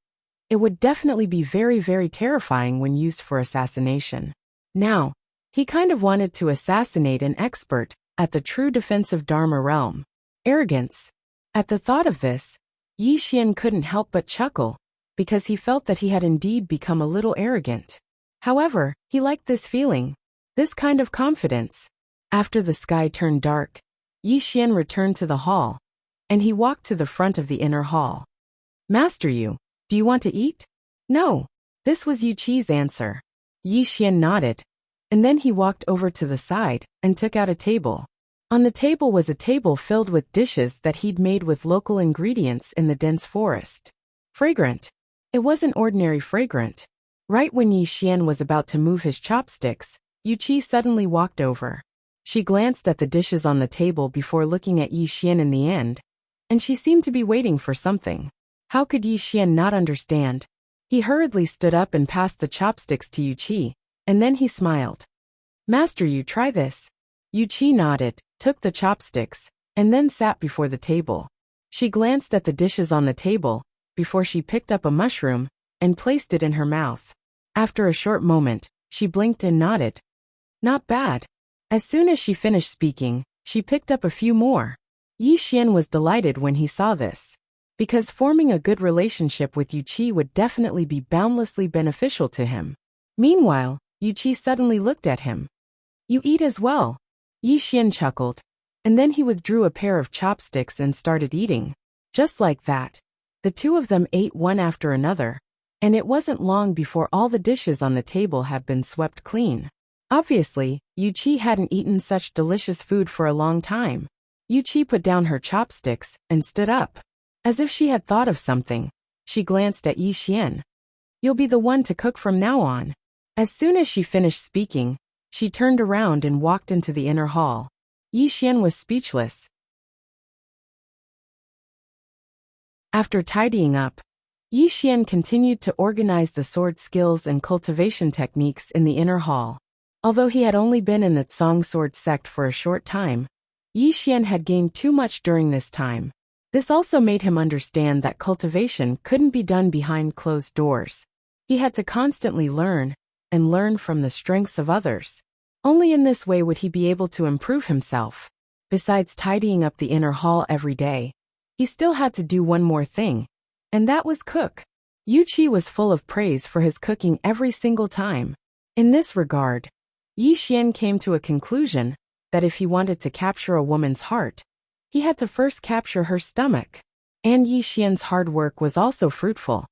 it would definitely be very, very terrifying when used for assassination. Now, he kind of wanted to assassinate an expert at the true defensive Dharma realm. Arrogance. At the thought of this, Yi Xian couldn't help but chuckle, because he felt that he had indeed become a little arrogant. However, he liked this feeling, this kind of confidence. After the sky turned dark, Yi Xian returned to the hall, and he walked to the front of the inner hall. Master Yu, do you want to eat? No. This was Yu Qi's answer. Yi Xian nodded, and then he walked over to the side and took out a table. On the table was a table filled with dishes that he'd made with local ingredients in the dense forest. Fragrant. It wasn't ordinary fragrant. Right when Yi Xian was about to move his chopsticks, Yu Qi suddenly walked over. She glanced at the dishes on the table before looking at Yi Xian in the end, and she seemed to be waiting for something. How could Yi Xian not understand? He hurriedly stood up and passed the chopsticks to Yu Qi, and then he smiled. "Master, you try this." Yu Qi nodded, took the chopsticks, and then sat before the table. She glanced at the dishes on the table, before she picked up a mushroom, and placed it in her mouth. After a short moment, she blinked and nodded. Not bad. As soon as she finished speaking, she picked up a few more. Yi Xian was delighted when he saw this, because forming a good relationship with Yu Qi would definitely be boundlessly beneficial to him. Meanwhile, Yu Qi suddenly looked at him. "You eat as well." Yi Xian chuckled, and then he withdrew a pair of chopsticks and started eating. Just like that, the two of them ate one after another, and it wasn't long before all the dishes on the table had been swept clean. Obviously, Yu Qi hadn't eaten such delicious food for a long time. Yu Qi put down her chopsticks and stood up. As if she had thought of something, she glanced at Yi Xian. "You'll be the one to cook from now on." As soon as she finished speaking, she turned around and walked into the inner hall. Yi Xian was speechless. After tidying up, Yi Xian continued to organize the sword skills and cultivation techniques in the inner hall. Although he had only been in the Tsang sword sect for a short time, Yi Xian had gained too much during this time. This also made him understand that cultivation couldn't be done behind closed doors. He had to constantly learn, and learn from the strengths of others. Only in this way would he be able to improve himself. Besides tidying up the inner hall every day, he still had to do one more thing, and that was cook. Yu Qi was full of praise for his cooking every single time. In this regard, Yi Xian came to a conclusion that if he wanted to capture a woman's heart, he had to first capture her stomach. And Yi Xian's hard work was also fruitful,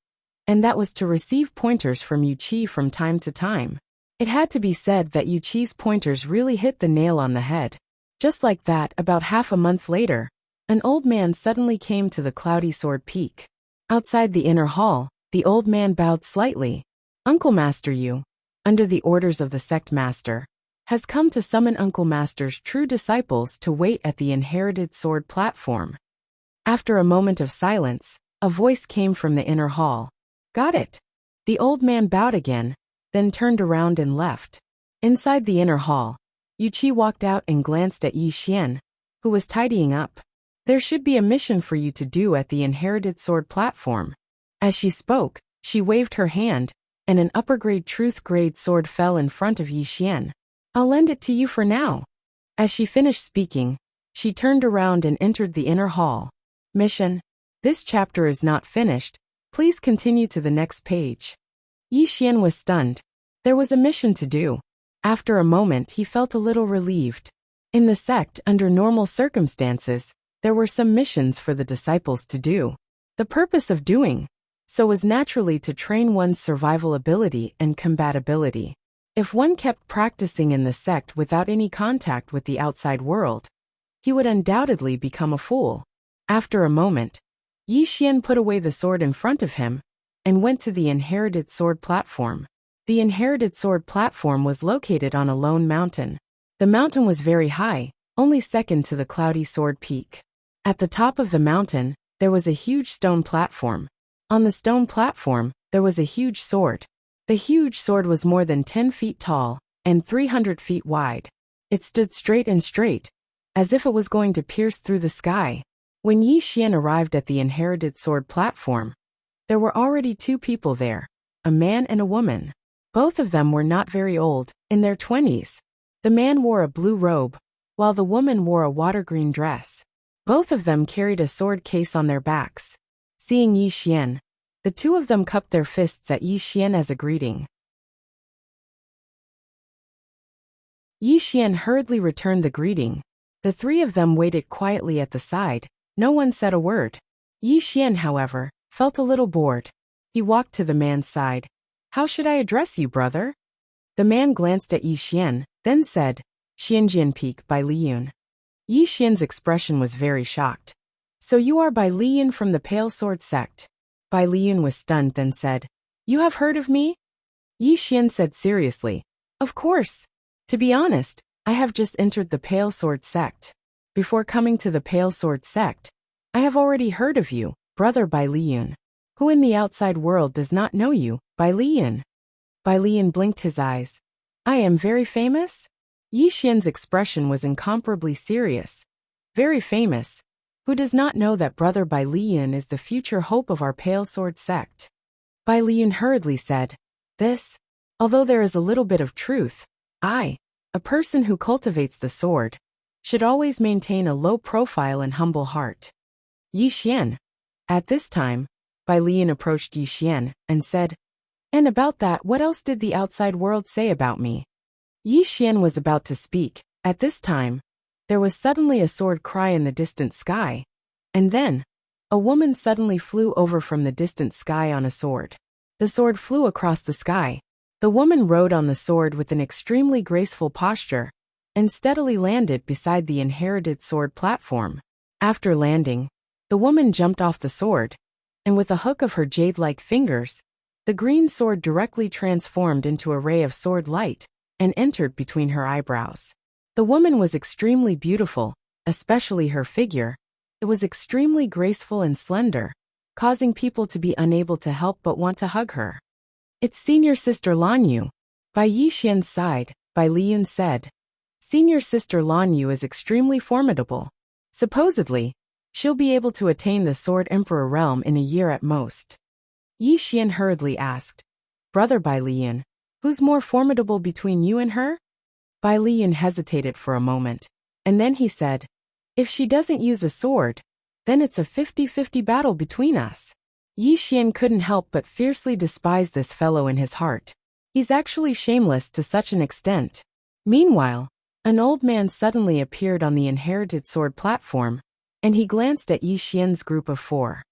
and that was to receive pointers from Yu Qi from time to time. It had to be said that Yu Qi's pointers really hit the nail on the head. Just like that, about half a month later, an old man suddenly came to the Cloudy Sword Peak. Outside the inner hall, the old man bowed slightly. "Uncle Master Yu, under the orders of the sect master, has come to summon Uncle Master's true disciples to wait at the inherited sword platform." After a moment of silence, a voice came from the inner hall. "Got it." The old man bowed again, then turned around and left. Inside the inner hall, Yu Qi walked out and glanced at Yi Xian, who was tidying up. "There should be a mission for you to do at the inherited sword platform." As she spoke, she waved her hand, and an upper-grade truth-grade sword fell in front of Yi Xian. "I'll lend it to you for now." As she finished speaking, she turned around and entered the inner hall. Mission. This chapter is not finished. Please continue to the next page. Yi Xian was stunned. There was a mission to do. After a moment, he felt a little relieved. In the sect, under normal circumstances, there were some missions for the disciples to do. The purpose of doing so was naturally to train one's survival ability and compatibility. If one kept practicing in the sect without any contact with the outside world, he would undoubtedly become a fool. After a moment, Yi Xian put away the sword in front of him and went to the inherited sword platform. The inherited sword platform was located on a lone mountain. The mountain was very high, only second to the Cloudy Sword Peak. At the top of the mountain, there was a huge stone platform. On the stone platform, there was a huge sword. The huge sword was more than 10 feet tall and 300 feet wide. It stood straight and straight, as if it was going to pierce through the sky. When Yi Xian arrived at the inherited sword platform, there were already two people there, a man and a woman. Both of them were not very old, in their 20s. The man wore a blue robe, while the woman wore a water-green dress. Both of them carried a sword case on their backs. Seeing Yi Xian, the two of them cupped their fists at Yi Xian as a greeting. Yi Xian hurriedly returned the greeting. The three of them waited quietly at the side. No one said a word. Yi Xian, however, felt a little bored. He walked to the man's side. "How should I address you, brother?" The man glanced at Yi Xian, then said, "Xianjian Peak by Li Yun." Yi Xian's expression was very shocked. "So you are by Li Yun from the Pale Sword sect?" Bai Liyun was stunned, then said, "You have heard of me?" Yi Xian said seriously, "Of course. To be honest, I have just entered the Pale Sword sect. Before coming to the Pale Sword sect, I have already heard of you, brother Bai Liyun. Who in the outside world does not know you, Bai Liyun?" Bai Liyun blinked his eyes. "I am very famous?" Yi Xian's expression was incomparably serious. "Very famous? Who does not know that brother Bai Liyun is the future hope of our Pale Sword sect?" Bai Liyun hurriedly said, "This, although there is a little bit of truth, I, a person who cultivates the sword, should always maintain a low profile and humble heart." Yi Xian. At this time, Bai Liyun approached Yi Xian and said, "And about that, what else did the outside world say about me?" Yi Xian was about to speak. At this time, there was suddenly a sword cry in the distant sky, and then, a woman suddenly flew over from the distant sky on a sword. The sword flew across the sky. The woman rode on the sword with an extremely graceful posture, and steadily landed beside the inherited sword platform. After landing, the woman jumped off the sword, and with a hook of her jade-like fingers, the green sword directly transformed into a ray of sword light, and entered between her eyebrows. The woman was extremely beautiful, especially her figure. It was extremely graceful and slender, causing people to be unable to help but want to hug her. "It's senior sister Lan Yu." By Yi Xian's side, Bai Liyun said, "Senior sister Lan Yu is extremely formidable. Supposedly, she'll be able to attain the Sword Emperor realm in a year at most." Yi Xian hurriedly asked, "Brother Bai Liyun, who's more formidable between you and her?" Bai Liyun hesitated for a moment, and then he said, "If she doesn't use a sword, then it's a 50-50 battle between us." Yi Xian couldn't help but fiercely despise this fellow in his heart. He's actually shameless to such an extent. Meanwhile, an old man suddenly appeared on the inherited sword platform, and he glanced at Yi Xian's group of 4.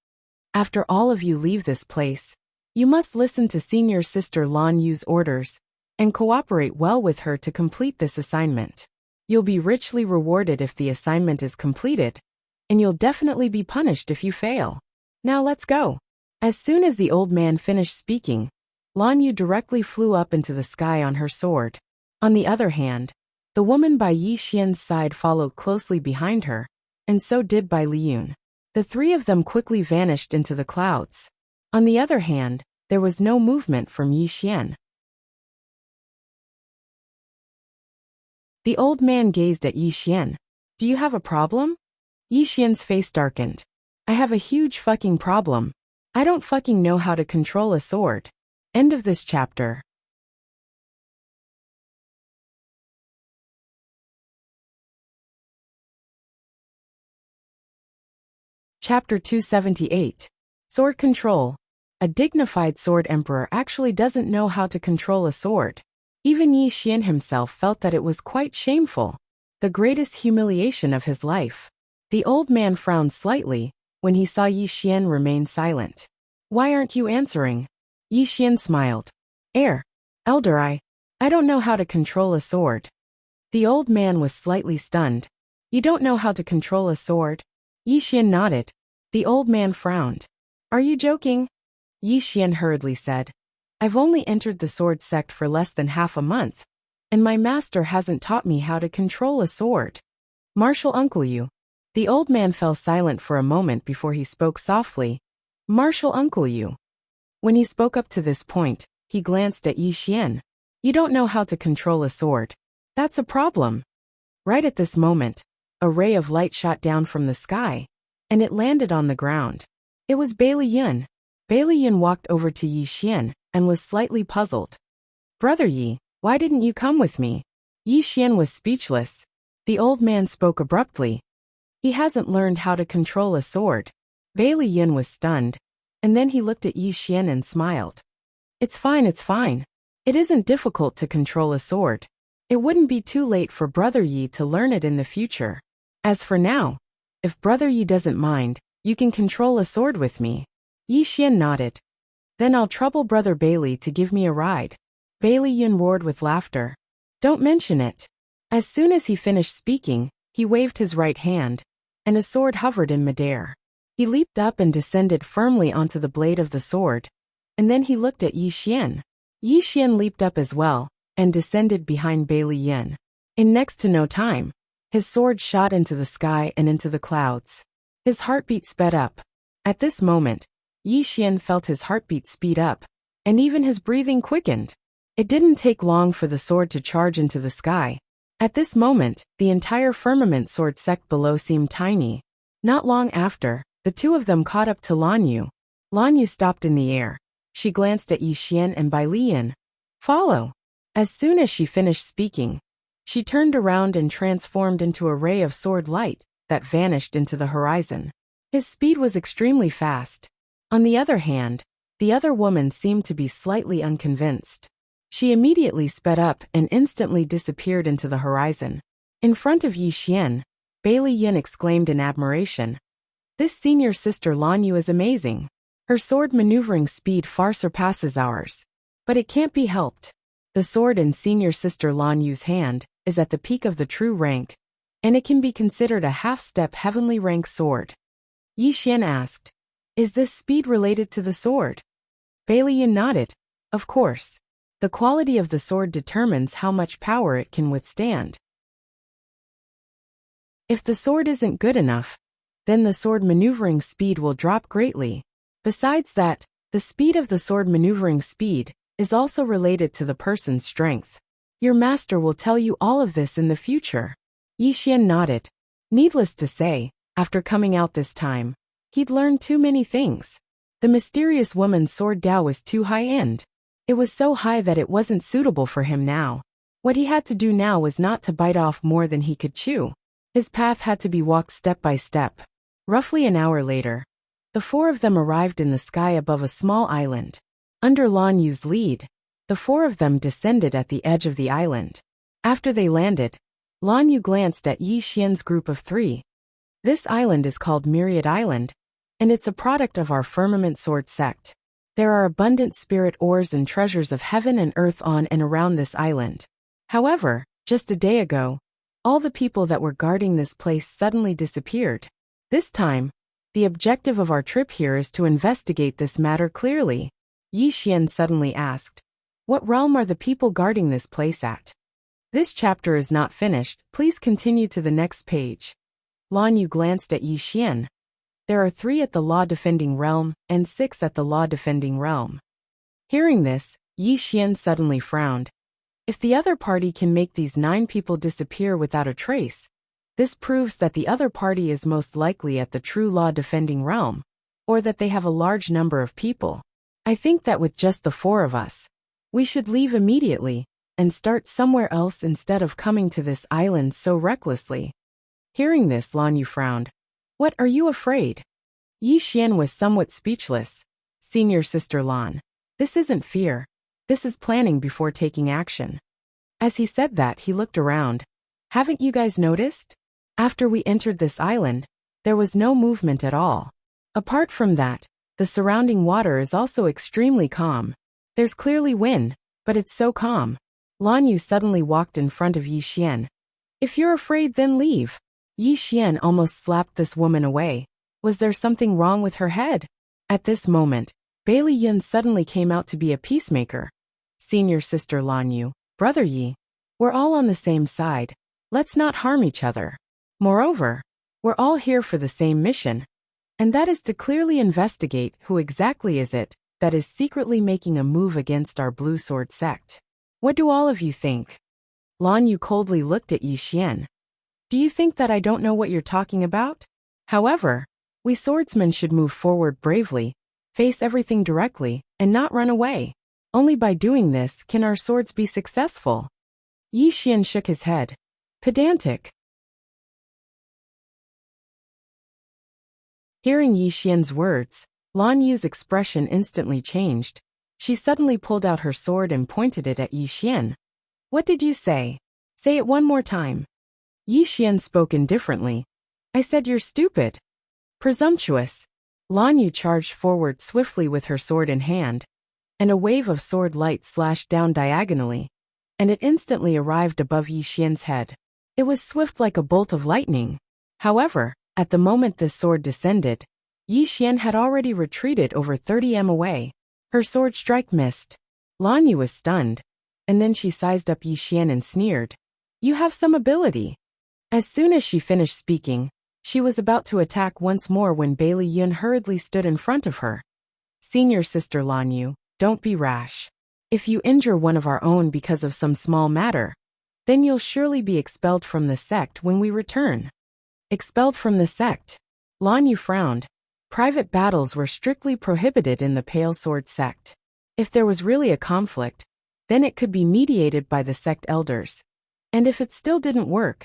"After all of you leave this place, you must listen to senior sister Lan Yu's orders, and cooperate well with her to complete this assignment. You'll be richly rewarded if the assignment is completed, and you'll definitely be punished if you fail. Now let's go." As soon as the old man finished speaking, Lan Yu directly flew up into the sky on her sword. On the other hand, the woman by Yi Xian's side followed closely behind her, and so did Bai Liyun. The 3 of them quickly vanished into the clouds. On the other hand, there was no movement from Yi Xian. The old man gazed at Yi Xian. "Do you have a problem?" Yi Xian's face darkened. "I have a huge fucking problem. I don't fucking know how to control a sword." End of this chapter. Chapter 278. Sword Control. A dignified sword emperor actually doesn't know how to control a sword. Even Yi Xian himself felt that it was quite shameful. The greatest humiliation of his life. The old man frowned slightly when he saw Yi Xian remain silent. "Why aren't you answering?" Yi Xian smiled. Elder, I don't know how to control a sword." The old man was slightly stunned. "You don't know how to control a sword?" Yi Xian nodded. The old man frowned. "Are you joking?" Yi Xian hurriedly said, "I've only entered the sword sect for less than half a month, and my master hasn't taught me how to control a sword." "Martial uncle you." The old man fell silent for a moment before he spoke softly. "Martial uncle you." When he spoke up to this point, he glanced at Yi Xian. "You don't know how to control a sword. That's a problem." Right at this moment, a ray of light shot down from the sky, and it landed on the ground. It was Bai Liyun. Bai Liyun walked over to Yi Xian and was slightly puzzled. "Brother Yi, why didn't you come with me?" Yi Xian was speechless. The old man spoke abruptly. "He hasn't learned how to control a sword." Bai Liyun was stunned, and then he looked at Yi Xian and smiled. It's fine. It isn't difficult to control a sword. It wouldn't be too late for Brother Yi to learn it in the future. As for now, if Brother Yi doesn't mind, you can control a sword with me." Yi Xian nodded. "Then I'll trouble Brother Bailey to give me a ride." Bai Liyun roared with laughter. "Don't mention it." As soon as he finished speaking, he waved his right hand, and a sword hovered in midair. He leaped up and descended firmly onto the blade of the sword. And then he looked at Yi Xian. Yi Xian leaped up as well, and descended behind Bai Li Yin. In next to no time, his sword shot into the sky and into the clouds. His heartbeat sped up. At this moment, Yi Xian felt his heartbeat speed up, and even his breathing quickened. It didn't take long for the sword to charge into the sky. At this moment, the entire firmament sword sect below seemed tiny. Not long after, the two of them caught up to Lan Yu. Lan Yu stopped in the air. She glanced at Yi Xian and Bai Li Yin. Follow. As soon as she finished speaking, she turned around and transformed into a ray of sword light that vanished into the horizon. His speed was extremely fast. On the other hand, the other woman seemed to be slightly unconvinced. She immediately sped up and instantly disappeared into the horizon. In front of Yi Xian, Bai Li Yin exclaimed in admiration. This senior sister Lan Yu is amazing. Her sword maneuvering speed far surpasses ours. But it can't be helped. The sword in senior sister Lan Yu's hand is at the peak of the true rank, and it can be considered a half-step heavenly rank sword. Yi Xian asked, is this speed related to the sword? Bai Li Yin nodded. Of course. The quality of the sword determines how much power it can withstand. If the sword isn't good enough, then the sword maneuvering speed will drop greatly. Besides that, the speed of the sword maneuvering speed is also related to the person's strength. Your master will tell you all of this in the future. Yi Xian nodded. Needless to say, after coming out this time, he'd learned too many things. The mysterious woman's sword Dao was too high-end. It was so high that it wasn't suitable for him now. What he had to do now was not to bite off more than he could chew. His path had to be walked step by step. Roughly an hour later, the four of them arrived in the sky above a small island. Under Lan Yu's lead, the four of them descended at the edge of the island. After they landed, Lan Yu glanced at Yi Xian's group of three. This island is called Myriad Island, and it's a product of our firmament sword sect. There are abundant spirit ores and treasures of heaven and earth on and around this island. However, just a day ago, all the people that were guarding this place suddenly disappeared. This time, the objective of our trip here is to investigate this matter clearly. Yi Xian suddenly asked, what realm are the people guarding this place at? This chapter is not finished, please continue to the next page. Lan Yu glanced at Yi Xian. There are 3 at the law-defending realm and 6 at the law-defending realm. Hearing this, Yi Xian suddenly frowned. If the other party can make these 9 people disappear without a trace, this proves that the other party is most likely at the true law-defending realm, or that they have a large number of people. I think that with just the 4 of us, we should leave immediately and start somewhere else instead of coming to this island so recklessly. Hearing this, Lan Yu frowned. What are you afraid? Yi Xian was somewhat speechless. Senior sister Lan. This isn't fear. This is planning before taking action. As he said that, he looked around. Haven't you guys noticed? After we entered this island, there was no movement at all. Apart from that, the surrounding water is also extremely calm. There's clearly wind, but it's so calm. Lan Yu suddenly walked in front of Yi Xian. If you're afraid, then leave. Yi Xian almost slapped this woman away. Was there something wrong with her head? At this moment, Bai Li Yin suddenly came out to be a peacemaker. Senior sister Lan Yu, brother Yi, we're all on the same side. Let's not harm each other. Moreover, we're all here for the same mission, and that is to clearly investigate who exactly is it that is secretly making a move against our blue sword sect. What do all of you think? Lan Yu coldly looked at Yi Xian. Do you think that I don't know what you're talking about? However, we swordsmen should move forward bravely, face everything directly, and not run away. Only by doing this can our swords be successful. Yi Xian shook his head. Pedantic. Hearing Yi Xian's words, Lan Yu's expression instantly changed. She suddenly pulled out her sword and pointed it at Yi Xian. What did you say? Say it one more time. Yi Xian spoke indifferently. I said you're stupid. Presumptuous. Lan Yu charged forward swiftly with her sword in hand, and a wave of sword light slashed down diagonally, and it instantly arrived above Yi Xian's head. It was swift like a bolt of lightning. However, at the moment this sword descended, Yi Xian had already retreated over 30 m away. Her sword strike missed. Lan Yu was stunned, and then she sized up Yi Xian and sneered. You have some ability. As soon as she finished speaking, she was about to attack once more when Bailey Yun hurriedly stood in front of her. Senior sister Lan Yu, don't be rash. If you injure one of our own because of some small matter, then you'll surely be expelled from the sect when we return. Expelled from the sect? Lan Yu frowned. Private battles were strictly prohibited in the Pale Sword sect. If there was really a conflict, then it could be mediated by the sect elders. And if it still didn't work,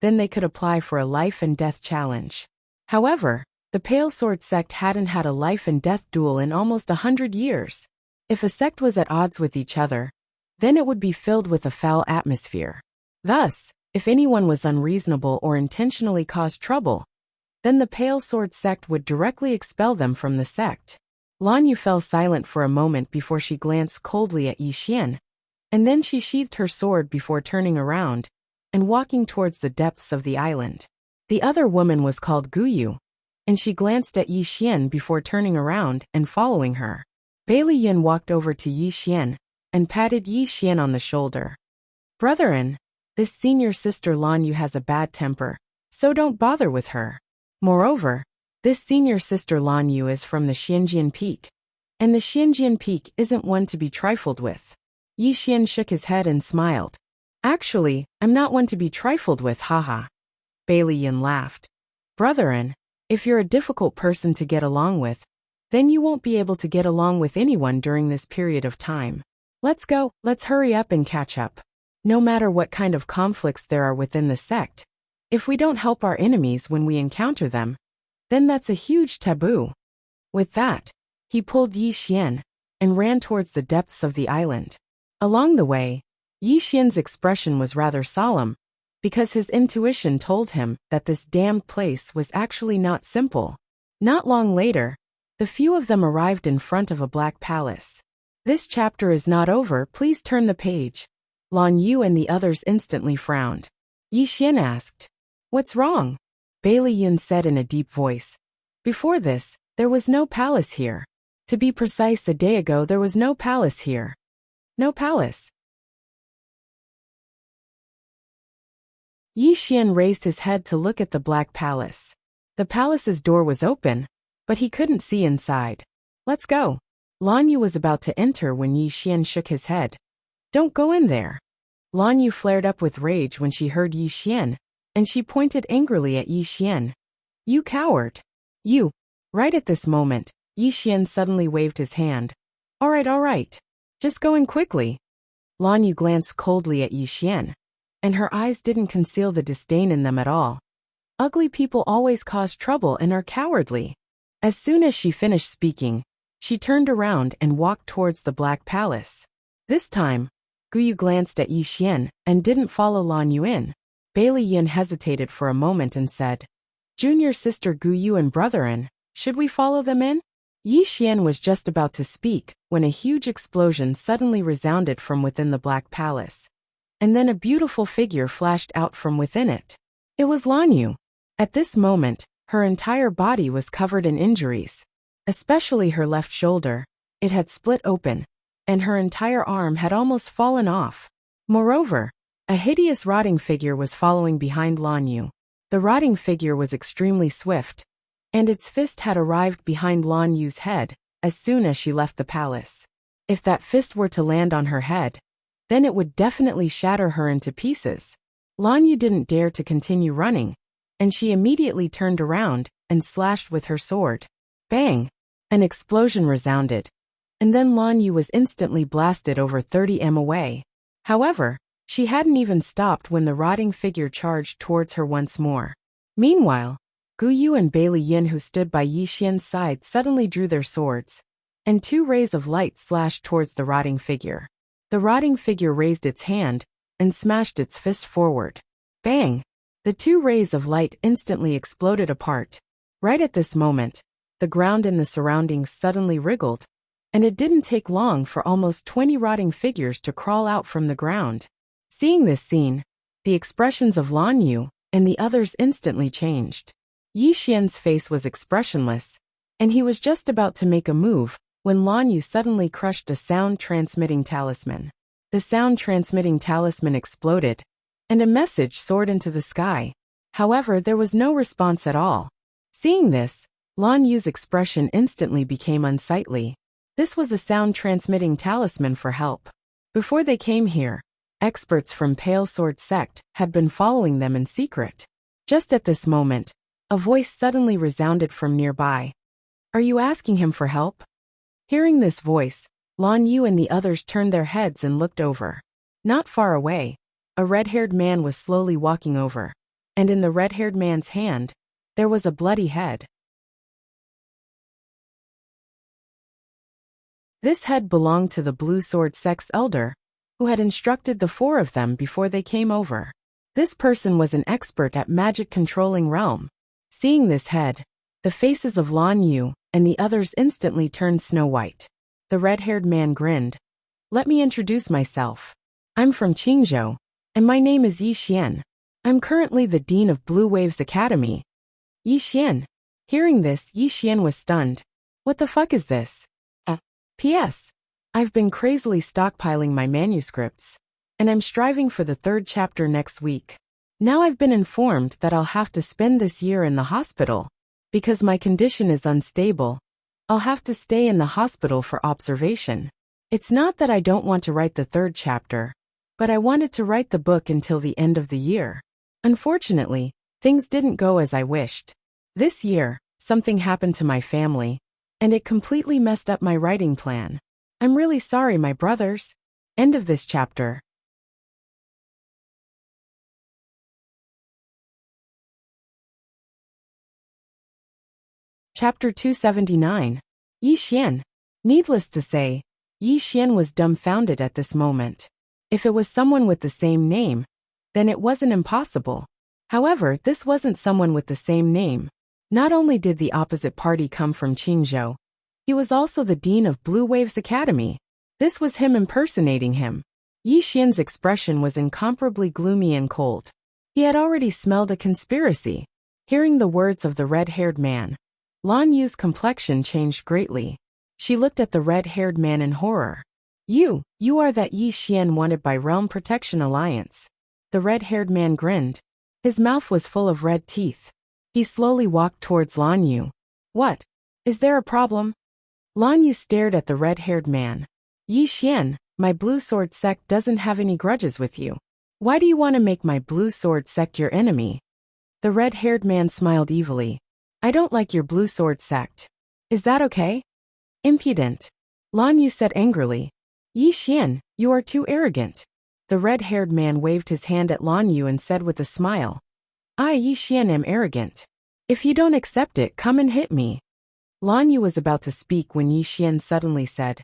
then they could apply for a life and death challenge. However, the Pale Sword sect hadn't had a life and death duel in almost 100 years. If a sect was at odds with each other, then it would be filled with a foul atmosphere. Thus, if anyone was unreasonable or intentionally caused trouble, then the Pale Sword sect would directly expel them from the sect. Lan Yu fell silent for a moment before she glanced coldly at Yi Xian, and then she sheathed her sword before turning around and walking towards the depths of the island. The other woman was called Guyu, and she glanced at Yi Xian before turning around and following her. Bailey Yun walked over to Yi Xian and patted Yi Xian on the shoulder. Brethren, this senior sister Lan Yu has a bad temper, so don't bother with her. Moreover, this senior sister Lan Yu is from the Xianjian Peak, and the Xianjian Peak isn't one to be trifled with. Yi Xian shook his head and smiled. Actually, I'm not one to be trifled with, haha. Bailey Yin laughed. Brethren, if you're a difficult person to get along with, then you won't be able to get along with anyone during this period of time. Let's go, let's hurry up and catch up. No matter what kind of conflicts there are within the sect, if we don't help our enemies when we encounter them, then that's a huge taboo. With that, he pulled Yi Xian and ran towards the depths of the island. Along the way, Yi Xian's expression was rather solemn, because his intuition told him that this damned place was actually not simple. Not long later, the few of them arrived in front of a black palace. This chapter is not over, please turn the page. Lan Yu and the others instantly frowned. Yi Xian asked, What's wrong? Bailey Yun said in a deep voice. Before this, there was no palace here. To be precise, a day ago there was no palace here. No palace. Yi Xian raised his head to look at the black palace. The palace's door was open, but he couldn't see inside. Let's go. Lan Yu was about to enter when Yi Xian shook his head. Don't go in there. Lan Yu flared up with rage when she heard Yi Xian, and she pointed angrily at Yi Xian. You coward. You. Right at this moment, Yi Xian suddenly waved his hand. All right. Just go in quickly. Lan Yu glanced coldly at Yi Xian, and her eyes didn't conceal the disdain in them at all. Ugly people always cause trouble and are cowardly. As soon as she finished speaking, she turned around and walked towards the Black Palace. This time, Guyu glanced at Yi Xian and didn't follow Lan Yu in. Bailey Yin hesitated for a moment and said, Junior sister Guyu and brethren, should we follow them in? Yi Xian was just about to speak when a huge explosion suddenly resounded from within the Black Palace. And then a beautiful figure flashed out from within it. It was Lan Yu. At this moment, her entire body was covered in injuries. Especially her left shoulder. It had split open, and her entire arm had almost fallen off. Moreover, a hideous rotting figure was following behind Lan Yu. The rotting figure was extremely swift, and its fist had arrived behind Lan Yu's head as soon as she left the palace. If that fist were to land on her head, then it would definitely shatter her into pieces. Lan Yu didn't dare to continue running, and she immediately turned around and slashed with her sword. Bang! An explosion resounded, and then Lan Yu was instantly blasted over 30 m away. However, she hadn't even stopped when the rotting figure charged towards her once more. Meanwhile, Guyu and Bailey Yin, who stood by Yi Xian's side, suddenly drew their swords, and two rays of light slashed towards the rotting figure. The rotting figure raised its hand and smashed its fist forward. Bang! The two rays of light instantly exploded apart. Right at this moment, the ground in the surroundings suddenly wriggled, and it didn't take long for almost 20 rotting figures to crawl out from the ground. Seeing this scene, the expressions of Lan Yu and the others instantly changed. Yi Xian's face was expressionless, and he was just about to make a move when Lan Yu suddenly crushed a sound-transmitting talisman. The sound-transmitting talisman exploded, and a message soared into the sky. However, there was no response at all. Seeing this, Lan Yu's expression instantly became unsightly. This was a sound-transmitting talisman for help. Before they came here, experts from Pale Sword Sect had been following them in secret. Just at this moment, a voice suddenly resounded from nearby. "Are you asking him for help?" Hearing this voice, Lan Yu and the others turned their heads and looked over. Not far away, a red-haired man was slowly walking over, and in the red-haired man's hand, there was a bloody head. This head belonged to the Blue Sword Sect's elder, who had instructed the four of them before they came over. This person was an expert at magic controlling realm. Seeing this head, the faces of Lan Yu and the others instantly turned snow-white. The red-haired man grinned. "Let me introduce myself. I'm from Qingzhou, and my name is Yi Xian. I'm currently the Dean of Blue Waves Academy." Yi Xian. Hearing this, Yi Xian was stunned. "What the fuck is this? P.S. I've been crazily stockpiling my manuscripts, and I'm striving for the 3rd chapter next week. Now I've been informed that I'll have to spend this year in the hospital. Because my condition is unstable, I'll have to stay in the hospital for observation. It's not that I don't want to write the 3rd chapter, but I wanted to write the book until the end of the year. Unfortunately, things didn't go as I wished. This year, something happened to my family, and it completely messed up my writing plan. I'm really sorry, my brothers." End of this chapter. Chapter 279. Yi Xian. Needless to say, Yi Xian was dumbfounded at this moment. If it was someone with the same name, then it wasn't impossible. However, this wasn't someone with the same name. Not only did the opposite party come from Qingzhou, he was also the Dean of Blue Waves Academy. This was him impersonating him. Yi Xian's expression was incomparably gloomy and cold. He had already smelled a conspiracy. Hearing the words of the red-haired man, Lan Yu's complexion changed greatly. She looked at the red-haired man in horror. You are that Yi Xian wanted by Realm Protection Alliance." The red-haired man grinned. His mouth was full of red teeth. He slowly walked towards Lan Yu. "What? Is there a problem?" Lan Yu stared at the red-haired man. "Yi Xian, my Blue Sword Sect doesn't have any grudges with you. Why do you want to make my Blue Sword Sect your enemy?" The red-haired man smiled evilly. "I don't like your Blue Sword Sect. Is that okay?" "Impudent," Lan Yu said angrily. "Yi Xian, you are too arrogant." The red-haired man waved his hand at Lan Yu and said with a smile, "I, Yi Xian, am arrogant. If you don't accept it, come and hit me." Lan Yu was about to speak when Yi Xian suddenly said,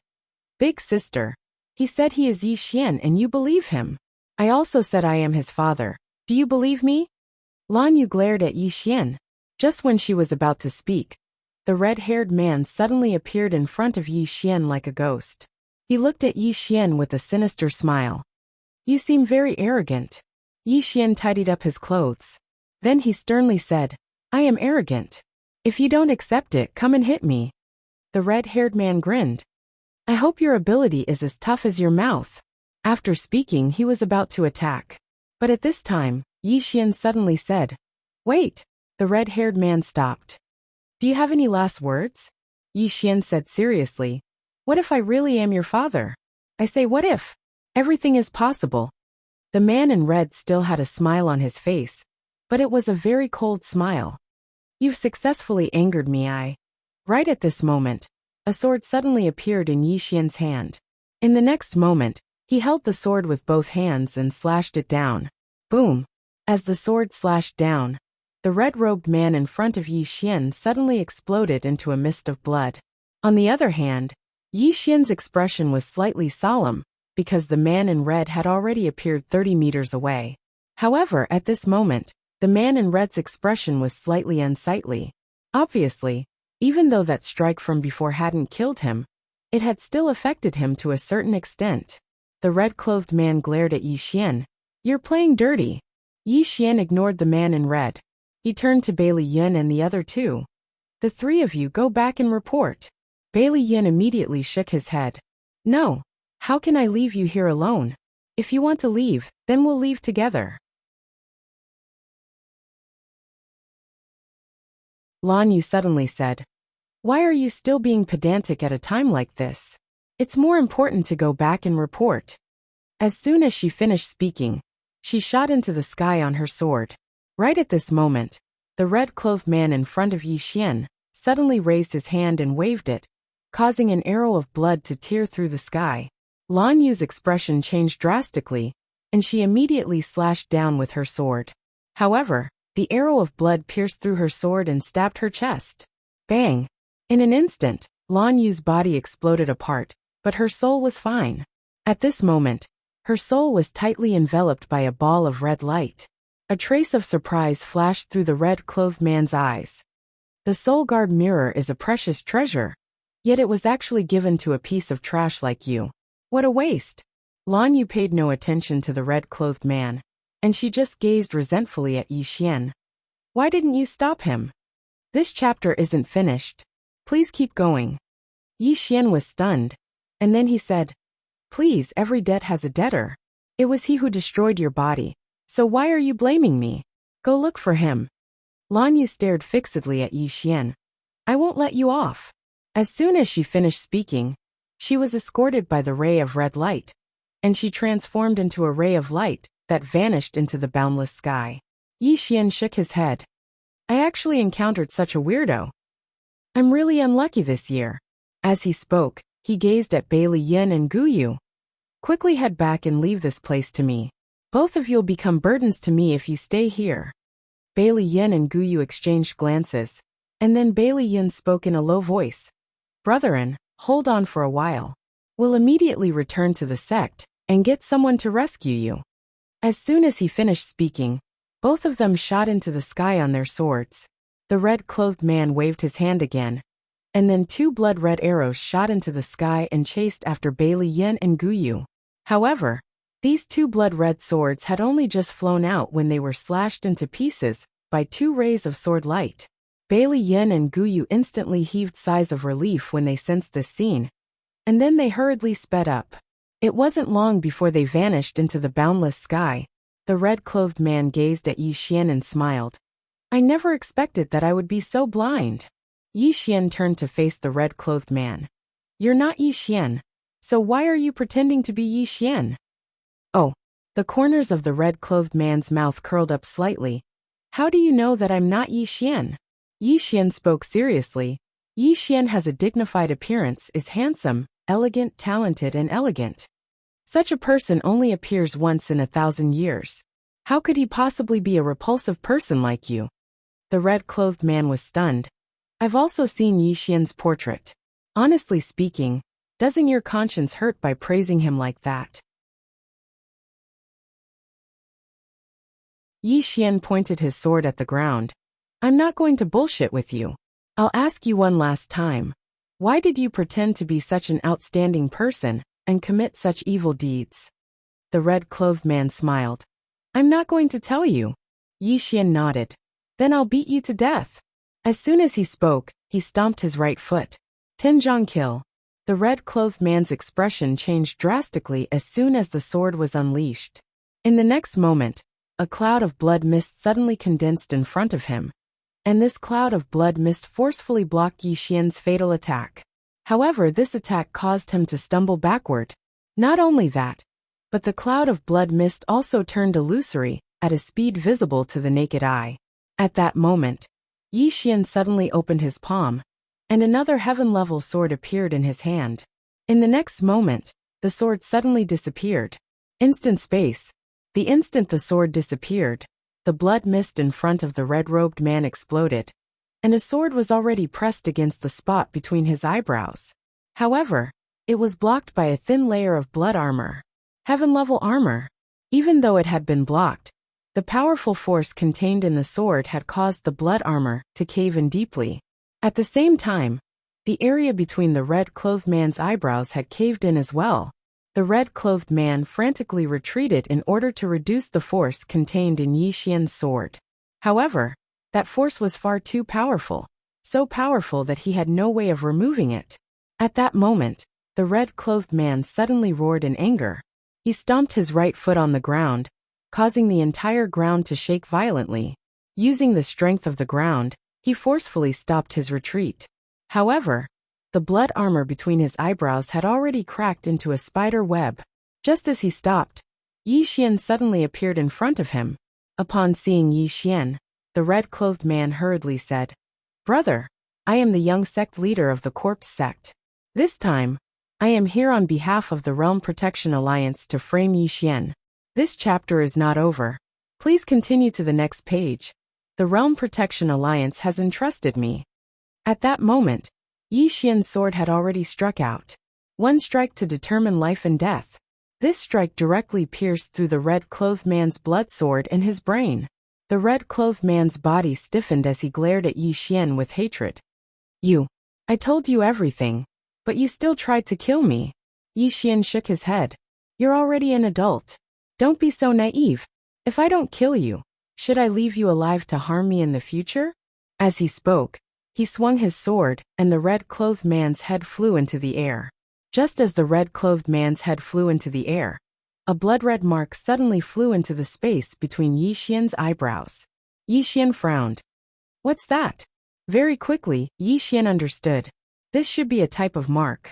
"Big sister, he said he is Yi Xian and you believe him. I also said I am his father. Do you believe me?" Lan Yu glared at Yi Xian. Just when she was about to speak, the red-haired man suddenly appeared in front of Yi Xian like a ghost. He looked at Yi Xian with a sinister smile. "You seem very arrogant." Yi Xian tidied up his clothes. Then he sternly said, "I am arrogant. If you don't accept it, come and hit me." The red-haired man grinned. "I hope your ability is as tough as your mouth." After speaking, he was about to attack. But at this time, Yi Xian suddenly said, "Wait." The red-haired man stopped. "Do you have any last words?" Yi Xian said seriously. "What if I really am your father? I say, what if? Everything is possible." The man in red still had a smile on his face, but it was a very cold smile. "You've successfully angered me, I." Right at this moment, a sword suddenly appeared in Yi Xian's hand. In the next moment, he held the sword with both hands and slashed it down. Boom! As the sword slashed down, the red-robed man in front of Yi Xian suddenly exploded into a mist of blood. On the other hand, Yi Xian's expression was slightly solemn, because the man in red had already appeared 30 meters away. However, at this moment, the man in red's expression was slightly unsightly. Obviously, even though that strike from before hadn't killed him, it had still affected him to a certain extent. The red-clothed man glared at Yi Xian. "You're playing dirty." Yi Xian ignored the man in red. He turned to Bailey Yun and the other two. The three of you go back and report. Bailey Yin immediately shook his head. No, how can I leave you here alone? If you want to leave, then we'll leave together. Lan Yu suddenly said, Why are you still being pedantic at a time like this? It's more important to go back and report. As soon as she finished speaking, she shot into the sky on her sword. Right at this moment, the red-clothed man in front of Yi Xian suddenly raised his hand and waved it, causing an arrow of blood to tear through the sky. Lan Yu's expression changed drastically, and she immediately slashed down with her sword. However, the arrow of blood pierced through her sword and stabbed her chest. Bang! In an instant, Lan Yu's body exploded apart, but her soul was fine. At this moment, her soul was tightly enveloped by a ball of red light. A trace of surprise flashed through the red-clothed man's eyes. The Soul Guard mirror is a precious treasure, yet it was actually given to a piece of trash like you. What a waste! Lan Yu paid no attention to the red-clothed man, and she just gazed resentfully at Yi Xian. Why didn't you stop him? This chapter isn't finished. Please keep going. Yi Xian was stunned, and then he said, Please, every debt has a debtor. It was he who destroyed your body, so why are you blaming me? Go look for him. Lan Yu stared fixedly at Yi Xian. I won't let you off. As soon as she finished speaking, she was escorted by the ray of red light, and she transformed into a ray of light that vanished into the boundless sky. Yi Xian shook his head. I actually encountered such a weirdo. I'm really unlucky this year. As he spoke, he gazed at Bailey Yin and Gu Yu. Quickly head back and leave this place to me. Both of you'll become burdens to me if you stay here. Bailey Yin and Gu Yu exchanged glances, and then Bailey Yin spoke in a low voice. Brethren, hold on for a while. We'll immediately return to the sect and get someone to rescue you. As soon as he finished speaking, both of them shot into the sky on their swords. The red-clothed man waved his hand again, and then two blood-red arrows shot into the sky and chased after Bailey Yin and Gu Yu. However, these two blood-red swords had only just flown out when they were slashed into pieces by two rays of sword light. Bailey Yin and Gu Yu instantly heaved sighs of relief when they sensed this scene, and then they hurriedly sped up. It wasn't long before they vanished into the boundless sky. The red-clothed man gazed at Yi Xian and smiled. I never expected that I would be so blind. Yi Xian turned to face the red-clothed man. You're not Yi Xian, so why are you pretending to be Yi Xian? Oh, the corners of the red-clothed man's mouth curled up slightly. How do you know that I'm not Yi Xian? Yi Xian spoke seriously. Yi Xian has a dignified appearance, is handsome, elegant, talented, and elegant. Such a person only appears once in 1,000 years. How could he possibly be a repulsive person like you? The red-clothed man was stunned. I've also seen Yi Xian's portrait. Honestly speaking, doesn't your conscience hurt by praising him like that? Yi Xian pointed his sword at the ground. I'm not going to bullshit with you. I'll ask you one last time. Why did you pretend to be such an outstanding person and commit such evil deeds? The red-clothed man smiled. I'm not going to tell you. Yi Xian nodded. Then I'll beat you to death. As soon as he spoke, he stomped his right foot. Tinjong kill. The red-clothed man's expression changed drastically as soon as the sword was unleashed. In the next moment, a cloud of blood mist suddenly condensed in front of him, and this cloud of blood mist forcefully blocked Yi Xian's fatal attack. However, this attack caused him to stumble backward. Not only that, but the cloud of blood mist also turned illusory, at a speed visible to the naked eye. At that moment, Yi Xian suddenly opened his palm, and another heaven-level sword appeared in his hand. In the next moment, the sword suddenly disappeared. Instant space. The instant the sword disappeared, the blood mist in front of the red-robed man exploded, and a sword was already pressed against the spot between his eyebrows. However, it was blocked by a thin layer of blood armor. Heaven-level armor. Even though it had been blocked, the powerful force contained in the sword had caused the blood armor to cave in deeply. At the same time, the area between the red-clothed man's eyebrows had caved in as well. The red-clothed man frantically retreated in order to reduce the force contained in Yi Xian's sword. However, that force was far too powerful, so powerful that he had no way of removing it. At that moment, the red-clothed man suddenly roared in anger. He stomped his right foot on the ground, causing the entire ground to shake violently. Using the strength of the ground, he forcefully stopped his retreat. However, the blood armor between his eyebrows had already cracked into a spider web. Just as he stopped, Yi Xian suddenly appeared in front of him. Upon seeing Yi Xian, the red-clothed man hurriedly said, "Brother, I am the young sect leader of the Corpse sect. This time, I am here on behalf of the Realm Protection Alliance to frame Yi Xian. This chapter is not over. Please continue to the next page. The Realm Protection Alliance has entrusted me." At that moment, Yi Xian's sword had already struck out. One strike to determine life and death. This strike directly pierced through the red-clothed man's blood sword and his brain. The red-clothed man's body stiffened as he glared at Yi Xian with hatred. I told you everything, but you still tried to kill me." Yi Xian shook his head. "You're already an adult. Don't be so naive. If I don't kill you, should I leave you alive to harm me in the future?" As he spoke, he swung his sword, and the red-clothed man's head flew into the air. Just as the red-clothed man's head flew into the air, a blood-red mark suddenly flew into the space between Yi Xian's eyebrows. Yi Xian frowned. "What's that?" Very quickly, Yi Xian understood. This should be a type of mark.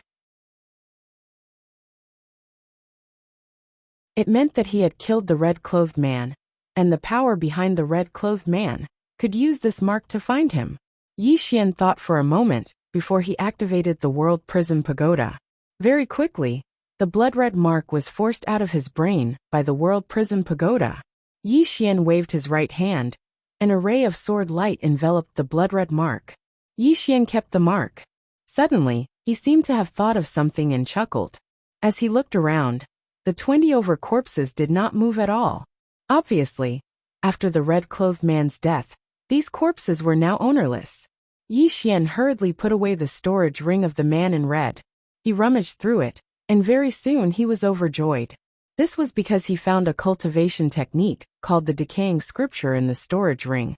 It meant that he had killed the red-clothed man, and the power behind the red-clothed man could use this mark to find him. Yi Xian thought for a moment before he activated the World Prism Pagoda. Very quickly, the blood-red mark was forced out of his brain by the World Prism Pagoda. Yi Xian waved his right hand. An array of sword light enveloped the blood-red mark. Yi Xian kept the mark. Suddenly, he seemed to have thought of something and chuckled. As he looked around, the 20 over corpses did not move at all. Obviously, after the red-clothed man's death, these corpses were now ownerless. Yi Xian hurriedly put away the storage ring of the man in red. He rummaged through it, and very soon he was overjoyed. This was because he found a cultivation technique called the decaying scripture in the storage ring.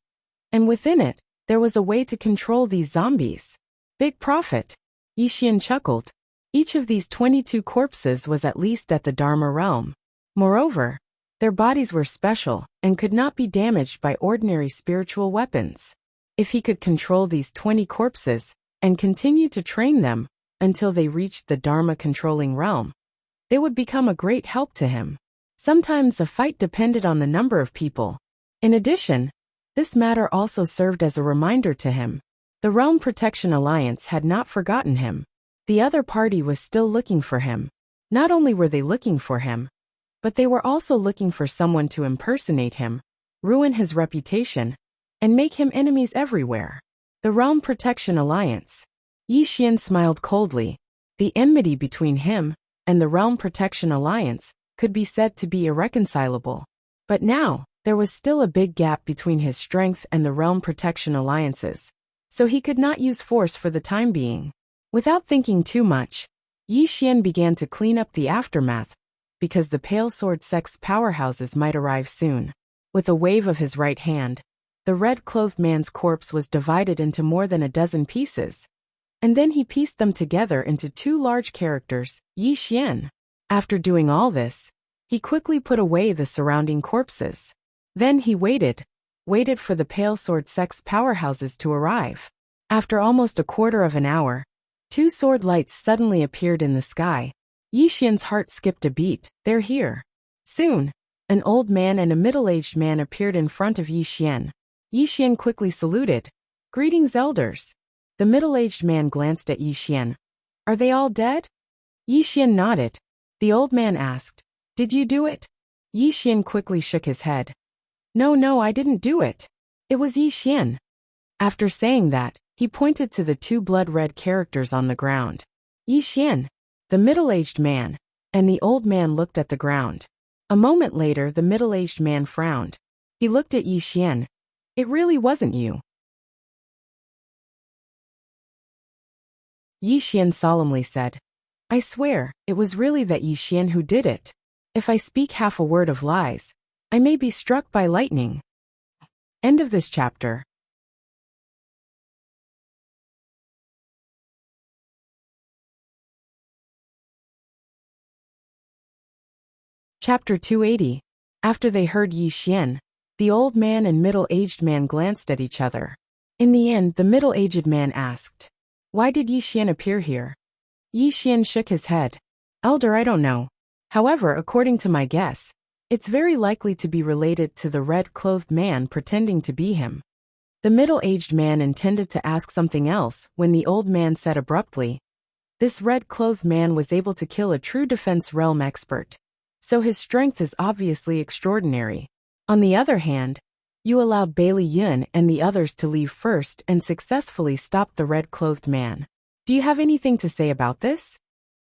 And within it, there was a way to control these zombies. Big profit. Yi Xian chuckled. Each of these 22 corpses was at least at the Dharma realm. Moreover, their bodies were special and could not be damaged by ordinary spiritual weapons. If he could control these 20 corpses and continue to train them until they reached the Dharma controlling realm, they would become a great help to him. Sometimes a fight depended on the number of people. In addition, this matter also served as a reminder to him. The Realm Protection Alliance had not forgotten him. The other party was still looking for him. Not only were they looking for him, but they were also looking for someone to impersonate him, ruin his reputation, and make him enemies everywhere. The Realm Protection Alliance. Yi Xian smiled coldly. The enmity between him and the Realm Protection Alliance could be said to be irreconcilable. But now, there was still a big gap between his strength and the Realm Protection Alliances, so he could not use force for the time being. Without thinking too much, Yi Xian began to clean up the aftermath, because the Pale Sword sect's powerhouses might arrive soon. With a wave of his right hand, the red-clothed man's corpse was divided into more than a dozen pieces. And then he pieced them together into two large characters, Yi Xian. After doing all this, he quickly put away the surrounding corpses. Then he waited for the Pale Sword sect's powerhouses to arrive. After almost a quarter of an hour, two sword lights suddenly appeared in the sky. Yi Xian's heart skipped a beat. They're here. Soon, an old man and a middle-aged man appeared in front of Yi Xian. Yi Xian quickly saluted. "Greetings, elders." The middle-aged man glanced at Yi Xian. "Are they all dead?" Yi Xian nodded. The old man asked, "Did you do it?" Yi Xian quickly shook his head. No, I didn't do it. It was Yi Xian." After saying that, he pointed to the two blood-red characters on the ground. Yi Xian, the middle-aged man, and the old man looked at the ground. A moment later, the middle-aged man frowned. He looked at Yi Xian. "It really wasn't you." Yi Xian solemnly said, "I swear, it was really that Yi Xian who did it. If I speak half a word of lies, I may be struck by lightning." End of this chapter. Chapter 280. After they heard Yi Xian, the old man and middle-aged man glanced at each other. In the end, the middle-aged man asked, "Why did Yi Xian appear here?" Yi Xian shook his head. "Elder, I don't know. However, according to my guess, it's very likely to be related to the red-clothed man pretending to be him." The middle-aged man intended to ask something else when the old man said abruptly, "This red-clothed man was able to kill a true defense realm expert, so his strength is obviously extraordinary. On the other hand, you allowed Bailey Yun and the others to leave first and successfully stopped the red-clothed man. Do you have anything to say about this?"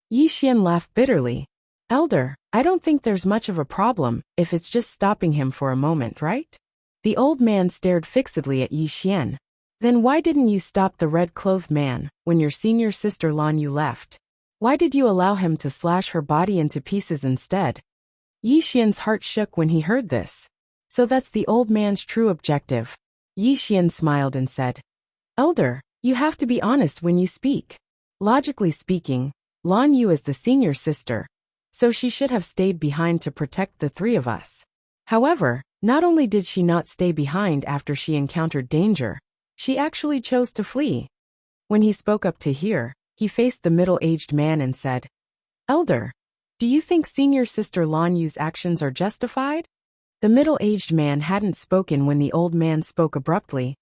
Yi Xian laughed bitterly. "Elder, I don't think there's much of a problem if it's just stopping him for a moment, right?" The old man stared fixedly at Yi Xian. "Then why didn't you stop the red-clothed man when your senior sister Lan Yu left? Why did you allow him to slash her body into pieces instead?" Yi Xian's heart shook when he heard this. So that's the old man's true objective. Yi Xian smiled and said, "Elder, you have to be honest when you speak. Logically speaking, Lan Yu is the senior sister, so she should have stayed behind to protect the three of us. However, not only did she not stay behind after she encountered danger, she actually chose to flee." When he spoke up to hear, he faced the middle-aged man and said, "Elder, do you think senior sister Lan Yu's actions are justified?" The middle-aged man hadn't spoken when the old man spoke abruptly.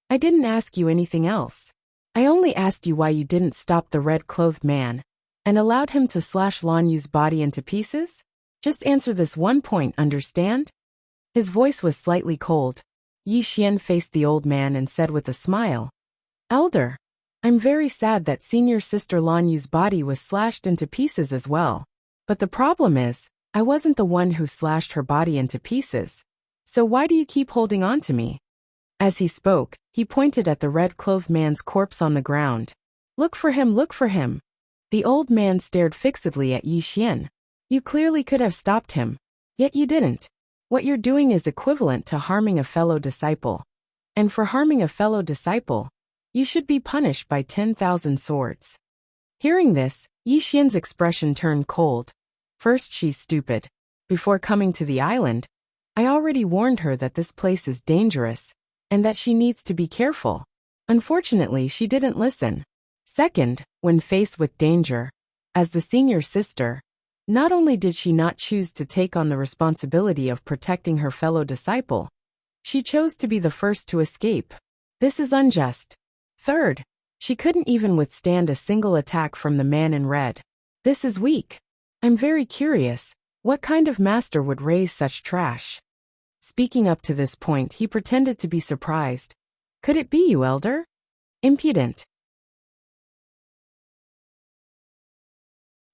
"I didn't ask you anything else. I only asked you why you didn't stop the red-clothed man and allowed him to slash Lan Yu's body into pieces. Just answer this one point, understand?" His voice was slightly cold. Yi Xian faced the old man and said with a smile, "Elder, I'm very sad that senior sister Lan Yu's body was slashed into pieces as well. But the problem is, I wasn't the one who slashed her body into pieces. So why do you keep holding on to me?" As he spoke, he pointed at the red-clothed man's corpse on the ground. "Look for him, look for him." The old man stared fixedly at Yi Xian. "You clearly could have stopped him, yet you didn't. What you're doing is equivalent to harming a fellow disciple. And for harming a fellow disciple, you should be punished by 10,000 swords." Hearing this, Yi Xian's expression turned cold. First she's stupid. Before coming to the island, I already warned her that this place is dangerous, and that she needs to be careful. Unfortunately, she didn't listen. Second, when faced with danger, as the senior sister, not only did she not choose to take on the responsibility of protecting her fellow disciple, she chose to be the first to escape. This is unjust. Third, she couldn't even withstand a single attack from the man in red. This is weak. I'm very curious, what kind of master would raise such trash? Speaking up to this point, he pretended to be surprised. "Could it be you, Elder? Impudent."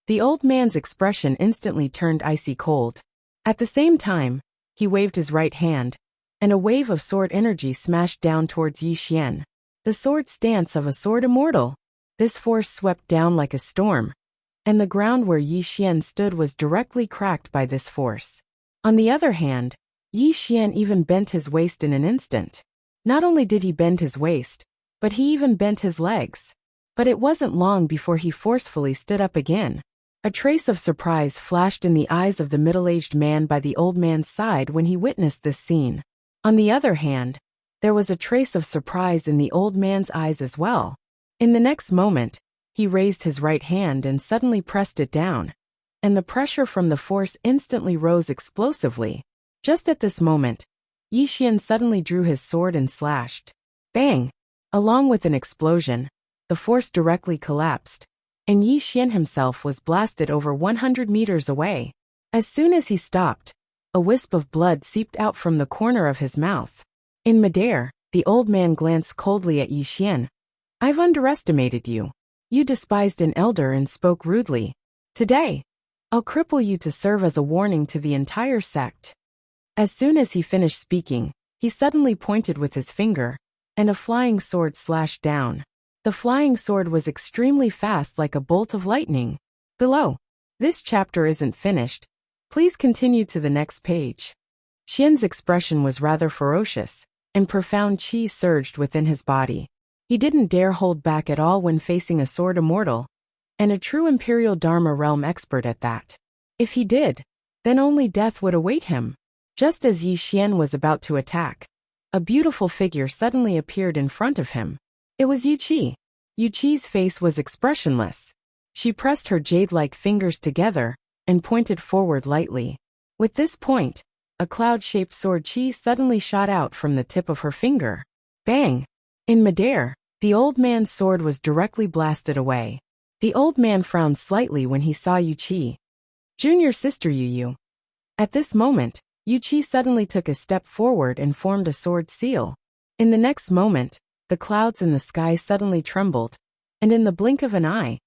The old man's expression instantly turned icy cold. At the same time, he waved his right hand, and a wave of sword energy smashed down towards Yi Xian. The sword stance of a sword immortal. This force swept down like a storm, and the ground where Yi Xian stood was directly cracked by this force. On the other hand, Yi Xian even bent his waist in an instant. Not only did he bend his waist, but he even bent his legs. But it wasn't long before he forcefully stood up again. A trace of surprise flashed in the eyes of the middle-aged man by the old man's side when he witnessed this scene. On the other hand, there was a trace of surprise in the old man's eyes as well. In the next moment, he raised his right hand and suddenly pressed it down, and the pressure from the force instantly rose explosively. Just at this moment, Yi Xian suddenly drew his sword and slashed. Bang! Along with an explosion, the force directly collapsed, and Yi Xian himself was blasted over 100 meters away. As soon as he stopped, a wisp of blood seeped out from the corner of his mouth. In midair, the old man glanced coldly at Yi Xian. "I've underestimated you. You despised an elder and spoke rudely. Today, I'll cripple you to serve as a warning to the entire sect." As soon as he finished speaking, he suddenly pointed with his finger, and a flying sword slashed down. The flying sword was extremely fast like a bolt of lightning. Below. This chapter isn't finished. Please continue to the next page. Xian's expression was rather ferocious, and profound qi surged within his body. He didn't dare hold back at all when facing a sword immortal, and a true Imperial Dharma realm expert at that. If he did, then only death would await him. Just as Yi Xian was about to attack, a beautiful figure suddenly appeared in front of him. It was Yu Qi. Yu Qi's face was expressionless. She pressed her jade-like fingers together and pointed forward lightly. With this point, a cloud-shaped sword qi suddenly shot out from the tip of her finger. Bang! In midair, the old man's sword was directly blasted away. The old man frowned slightly when he saw Yu Qi. Junior sister Yu Yu. At this moment, Yu Qi suddenly took a step forward and formed a sword seal. In the next moment, the clouds in the sky suddenly trembled, and in the blink of an eye,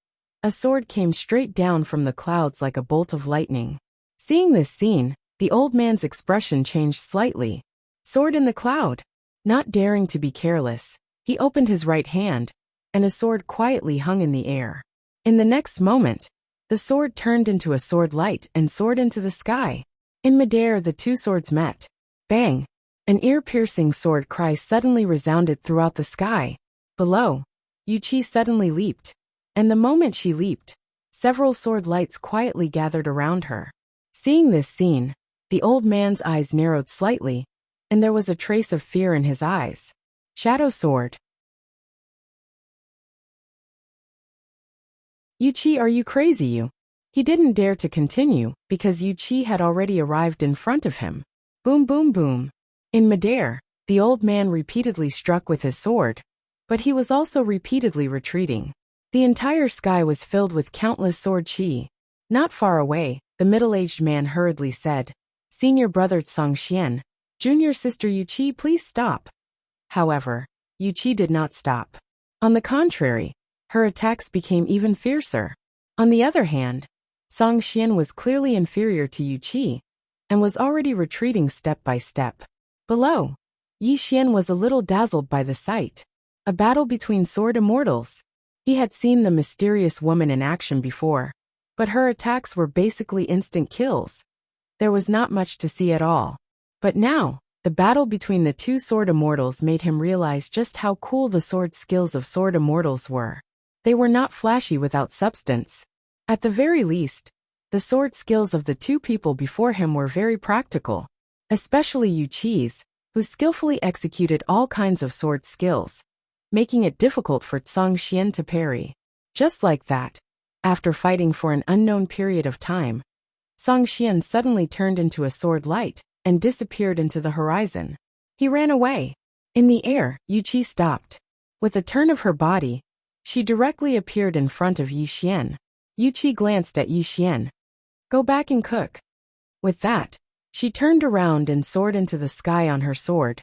a sword came straight down from the clouds like a bolt of lightning. Seeing this scene, the old man's expression changed slightly. Sword in the cloud. Not daring to be careless, he opened his right hand, and a sword quietly hung in the air. In the next moment, the sword turned into a sword light and soared into the sky. In midair, the two swords met. Bang! An ear-piercing sword cry suddenly resounded throughout the sky. Below, Yu Qi suddenly leaped, and the moment she leaped, several sword lights quietly gathered around her. Seeing this scene, the old man's eyes narrowed slightly, and there was a trace of fear in his eyes. Shadow sword. Yu Qi, are you crazy you? He didn't dare to continue, because Yu Qi had already arrived in front of him. Boom boom boom. In midair, the old man repeatedly struck with his sword, but he was also repeatedly retreating. The entire sky was filled with countless sword qi. Not far away, the middle-aged man hurriedly said, Senior brother Song Xian, junior sister Yu Qi, please stop. However, Yu Qi did not stop. On the contrary, her attacks became even fiercer. On the other hand, Song Xian was clearly inferior to Yu Qi, and was already retreating step by step. Below, Yi Xian was a little dazzled by the sight. A battle between sword immortals. He had seen the mysterious woman in action before, but her attacks were basically instant kills. There was not much to see at all. But now, the battle between the two sword immortals made him realize just how cool the sword skills of sword immortals were. They were not flashy without substance. At the very least, the sword skills of the two people before him were very practical, especially Yu Qi's, who skillfully executed all kinds of sword skills, making it difficult for Song Xian to parry. Just like that, after fighting for an unknown period of time, Song Xian suddenly turned into a sword light and disappeared into the horizon. He ran away. In the air, Yu Qi stopped. With a turn of her body, she directly appeared in front of Yi Xian. Yu Qi glanced at Yi Xian. Go back and cook. With that, she turned around and soared into the sky on her sword,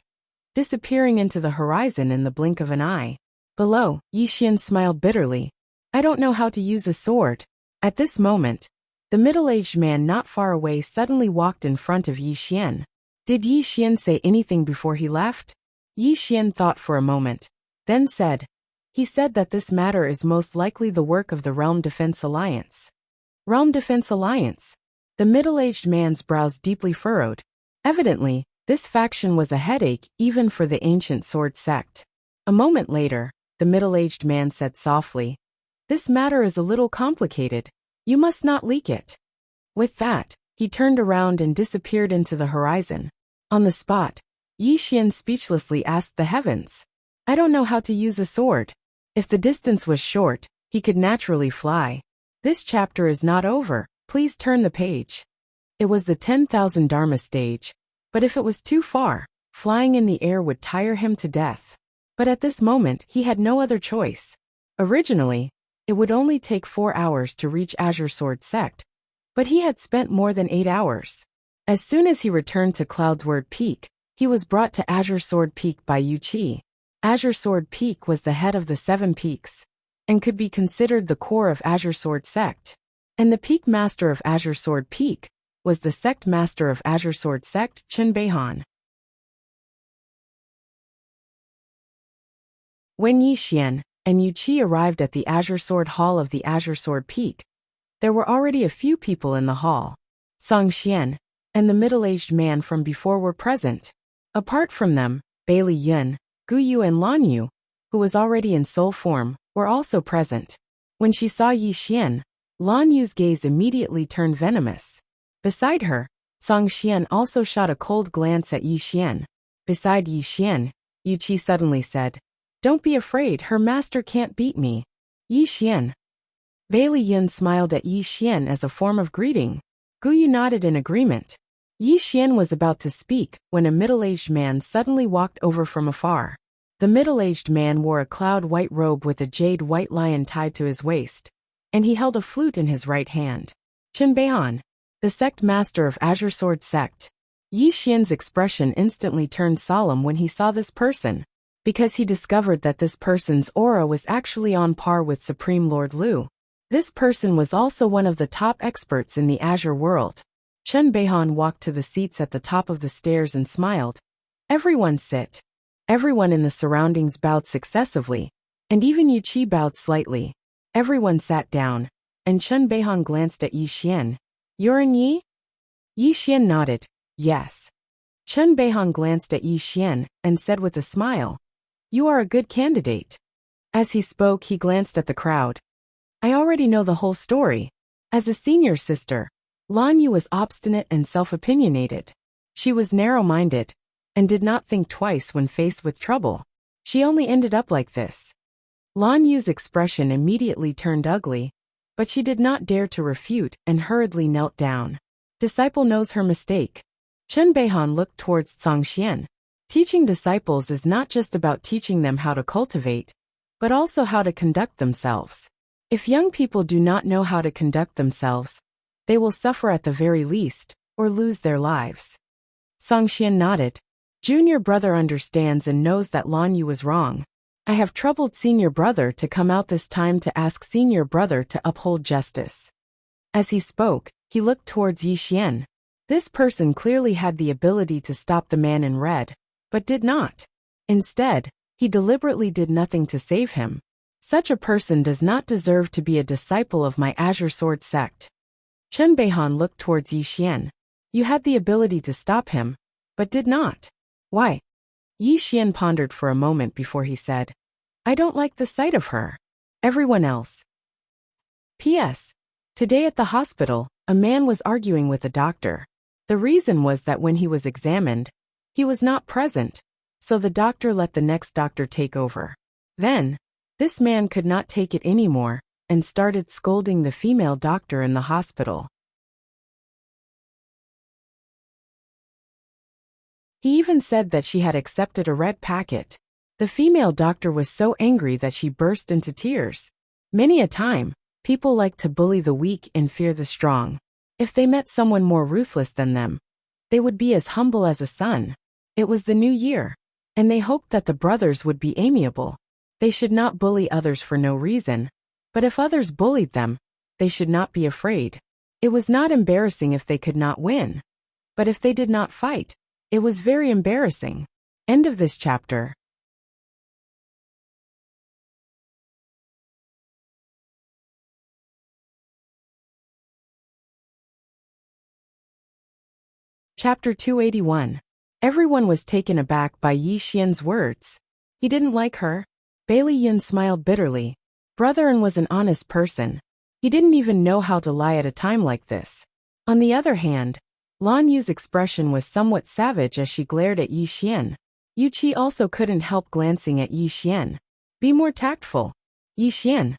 disappearing into the horizon in the blink of an eye. Below, Yi Xian smiled bitterly. I don't know how to use a sword. At this moment, the middle-aged man not far away suddenly walked in front of Yi Xian. Did Yi Xian say anything before he left? Yi Xian thought for a moment, then said, he said that this matter is most likely the work of the Realm Defense Alliance. Realm Defense Alliance? The middle-aged man's brows deeply furrowed. Evidently, this faction was a headache even for the ancient sword sect. A moment later, the middle-aged man said softly, This matter is a little complicated. You must not leak it. With that, he turned around and disappeared into the horizon. On the spot, Yi Xian speechlessly asked the heavens, I don't know how to use a sword. If the distance was short, he could naturally fly. This chapter is not over. Please turn the page. It was the 10,000 Dharma stage, but if it was too far, flying in the air would tire him to death. But at this moment he had no other choice. Originally, it would only take 4 hours to reach Azure Sword Sect, but he had spent more than 8 hours. As soon as he returned to Cloudsword Peak, he was brought to Azure Sword Peak by Yu Qi. Azure Sword Peak was the head of the 7 peaks, and could be considered the core of Azure Sword Sect. And the Peak Master of Azure Sword Peak was the Sect Master of Azure Sword Sect, Chen Beihan. When Yi Xian and Yu Qi arrived at the Azure Sword Hall of the Azure Sword Peak, there were already a few people in the hall. Song Xian and the middle-aged man from before were present. Apart from them, Bailey Yun, Gu Yu and Lan Yu, who was already in soul form, were also present. When she saw Yi Xian, Lan Yu's gaze immediately turned venomous. Beside her, Song Xian also shot a cold glance at Yi Xian. Beside Yi Xian, Yu Qi suddenly said, "Don't be afraid, her master can't beat me." Yi Xian. Bailey Yin smiled at Yi Xian as a form of greeting. Guyu nodded in agreement. Yi Xian was about to speak when a middle-aged man suddenly walked over from afar. The middle-aged man wore a cloud-white robe with a jade-white lion tied to his waist, and he held a flute in his right hand. Chen Beihan, the sect master of Azure Sword Sect. Yi Xian's expression instantly turned solemn when he saw this person, because he discovered that this person's aura was actually on par with Supreme Lord Lu. This person was also one of the top experts in the Azure world. Chen Beihan walked to the seats at the top of the stairs and smiled. "Everyone sit." Everyone in the surroundings bowed successively, and even Yu Qi bowed slightly. Everyone sat down, and Chen Beihan glanced at Yi Xian. "You're in Yi?" Yi Xian nodded, "Yes." Chen Beihan glanced at Yi Xian and said with a smile, "You are a good candidate." As he spoke, he glanced at the crowd. "I already know the whole story. As a senior sister, Lan Yu was obstinate and self-opinionated. She was narrow-minded, and did not think twice when faced with trouble. She only ended up like this." Lan Yu's expression immediately turned ugly, but she did not dare to refute and hurriedly knelt down. Disciple knows her mistake. Chen Beihan looked towards Song Xian. Teaching disciples is not just about teaching them how to cultivate, but also how to conduct themselves. If young people do not know how to conduct themselves, they will suffer at the very least, or lose their lives. Song Xian nodded. Junior brother understands and knows that Lan Yu was wrong. I have troubled senior brother to come out this time to ask senior brother to uphold justice. As he spoke, he looked towards Yi Xian. This person clearly had the ability to stop the man in red, but did not. Instead, he deliberately did nothing to save him. Such a person does not deserve to be a disciple of my Azure Sword Sect. Chen Beihan looked towards Yi Xian. You had the ability to stop him, but did not. Why? Yi Xian pondered for a moment before he said, I don't like the sight of her. Everyone else. P.S. Today at the hospital, a man was arguing with a doctor. The reason was that when he was examined, he was not present, so the doctor let the next doctor take over. Then, this man could not take it anymore and started scolding the female doctor in the hospital. He even said that she had accepted a red packet. The female doctor was so angry that she burst into tears. Many a time, people like to bully the weak and fear the strong. If they met someone more ruthless than them, they would be as humble as a son. It was the new year, and they hoped that the brothers would be amiable. They should not bully others for no reason, but if others bullied them, they should not be afraid. It was not embarrassing if they could not win, but if they did not fight, it was very embarrassing. End of this chapter. Chapter 281. Everyone was taken aback by Yi Xian's words. He didn't like her. Bailey Yin smiled bitterly. Brotherin was an honest person. He didn't even know how to lie at a time like this. On the other hand, Lan Yu's expression was somewhat savage as she glared at Yi Xian. Yu Qi also couldn't help glancing at Yi Xian. Be more tactful, Yi Xian.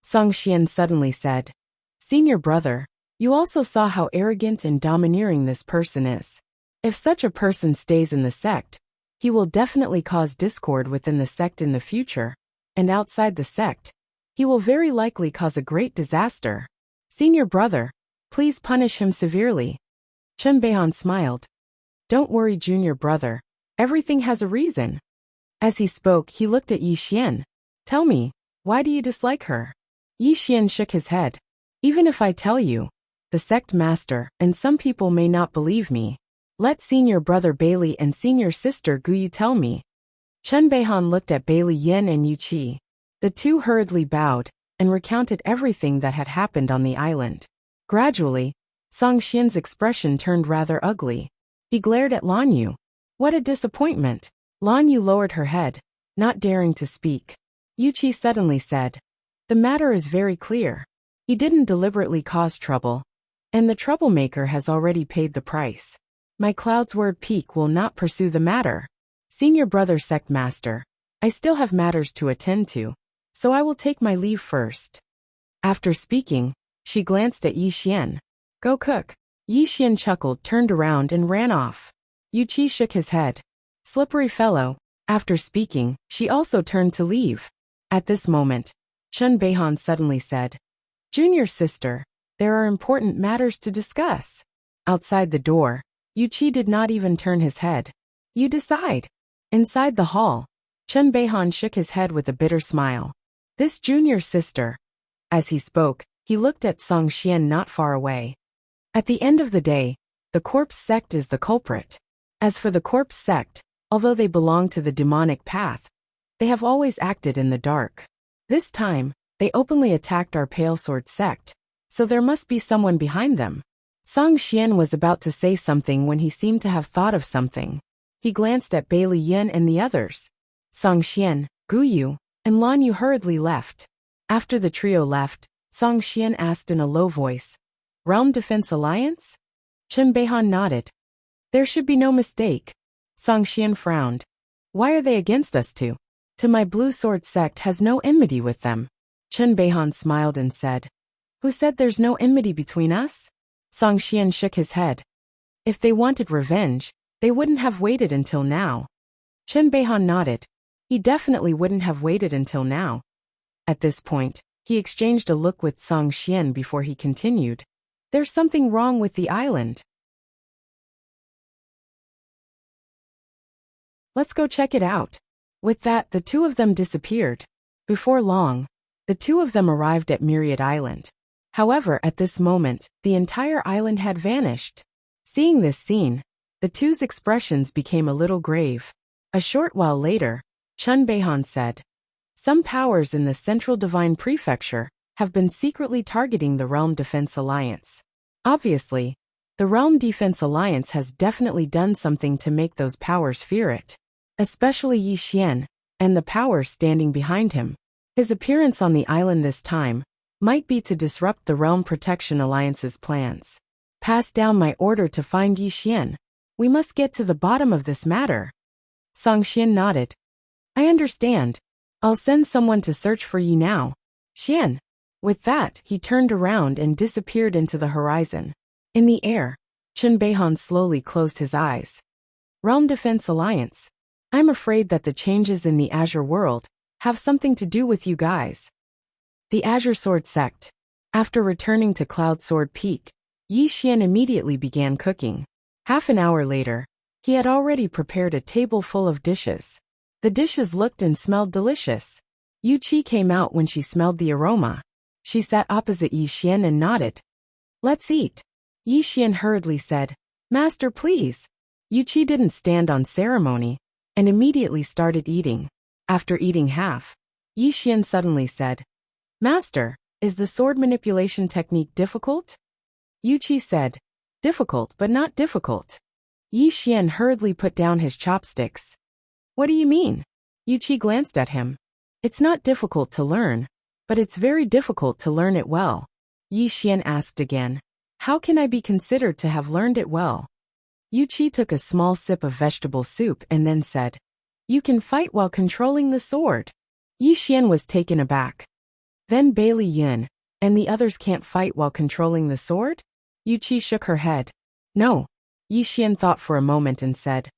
Song Xian suddenly said, Senior brother, you also saw how arrogant and domineering this person is. If such a person stays in the sect, he will definitely cause discord within the sect in the future, and outside the sect, he will very likely cause a great disaster. Senior brother, please punish him severely. Chen Beihan smiled. Don't worry, junior brother. Everything has a reason. As he spoke, he looked at Yi Xian. Tell me, why do you dislike her? Yi Xian shook his head. Even if I tell you, the sect master and some people may not believe me. Let senior brother Bailey and senior sister Guyu tell me. Chen Beihan looked at Bailey Yin and Yu Qi. The two hurriedly bowed and recounted everything that had happened on the island. Gradually, Song Xian's expression turned rather ugly. He glared at Lan Yu. What a disappointment. Lan Yu lowered her head, not daring to speak. Yu Qi suddenly said, The matter is very clear. He didn't deliberately cause trouble. And the troublemaker has already paid the price. My Cloudsword Peak will not pursue the matter. Senior brother sect master, I still have matters to attend to, so I will take my leave first. After speaking, she glanced at Yi Xian. Go cook. Yi Xian chuckled, turned around and ran off. Yu Qi shook his head. Slippery fellow. After speaking, she also turned to leave. At this moment, Chun Beihan suddenly said, Junior sister, there are important matters to discuss. Outside the door, Yu Qi did not even turn his head. You decide. Inside the hall, Chun Beihan shook his head with a bitter smile. This junior sister. As he spoke, he looked at Song Xian not far away. At the end of the day, the corpse sect is the culprit. As for the corpse sect, although they belong to the demonic path, they have always acted in the dark. This time, they openly attacked our Pale Sword sect, so there must be someone behind them. Song Xian was about to say something when he seemed to have thought of something. He glanced at Bai Liyan and the others. Song Xian, Gu Yu, and Lan Yu hurriedly left. After the trio left, Song Xian asked in a low voice, Realm Defense Alliance? Chun Beihan nodded. There should be no mistake. Song Xian frowned. Why are they against us two? To my Blue Sword sect has no enmity with them. Chun Beihan smiled and said, Who said there's no enmity between us? Song Xian shook his head. If they wanted revenge, they wouldn't have waited until now. Chun Beihan nodded. He definitely wouldn't have waited until now. At this point, he exchanged a look with Song Xian before he continued. There's something wrong with the island. Let's go check it out. With that, the two of them disappeared. Before long, the two of them arrived at Myriad Island. However, at this moment, the entire island had vanished. Seeing this scene, the two's expressions became a little grave. A short while later, Chun Beihan said, Some powers in the Central Divine Prefecture have been secretly targeting the Realm Defense Alliance. Obviously, the Realm Defense Alliance has definitely done something to make those powers fear it. Especially Yi Xian, and the powers standing behind him. His appearance on the island this time might be to disrupt the Realm Protection Alliance's plans. Pass down my order to find Yi Xian. We must get to the bottom of this matter. Song Xian nodded. I understand. I'll send someone to search for Yi now. Xian. With that, he turned around and disappeared into the horizon. In the air, Chun Beihan slowly closed his eyes. Realm Defense Alliance. I'm afraid that the changes in the Azure world have something to do with you guys. The Azure Sword sect. After returning to Cloud Sword Peak, Yi Xian immediately began cooking. Half an hour later, he had already prepared a table full of dishes. The dishes looked and smelled delicious. Yu Qi came out when she smelled the aroma. She sat opposite Yi Xian and nodded. Let's eat. Yi Xian hurriedly said, Master, please. Yu Qi didn't stand on ceremony, and immediately started eating. After eating half, Yi Xian suddenly said, Master, is the sword manipulation technique difficult? Yu Qi said, Difficult but not difficult. Yi Xian hurriedly put down his chopsticks. What do you mean? Yu Qi glanced at him. It's not difficult to learn, but it's very difficult to learn it well. Yi Xian asked again, How can I be considered to have learned it well? Yu Qi took a small sip of vegetable soup and then said, You can fight while controlling the sword. Yi Xian was taken aback. Then Bai Liyan, and the others can't fight while controlling the sword? Yu Qi shook her head. No. Yi Xian thought for a moment and said,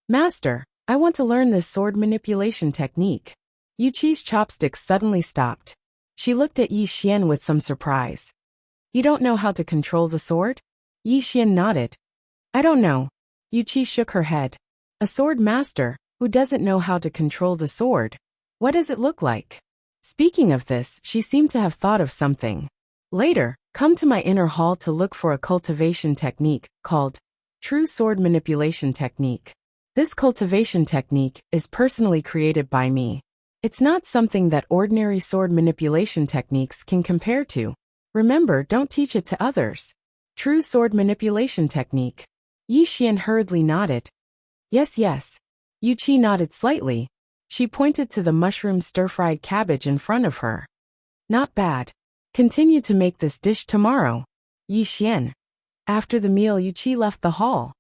Master, I want to learn this sword manipulation technique. Yu Qi's chopsticks suddenly stopped. She looked at Yi Xian with some surprise. You don't know how to control the sword? Yi Xian nodded. I don't know. Yu Qi shook her head. A sword master, who doesn't know how to control the sword. What does it look like? Speaking of this, she seemed to have thought of something. Later, come to my inner hall to look for a cultivation technique called True Sword Manipulation Technique. This cultivation technique is personally created by me. It's not something that ordinary sword manipulation techniques can compare to. Remember, don't teach it to others. True Sword Manipulation Technique. Yi Xian hurriedly nodded. Yes, yes. Yu Qi nodded slightly. She pointed to the mushroom stir-fried cabbage in front of her. Not bad. Continue to make this dish tomorrow. Yi Xian, After the meal, Yuqi left the hall.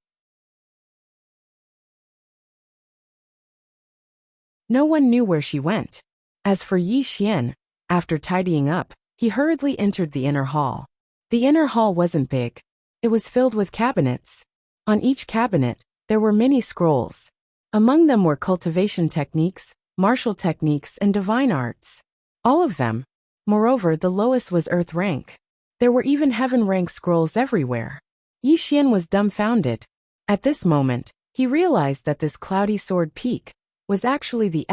No one knew where she went. As for Yi Xian, after tidying up, he hurriedly entered the inner hall. The inner hall wasn't big. It was filled with cabinets. On each cabinet, there were many scrolls. Among them were cultivation techniques, martial techniques, and divine arts. All of them. Moreover, the lowest was earth rank. There were even heaven rank scrolls everywhere. Yi Xian was dumbfounded. At this moment, he realized that this cloudy sword peak was actually the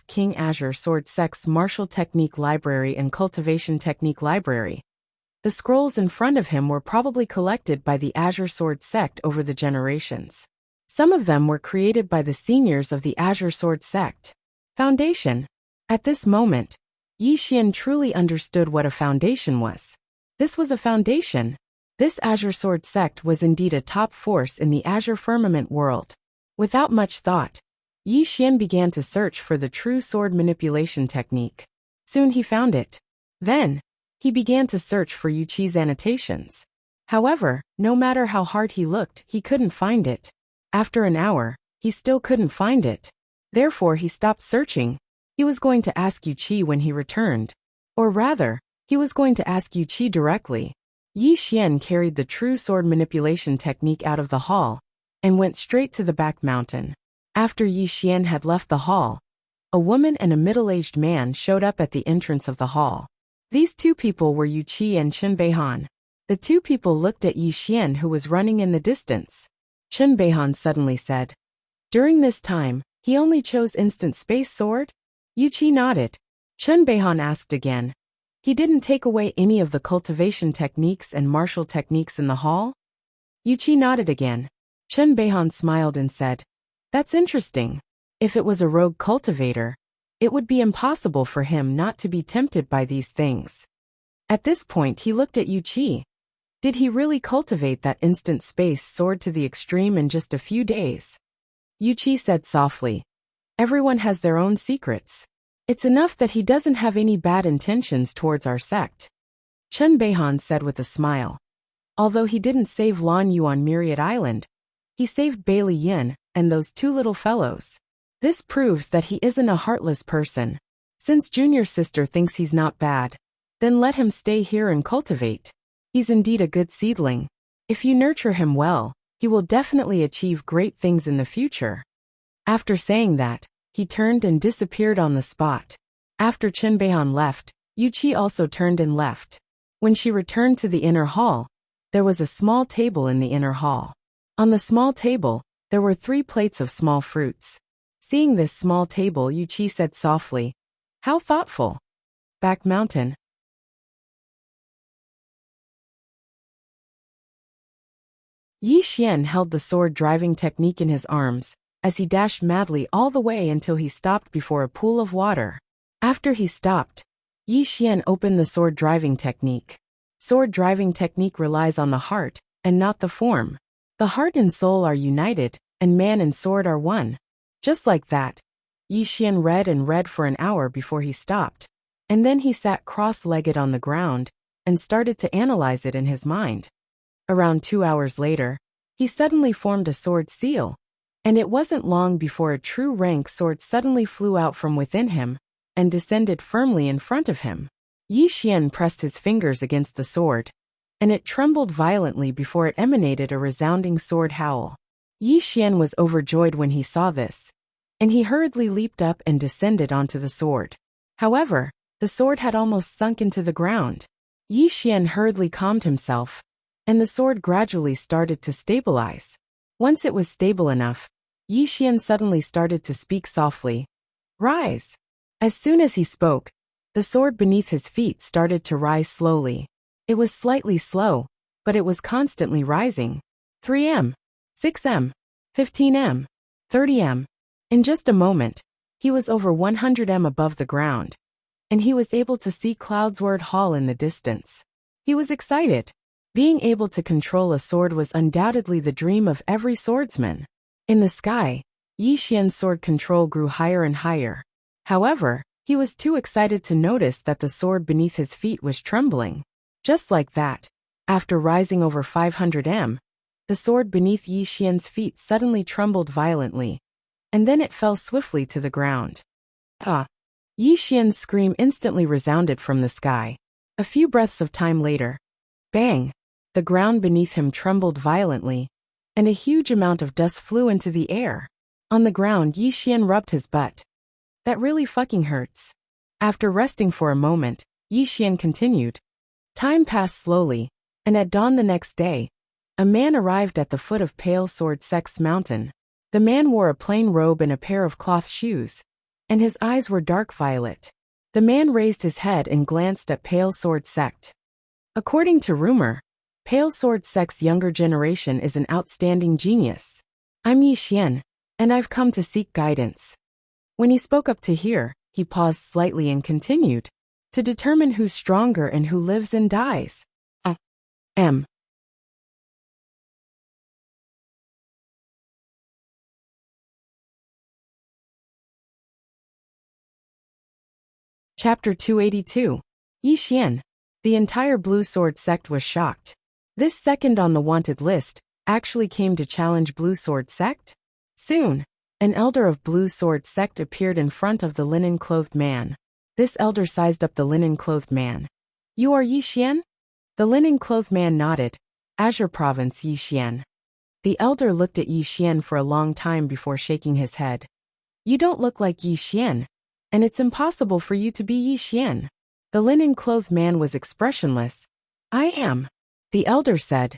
King Azure Sword Sect's martial technique library and cultivation technique library. The scrolls in front of him were probably collected by the Azure Sword Sect over the generations. Some of them were created by the seniors of the Azure Sword Sect. Foundation. At this moment, Yi Xian truly understood what a foundation was. This was a foundation. This Azure Sword Sect was indeed a top force in the Azure Firmament world. Without much thought, Yi Xian began to search for the true sword manipulation technique. Soon he found it. Then, he began to search for Yuqi's annotations. However, no matter how hard he looked, he couldn't find it. After an hour, he still couldn't find it. Therefore, he stopped searching. He was going to ask Yuqi when he returned. Or rather, he was going to ask Yuqi directly. Yi Xian carried the true sword manipulation technique out of the hall and went straight to the back mountain. After Yi Xian had left the hall, a woman and a middle-aged man showed up at the entrance of the hall. These two people were Yuqi and Chen Beihan. The two people looked at Yi Xian, who was running in the distance. Chen Beihan suddenly said, "During this time, he only chose instant space sword?" Yuqi nodded. Chen Beihan asked again, "He didn't take away any of the cultivation techniques and martial techniques in the hall?" Yuqi nodded again. Chen Beihan smiled and said, "That's interesting. If it was a rogue cultivator, it would be impossible for him not to be tempted by these things." At this point, he looked at Yuqi. Did he really cultivate that instant space sword to the extreme in just a few days? Yuqi said softly, "Everyone has their own secrets. It's enough that he doesn't have any bad intentions towards our sect." Chen Beihan said with a smile. Although he didn't save Lan Yu on Myriad Island, he saved Bailey Yin and those two little fellows. This proves that he isn't a heartless person. Since Junior Sister thinks he's not bad, then let him stay here and cultivate. He's indeed a good seedling. If you nurture him well, he will definitely achieve great things in the future. After saying that, he turned and disappeared on the spot. After Chen Beihan left, Yuqi also turned and left. When she returned to the inner hall, there was a small table in the inner hall. On the small table, there were 3 plates of small fruits. Seeing this small table, Yuqi said softly, "How thoughtful." Back mountain. Yi Xian held the sword driving technique in his arms, as he dashed madly all the way until he stopped before a pool of water. After he stopped, Yi Xian opened the sword driving technique. Sword driving technique relies on the heart, and not the form. The heart and soul are united, and man and sword are one. Just like that, Yi Xian read and read for an hour before he stopped, and then he sat cross-legged on the ground and started to analyze it in his mind. Around 2 hours later, he suddenly formed a sword seal, and it wasn't long before a true rank sword suddenly flew out from within him and descended firmly in front of him. Yi Xian pressed his fingers against the sword, and it trembled violently before it emanated a resounding sword howl. Yi Xian was overjoyed when he saw this, and he hurriedly leaped up and descended onto the sword. However, the sword had almost sunk into the ground. Yi Xian hurriedly calmed himself, and the sword gradually started to stabilize. Once it was stable enough, Yi Xian suddenly started to speak softly. "Rise." As soon as he spoke, the sword beneath his feet started to rise slowly. It was slightly slow, but it was constantly rising. 3m, 6m, 15m, 30m. In just a moment, he was over 100m above the ground, and he was able to see Cloudsword Hall in the distance. He was excited. Being able to control a sword was undoubtedly the dream of every swordsman. In the sky, Yi Xian's sword control grew higher and higher. However, he was too excited to notice that the sword beneath his feet was trembling. Just like that, After rising over 500 m, the sword beneath Yi Xian's feet suddenly trembled violently, and then it fell swiftly to the ground. Ah! Yi Xian's scream instantly resounded from the sky. A few breaths of time later, bang! The ground beneath him trembled violently, and a huge amount of dust flew into the air. On the ground, Yi Xian rubbed his butt. That really fucking hurts. After resting for a moment, Yi Xian continued. Time passed slowly, and at dawn the next day, a man arrived at the foot of Pale Sword Sect's mountain. The man wore a plain robe and a pair of cloth shoes, and his eyes were dark violet. The man raised his head and glanced at Pale Sword Sect. According to rumor, Pale Sword Sect's younger generation is an outstanding genius. I'm Yi Xian, and I've come to seek guidance. When he spoke up to hear, he paused slightly and continued. To determine who's stronger and who lives and dies. M. Chapter 282. Yi Xian. The entire Blue Sword Sect was shocked. This second on the wanted list actually came to challenge Blue Sword Sect? Soon, an elder of Blue Sword Sect appeared in front of the linen-clothed man. This elder sized up the linen-clothed man. You are Yi Xian? The linen-clothed man nodded. Azure Province, Yi Xian. The elder looked at Yi Xian for a long time before shaking his head. You don't look like Yi Xian, and it's impossible for you to be Yi Xian. The linen-clothed man was expressionless. I am. The elder said.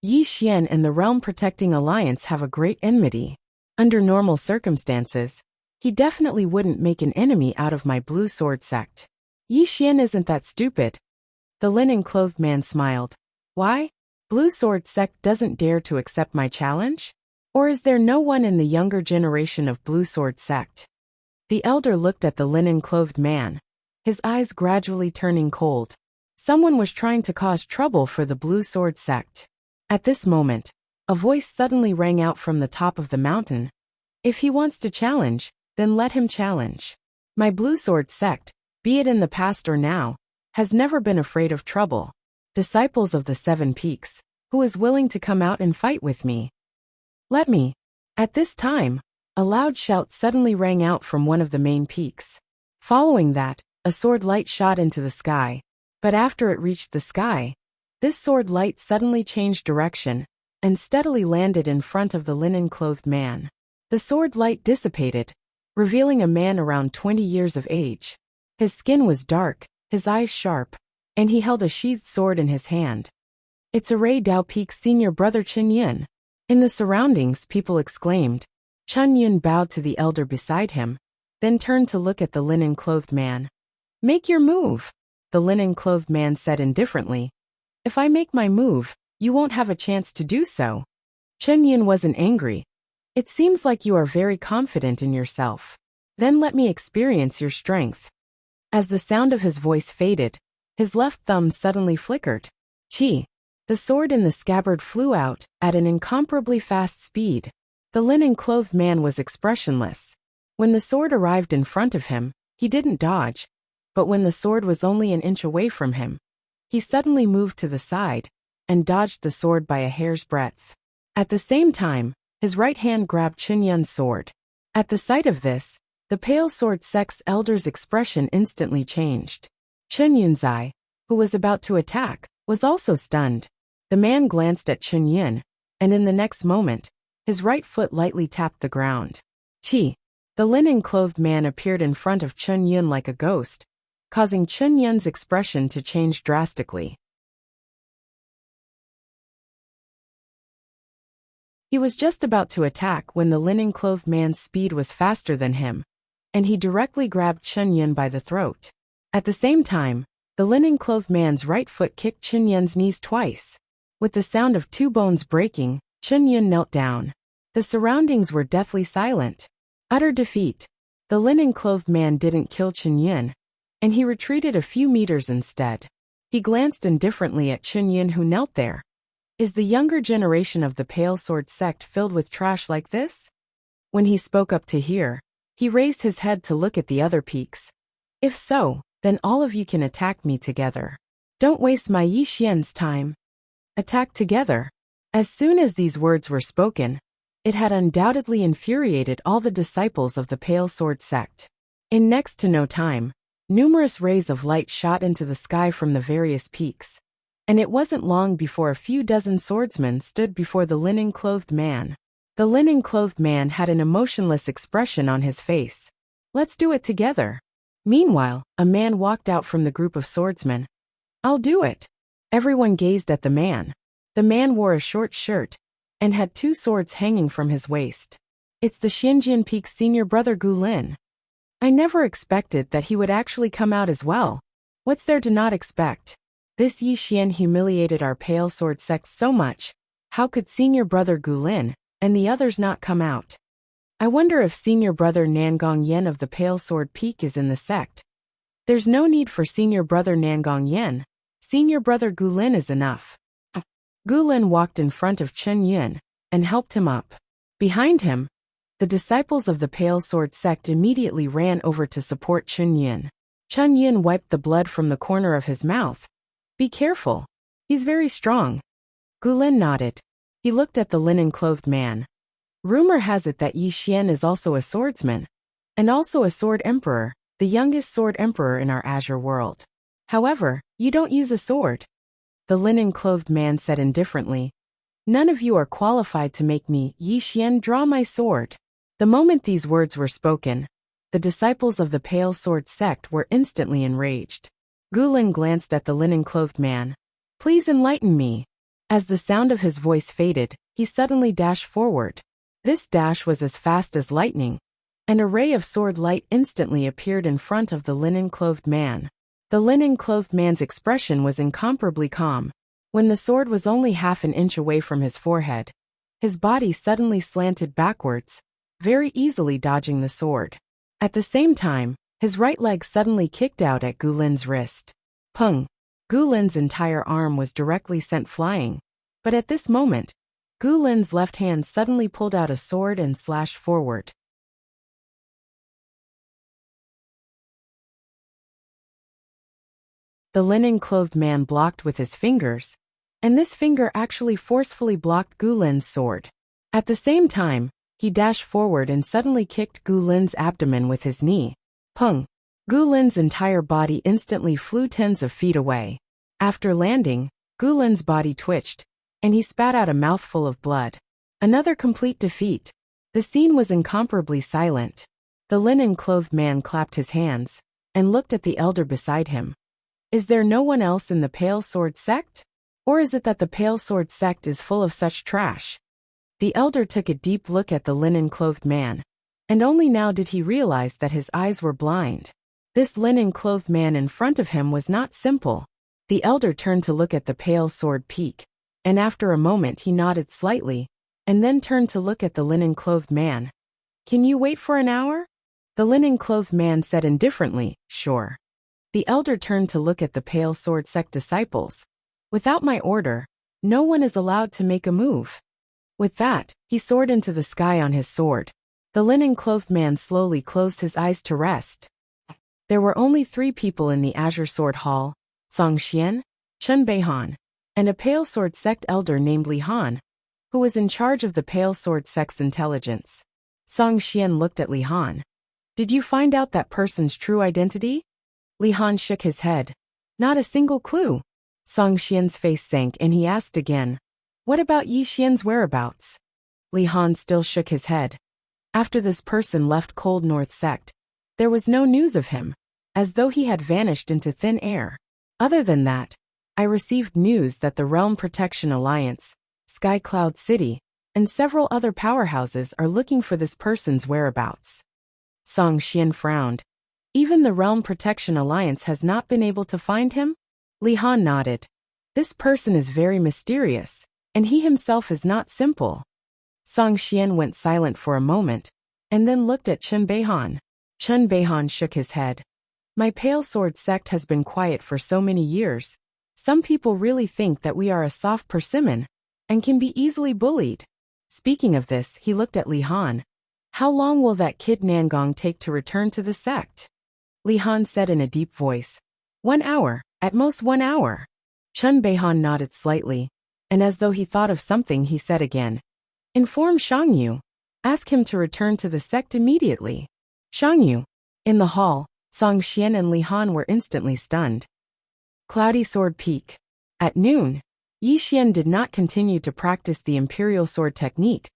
Yi Xian and the Realm Protecting Alliance have a great enmity. Under normal circumstances, he definitely wouldn't make an enemy out of my Blue Sword Sect. Yi Xian isn't that stupid. The linen-clothed man smiled. Why? Blue Sword Sect doesn't dare to accept my challenge? Or is there no one in the younger generation of Blue Sword Sect? The elder looked at the linen-clothed man, his eyes gradually turning cold. Someone was trying to cause trouble for the Blue Sword Sect. At this moment, a voice suddenly rang out from the top of the mountain. If he wants to challenge, then let him challenge. My Blue Sword Sect, be it in the past or now, has never been afraid of trouble. Disciples of the Seven Peaks, who is willing to come out and fight with me? Let me. At this time, a loud shout suddenly rang out from one of the main peaks. Following that, a sword light shot into the sky. But after it reached the sky, this sword light suddenly changed direction and steadily landed in front of the linen-clothed man. The sword light dissipated, revealing a man around 20 years of age. His skin was dark, his eyes sharp, and he held a sheathed sword in his hand. It's Array Dao Peak's senior brother Chen Yun. In the surroundings, people exclaimed. Chen Yun bowed to the elder beside him, then turned to look at the linen-clothed man. Make your move, the linen-clothed man said indifferently. If I make my move, you won't have a chance to do so. Chen Yun wasn't angry. It seems like you are very confident in yourself. Then let me experience your strength. As the sound of his voice faded, his left thumb suddenly flickered. Chi! The sword in the scabbard flew out at an incomparably fast speed. The linen-clothed man was expressionless. When the sword arrived in front of him, he didn't dodge. But when the sword was only an inch away from him, he suddenly moved to the side and dodged the sword by a hair's breadth. At the same time, his right hand grabbed Chen Yun's sword. At the sight of this, the Pale Sword Sect's elder's expression instantly changed. Chen Yun's eye, who was about to attack, was also stunned. The man glanced at Chen Yun, and in the next moment, his right foot lightly tapped the ground. Chi! The linen-clothed man appeared in front of Chen Yun like a ghost, causing Chen Yun's expression to change drastically. He was just about to attack when the linen-clothed man's speed was faster than him, and he directly grabbed Chen Yun by the throat. At the same time, the linen-clothed man's right foot kicked Chen Yun's knees twice. With the sound of two bones breaking, Chen Yun knelt down. The surroundings were deathly silent. Utter defeat. The linen-clothed man didn't kill Chen Yun, and he retreated a few meters instead. He glanced indifferently at Chen Yun, who knelt there. Is the younger generation of the Pale Sword Sect filled with trash like this? When he spoke up to hear, he raised his head to look at the other peaks. If so, then all of you can attack me together. Don't waste my Yi Xian's time. Attack together. As soon as these words were spoken, it had undoubtedly infuriated all the disciples of the Pale Sword sect. In next to no time, numerous rays of light shot into the sky from the various peaks, and it wasn't long before a few dozen swordsmen stood before the linen-clothed man. The linen-clothed man had an emotionless expression on his face. Let's do it together. Meanwhile, a man walked out from the group of swordsmen. I'll do it. Everyone gazed at the man. The man wore a short shirt and had 2 swords hanging from his waist. It's the Xinjian Peak's senior brother Gu Lin. I never expected that he would actually come out as well. What's there to not expect? This Yi Xian humiliated our Pale Sword sect so much. How could senior brother Gu Lin and the others not come out? I wonder if senior brother Nangong Yen of the Pale Sword Peak is in the sect. There's no need for senior brother Nangong Yen. Senior brother Gu Lin is enough. Gu Lin walked in front of Chen Yun and helped him up. Behind him, the disciples of the Pale Sword sect immediately ran over to support Chen Yun. Chen Yun wiped the blood from the corner of his mouth. Be careful. He's very strong. Gu Lin nodded. He looked at the linen-clothed man. Rumor has it that Yi Xian is also a swordsman, and also a sword emperor, the youngest sword emperor in our Azure world. However, you don't use a sword. The linen-clothed man said indifferently. None of you are qualified to make me, Yi Xian, draw my sword. The moment these words were spoken, the disciples of the Pale Sword sect were instantly enraged. Gu Lin glanced at the linen-clothed man. Please enlighten me. As the sound of his voice faded, he suddenly dashed forward. This dash was as fast as lightning. An array of sword light instantly appeared in front of the linen-clothed man. The linen-clothed man's expression was incomparably calm. When the sword was only half an inch away from his forehead, his body suddenly slanted backwards, very easily dodging the sword. At the same time, his right leg suddenly kicked out at Gu Lin's wrist. Pung! Gu Lin's entire arm was directly sent flying. But at this moment, Gu Lin's left hand suddenly pulled out a sword and slashed forward. The linen-clothed man blocked with his fingers, and this finger actually forcefully blocked Gu Lin's sword. At the same time, he dashed forward and suddenly kicked Gu Lin's abdomen with his knee. Pung! Gu Lin's entire body instantly flew tens of feet away. After landing, Gu Lin's body twitched, and he spat out a mouthful of blood. Another complete defeat. The scene was incomparably silent. The linen-clothed man clapped his hands and looked at the elder beside him. Is there no one else in the Pale Sword sect? Or is it that the Pale Sword sect is full of such trash? The elder took a deep look at the linen-clothed man, and only now did he realize that his eyes were blind. This linen-clothed man in front of him was not simple. The elder turned to look at the Pale Sword Peak, and after a moment he nodded slightly, and then turned to look at the linen-clothed man. Can you wait for an hour? The linen-clothed man said indifferently, sure. The elder turned to look at the Pale Sword sect disciples. Without my order, no one is allowed to make a move. With that, he soared into the sky on his sword. The linen-clothed man slowly closed his eyes to rest. There were only 3 people in the Azure Sword Hall, Song Xian, Chen Beihan, and a Pale Sword sect elder named Li Han, who was in charge of the Pale Sword sect's intelligence. Song Xian looked at Li Han. Did you find out that person's true identity? Li Han shook his head. Not a single clue. Song Xian's face sank and he asked again, what about Yi Xian's whereabouts? Li Han still shook his head. After this person left Cold North Sect, there was no news of him, as though he had vanished into thin air. Other than that, I received news that the Realm Protection Alliance, Sky Cloud City, and several other powerhouses are looking for this person's whereabouts. Song Xian frowned. Even the Realm Protection Alliance has not been able to find him? Li Han nodded. This person is very mysterious, and he himself is not simple. Song Xian went silent for a moment, and then looked at Chen Beihan. Chen Beihan shook his head. My Pale Sword sect has been quiet for so many years. Some people really think that we are a soft persimmon, and can be easily bullied. Speaking of this, he looked at Li Han. How long will that kid Nangong take to return to the sect? Li Han said in a deep voice. 1 hour, at most 1 hour. Chen Beihan nodded slightly. and as though he thought of something, he said again, "Inform Shangyu. Ask him to return to the sect immediately." Shangyu. In the hall, Song Xian and Li Han were instantly stunned. Cloudy Sword Peak. At noon, Yi Xian did not continue to practice the imperial sword technique,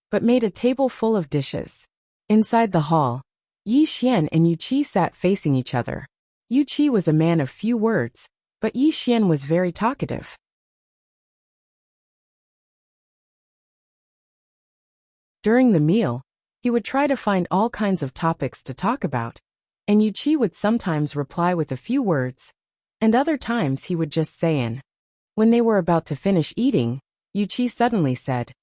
but made a table full of dishes. Inside the hall, Yi Xian and Yu Qi sat facing each other. Yu Qi was a man of few words, but Yi Xian was very talkative. During the meal, he would try to find all kinds of topics to talk about, and Yu Qi would sometimes reply with a few words, and other times he would just say in. When they were about to finish eating, Yu Qi suddenly said,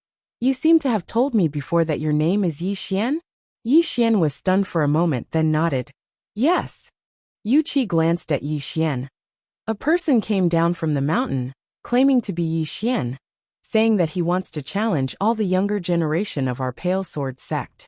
"You seem to have told me before that your name is Yi Xian?" Yi Xian was stunned for a moment, then nodded. "Yes." Yu Qi glanced at Yi Xian. A person came down from the mountain, claiming to be Yi Xian, saying that he wants to challenge all the younger generation of our Pale Sword sect.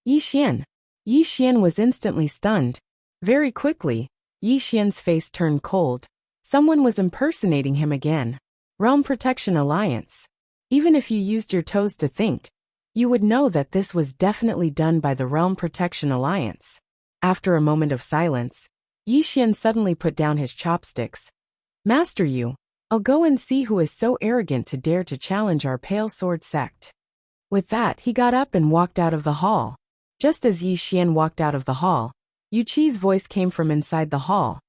Yi Xian. Yi Xian was instantly stunned. Very quickly, Yi Xian's face turned cold. Someone was impersonating him again. Realm Protection Alliance. Even if you used your toes to think, you would know that this was definitely done by the Realm Protection Alliance. After a moment of silence, Yi Xian suddenly put down his chopsticks. "Master Yu, I'll go and see who is so arrogant to dare to challenge our Pale Sword sect." With that, he got up and walked out of the hall. Just as Yi Xian walked out of the hall, Yu Qi's voice came from inside the hall.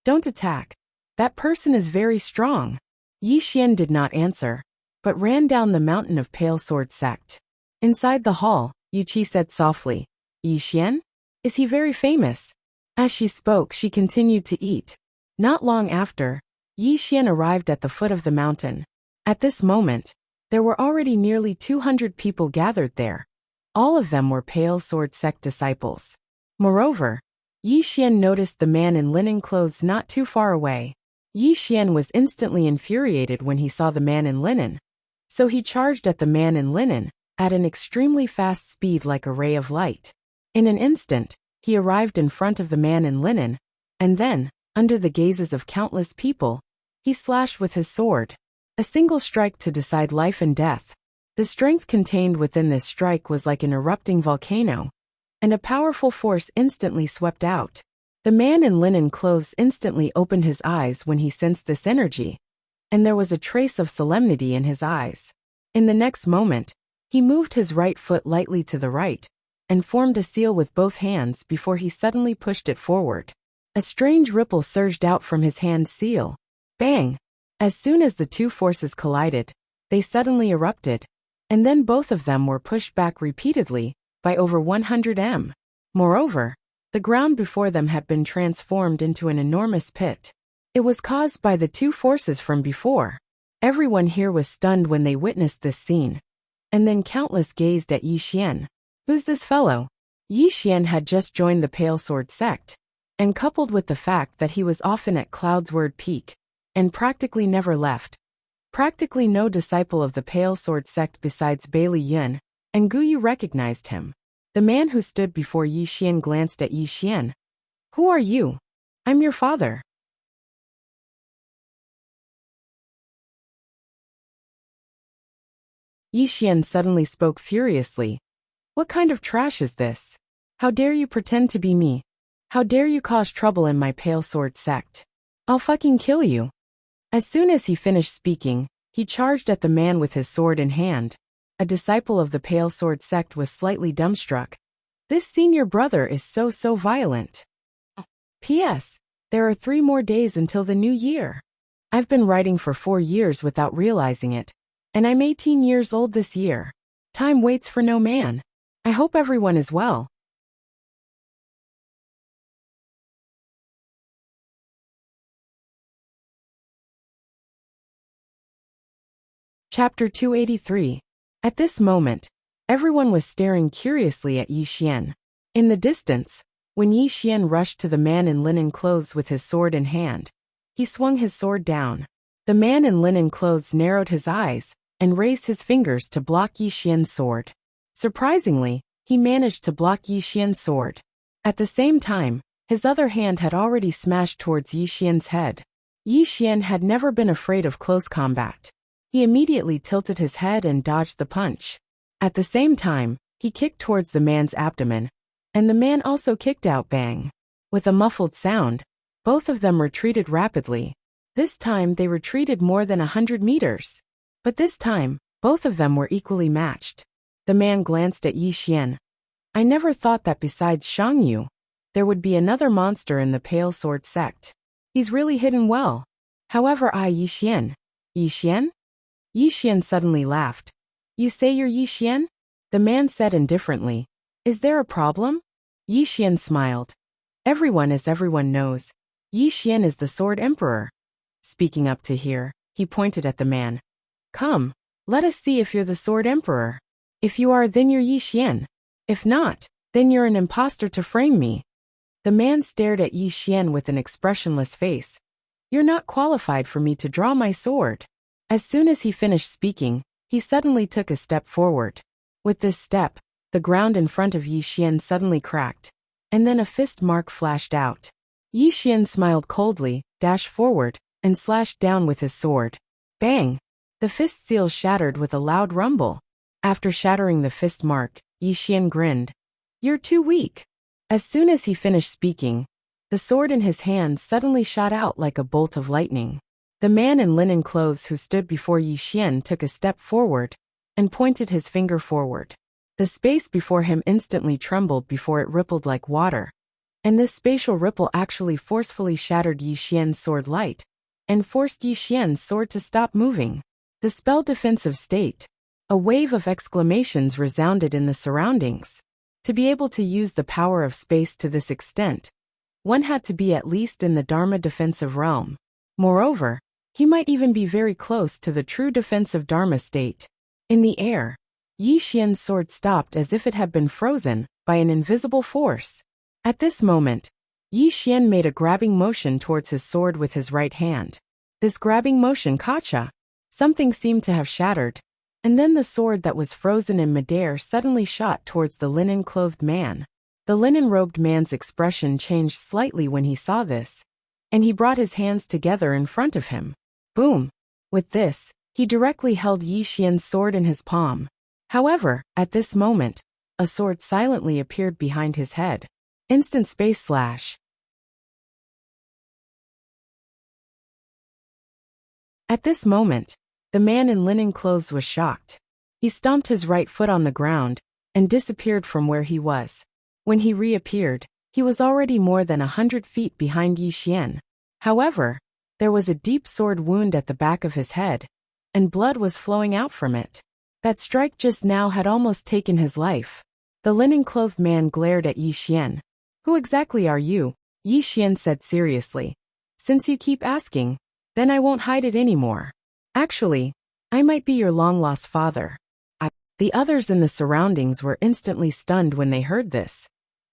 "Don't attack. That person is very strong." Yi Xian did not answer, but ran down the mountain of Pale Sword sect. Inside the hall, Yu Qi said softly, "Yi Xian? Is he very famous?" As she spoke, she continued to eat. Not long after, Yi Xian arrived at the foot of the mountain. At this moment, there were already nearly 200 people gathered there. All of them were Pale Sword sect disciples. Moreover, Yi Xian noticed the man in linen clothes not too far away. Yi Xian was instantly infuriated when he saw the man in linen, so he charged at the man in linen at an extremely fast speed like a ray of light. In an instant, he arrived in front of the man in linen, and then, under the gazes of countless people, he slashed with his sword. A single strike to decide life and death. The strength contained within this strike was like an erupting volcano, and a powerful force instantly swept out. The man in linen clothes instantly opened his eyes when he sensed this energy, and there was a trace of solemnity in his eyes. In the next moment, he moved his right foot lightly to the right, and formed a seal with both hands before he suddenly pushed it forward. A strange ripple surged out from his hand's seal. Bang! As soon as the two forces collided, they suddenly erupted, and then both of them were pushed back repeatedly, by over 100 m. Moreover, the ground before them had been transformed into an enormous pit. It was caused by the two forces from before. Everyone here was stunned when they witnessed this scene. And then countless gazed at Yi Xian. Who's this fellow? Yi Xian had just joined the Pale Sword sect, and coupled with the fact that he was often at Cloudsword Peak, and practically never left. Practically no disciple of the Pale Sword sect besides Bailey Yun and Guyu recognized him. The man who stood before Yi Xian glanced at Yi Xian. "Who are you?" "I'm your father." Yi Xian suddenly spoke furiously. "What kind of trash is this? How dare you pretend to be me? How dare you cause trouble in my Pale Sword sect? I'll fucking kill you." As soon as he finished speaking, he charged at the man with his sword in hand. A disciple of the Pale Sword sect was slightly dumbstruck. This senior brother is so violent. P.S. There are 3 more days until the new year. I've been writing for 4 years without realizing it, and I'm 18 years old this year. Time waits for no man. I hope everyone is well. Chapter 283. At this moment, everyone was staring curiously at Yi Xian. In the distance, when Yi Xian rushed to the man in linen clothes with his sword in hand, he swung his sword down. The man in linen clothes narrowed his eyes and raised his fingers to block Yi Xian's sword. Surprisingly, he managed to block Yi Xian's sword. At the same time, his other hand had already smashed towards Yi Xian's head. Yi Xian had never been afraid of close combat. He immediately tilted his head and dodged the punch. At the same time, he kicked towards the man's abdomen, and the man also kicked out. Bang! With a muffled sound, both of them retreated rapidly. This time they retreated more than 100 meters. But this time, both of them were equally matched. The man glanced at Yi Xian. I never thought that besides Shang Yu, there would be another monster in the Pale Sword sect. He's really hidden well. However, Yi Xian. Yi Xian? Yi Xian suddenly laughed. You say you're Yi Xian? The man said indifferently. Is there a problem? Yi Xian smiled. Everyone, as everyone knows, Yi Xian is the Sword Emperor. Speaking up to here, he pointed at the man. Come, let us see if you're the Sword Emperor. If you are, then you're Yi Xian. If not, then you're an imposter to frame me. The man stared at Yi Xian with an expressionless face. You're not qualified for me to draw my sword. As soon as he finished speaking, he suddenly took a step forward. With this step, the ground in front of Yi Xian suddenly cracked, and then a fist mark flashed out. Yi Xian smiled coldly, dashed forward, and slashed down with his sword. Bang! The fist seal shattered with a loud rumble. After shattering the fist mark, Yi Xian grinned. You're too weak. As soon as he finished speaking, the sword in his hand suddenly shot out like a bolt of lightning. The man in linen clothes who stood before Yi Xian took a step forward and pointed his finger forward. The space before him instantly trembled before it rippled like water, and this spatial ripple actually forcefully shattered Yi Xian's sword light and forced Yi Xian's sword to stop moving. The spell defensive state. A wave of exclamations resounded in the surroundings. To be able to use the power of space to this extent, one had to be at least in the Dharma defensive realm. Moreover, he might even be very close to the true defensive Dharma state. In the air, Yi Xian's sword stopped as if it had been frozen by an invisible force. At this moment, Yi Xian made a grabbing motion towards his sword with his right hand. This grabbing motion gotcha. Something seemed to have shattered, and then the sword that was frozen in midair suddenly shot towards the linen-clothed man. The linen-robed man's expression changed slightly when he saw this, and he brought his hands together in front of him. Boom! With this, he directly held Yi Xian's sword in his palm. However, at this moment, a sword silently appeared behind his head. Instant space slash. At this moment, the man in linen clothes was shocked. He stomped his right foot on the ground and disappeared from where he was. When he reappeared, he was already more than 100 feet behind Yi Xian. However, there was a deep sword wound at the back of his head, and blood was flowing out from it. That strike just now had almost taken his life. The linen-clothed man glared at Yi Xian. Who exactly are you? Yi Xian said seriously. Since you keep asking, then I won't hide it anymore. Actually, I might be your long-lost father. The others in the surroundings were instantly stunned when they heard this.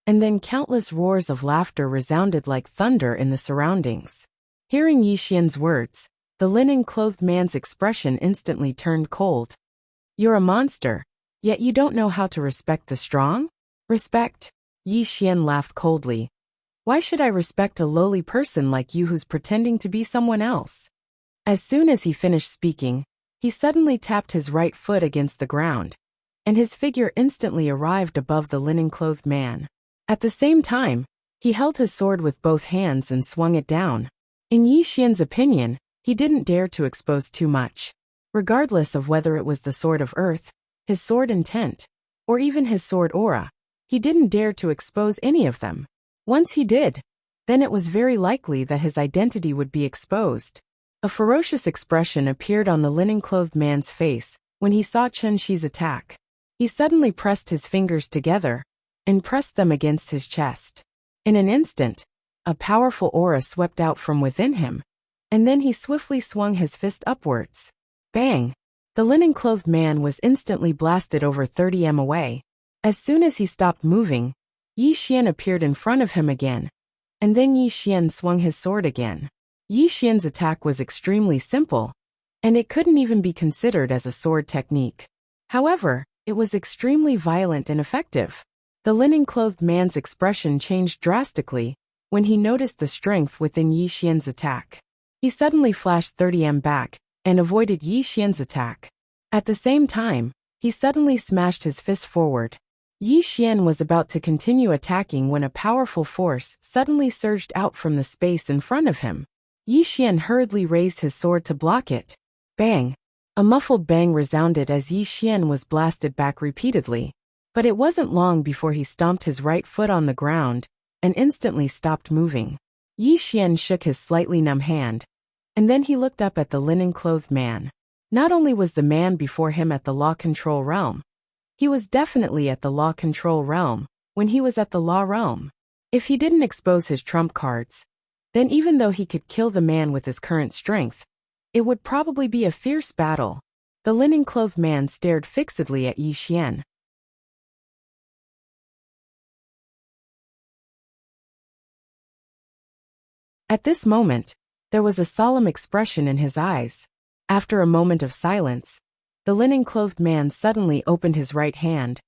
And then countless roars of laughter resounded like thunder in the surroundings. Hearing Yi Xian's words, the linen-clothed man's expression instantly turned cold. You're a monster, yet you don't know how to respect the strong? Respect? Yi Xian laughed coldly. Why should I respect a lowly person like you who's pretending to be someone else? As soon as he finished speaking, he suddenly tapped his right foot against the ground, and his figure instantly arrived above the linen-clothed man. At the same time, he held his sword with both hands and swung it down. In Yi Xian's opinion, he didn't dare to expose too much. Regardless of whether it was the sword of earth, his sword intent, or even his sword aura, he didn't dare to expose any of them. Once he did, then it was very likely that his identity would be exposed. A ferocious expression appeared on the linen-clothed man's face when he saw Chen Shi's attack. He suddenly pressed his fingers together and pressed them against his chest. In an instant, a powerful aura swept out from within him, and then he swiftly swung his fist upwards. Bang! The linen-clothed man was instantly blasted over 30 m away. As soon as he stopped moving, Yi Xian appeared in front of him again, and then Yi Xian swung his sword again. Yi Xian's attack was extremely simple, and it couldn't even be considered as a sword technique. However, it was extremely violent and effective. The linen-clothed man's expression changed drastically when he noticed the strength within Yi Xian's attack. He suddenly flashed 30 m back and avoided Yi Xian's attack. At the same time, he suddenly smashed his fist forward. Yi Xian was about to continue attacking when a powerful force suddenly surged out from the space in front of him. Yi Xian hurriedly raised his sword to block it. Bang! A muffled bang resounded as Yi Xian was blasted back repeatedly. But it wasn't long before he stomped his right foot on the ground and instantly stopped moving. Yi Xian shook his slightly numb hand, and then he looked up at the linen-clothed man. Not only was the man before him at the law control realm, he was definitely at the law control realm when he was at the law realm. If he didn't expose his trump cards, then even though he could kill the man with his current strength, it would probably be a fierce battle. The linen-clothed man stared fixedly at Yi Xian. At this moment, there was a solemn expression in his eyes. After a moment of silence, the linen-clothed man suddenly opened his right hand,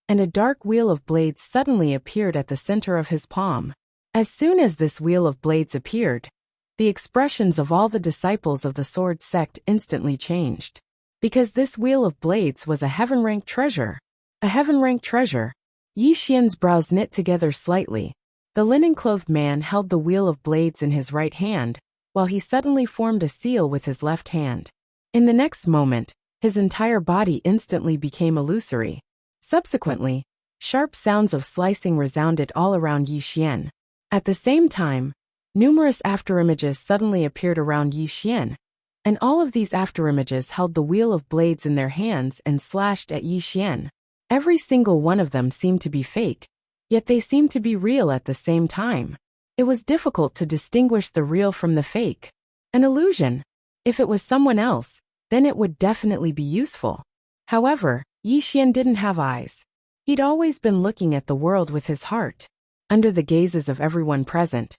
and a dark wheel of blades suddenly appeared at the center of his palm. As soon as this wheel of blades appeared, the expressions of all the disciples of the sword sect instantly changed. Because this wheel of blades was a heaven-ranked treasure. A heaven-ranked treasure. Yi Xian's brows knit together slightly. The linen-clothed man held the wheel of blades in his right hand, while he suddenly formed a seal with his left hand. In the next moment, his entire body instantly became illusory. Subsequently, sharp sounds of slicing resounded all around Yi Xian. At the same time, numerous afterimages suddenly appeared around Yi Xian, and all of these afterimages held the wheel of blades in their hands and slashed at Yi Xian. Every single one of them seemed to be fake, yet they seemed to be real at the same time. It was difficult to distinguish the real from the fake. An illusion. If it was someone else, then it would definitely be useful. However, Yi Xian didn't have eyes. He'd always been looking at the world with his heart. Under the gazes of everyone present,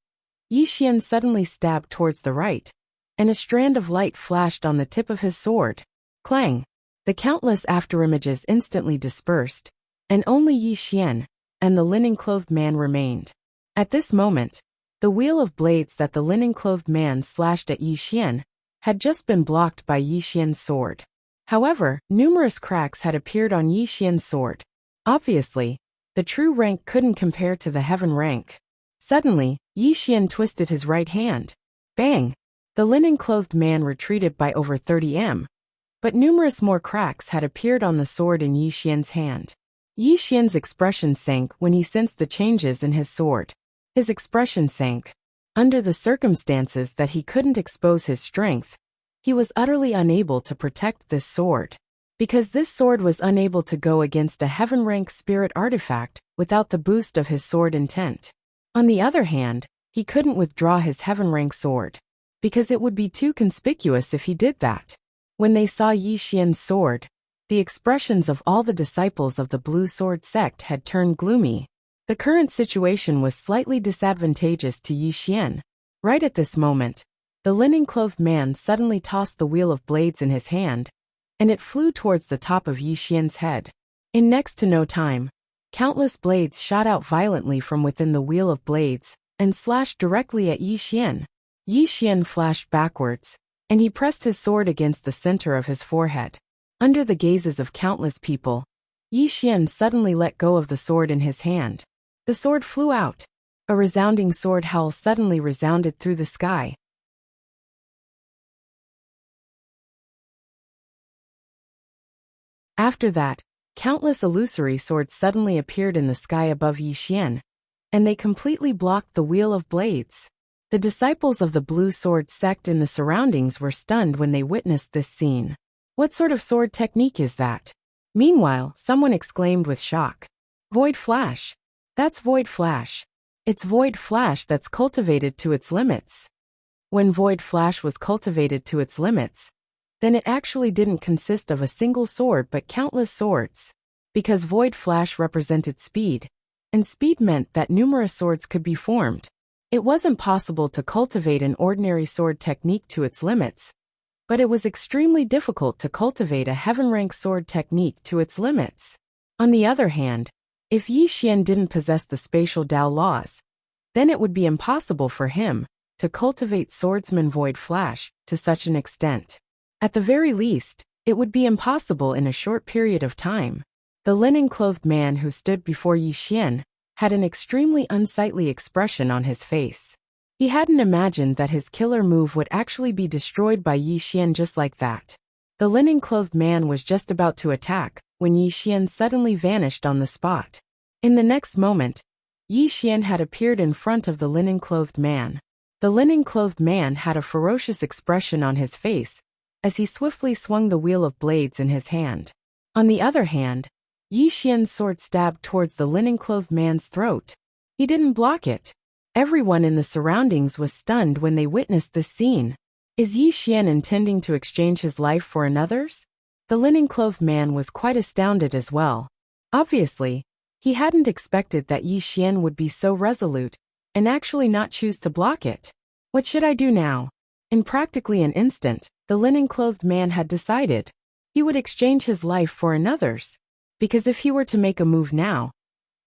Yi Xian suddenly stabbed towards the right, and a strand of light flashed on the tip of his sword. Clang! The countless afterimages instantly dispersed, and only Yi Xian and the linen-clothed man remained. At this moment, the wheel of blades that the linen-clothed man slashed at Yi Xian had just been blocked by Yi Xian's sword. However, numerous cracks had appeared on Yi Xian's sword. Obviously, the true rank couldn't compare to the heaven rank. Suddenly, Yi Xian twisted his right hand. Bang! The linen-clothed man retreated by over 30 m, but numerous more cracks had appeared on the sword in Yi Xian's hand. Yi Xian's expression sank when he sensed the changes in his sword. His expression sank. Under the circumstances that he couldn't expose his strength, he was utterly unable to protect this sword. Because this sword was unable to go against a heaven-rank spirit artifact without the boost of his sword intent. On the other hand, he couldn't withdraw his heaven-rank sword, because it would be too conspicuous if he did that. When they saw Yi Xian's sword, the expressions of all the disciples of the Blue Sword sect had turned gloomy. The current situation was slightly disadvantageous to Yi Xian. Right at this moment, the linen-clothed man suddenly tossed the wheel of blades in his hand, and it flew towards the top of Yi Xian's head. In next to no time, countless blades shot out violently from within the wheel of blades and slashed directly at Yi Xian. Yi Xian flashed backwards, and he pressed his sword against the center of his forehead. Under the gazes of countless people, Yi Xian suddenly let go of the sword in his hand. The sword flew out. A resounding sword howl suddenly resounded through the sky. After that, countless illusory swords suddenly appeared in the sky above Yi Xian, and they completely blocked the wheel of blades. The disciples of the Blue Sword sect in the surroundings were stunned when they witnessed this scene. What sort of sword technique is that? Meanwhile, someone exclaimed with shock. Void Flash. That's Void Flash. It's Void Flash that's cultivated to its limits. When Void Flash was cultivated to its limits, then it actually didn't consist of a single sword but countless swords. Because Void Flash represented speed, and speed meant that numerous swords could be formed. It wasn't possible to cultivate an ordinary sword technique to its limits, but it was extremely difficult to cultivate a heaven-rank sword technique to its limits. On the other hand, if Yi Xian didn't possess the spatial Dao laws, then it would be impossible for him to cultivate Swordsman Void Flash to such an extent. At the very least, it would be impossible in a short period of time. The linen-clothed man who stood before Yi Xian had an extremely unsightly expression on his face. He hadn't imagined that his killer move would actually be destroyed by Yi Xian just like that. The linen-clothed man was just about to attack when Yi Xian suddenly vanished on the spot. In the next moment, Yi Xian had appeared in front of the linen-clothed man. The linen-clothed man had a ferocious expression on his face as he swiftly swung the wheel of blades in his hand. On the other hand, Yi Xian's sword stabbed towards the linen-clothed man's throat. He didn't block it. Everyone in the surroundings was stunned when they witnessed this scene. Is Yi Xian intending to exchange his life for another's? The linen-clothed man was quite astounded as well. Obviously, he hadn't expected that Yi Xian would be so resolute and actually not choose to block it. What should I do now? In practically an instant, the linen-clothed man had decided. He would exchange his life for another's. Because if he were to make a move now,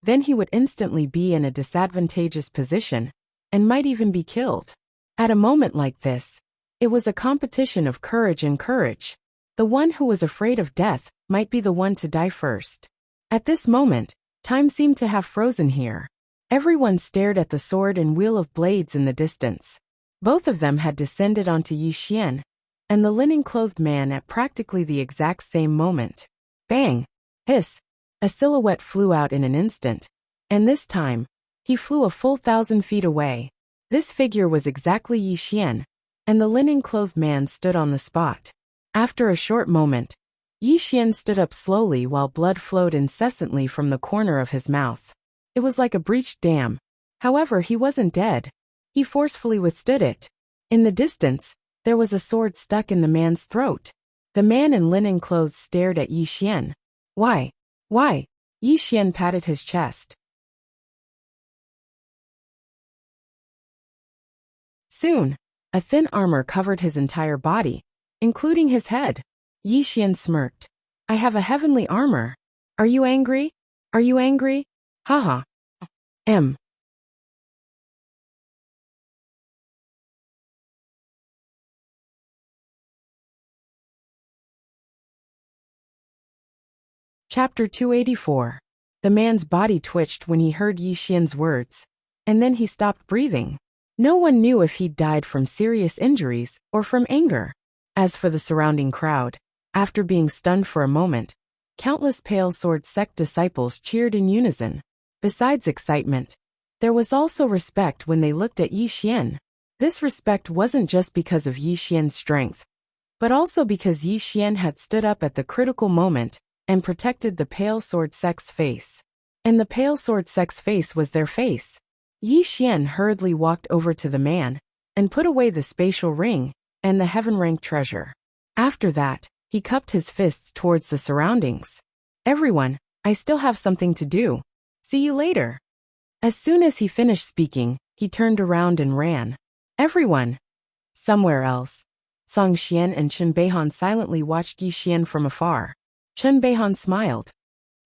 then he would instantly be in a disadvantageous position and might even be killed. At a moment like this, it was a competition of courage and courage. The one who was afraid of death might be the one to die first. At this moment, time seemed to have frozen here. Everyone stared at the sword and wheel of blades in the distance. Both of them had descended onto Yi Xian and the linen-clothed man at practically the exact same moment. Bang! Hiss! A silhouette flew out in an instant, and this time, he flew a full 1,000 feet away. This figure was exactly Yi Xian, and the linen-clothed man stood on the spot. After a short moment, Yi Xian stood up slowly while blood flowed incessantly from the corner of his mouth. It was like a breached dam. However, he wasn't dead. He forcefully withstood it. In the distance, there was a sword stuck in the man's throat. The man in linen clothes stared at Yi Xian. Why? Why? Yi Xian patted his chest. Soon, a thin armor covered his entire body, including his head. Yi Xian smirked. I have a heavenly armor. Are you angry? Are you angry? Haha. Chapter 284. The man's body twitched when he heard Yi Xian's words, and then he stopped breathing. No one knew if he'd died from serious injuries or from anger. As for the surrounding crowd, after being stunned for a moment, countless Pale Sword sect disciples cheered in unison. Besides excitement, there was also respect when they looked at Yi Xian. This respect wasn't just because of Yi Xian's strength, but also because Yi Xian had stood up at the critical moment and protected the Pale Sword sect's face. And the Pale Sword sect's face was their face. Yi Xian hurriedly walked over to the man and put away the spatial ring and the heaven-ranked treasure. After that, he cupped his fists towards the surroundings. Everyone, I still have something to do. See you later. As soon as he finished speaking, he turned around and ran. Everyone. Somewhere else. Song Xian and Chen Beihan silently watched Yi Xian from afar. Chen Beihan smiled.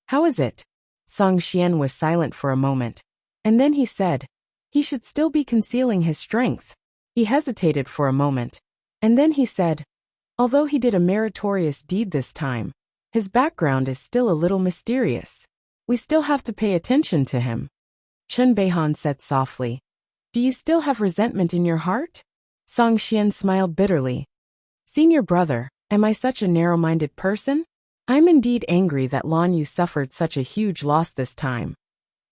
How is it? Song Xian was silent for a moment, and then he said, he should still be concealing his strength. He hesitated for a moment, and then he said, although he did a meritorious deed this time, his background is still a little mysterious. We still have to pay attention to him. Chen Beihan said softly, do you still have resentment in your heart? Song Xian smiled bitterly. Senior brother, am I such a narrow-minded person? I'm indeed angry that Lan Yu suffered such a huge loss this time.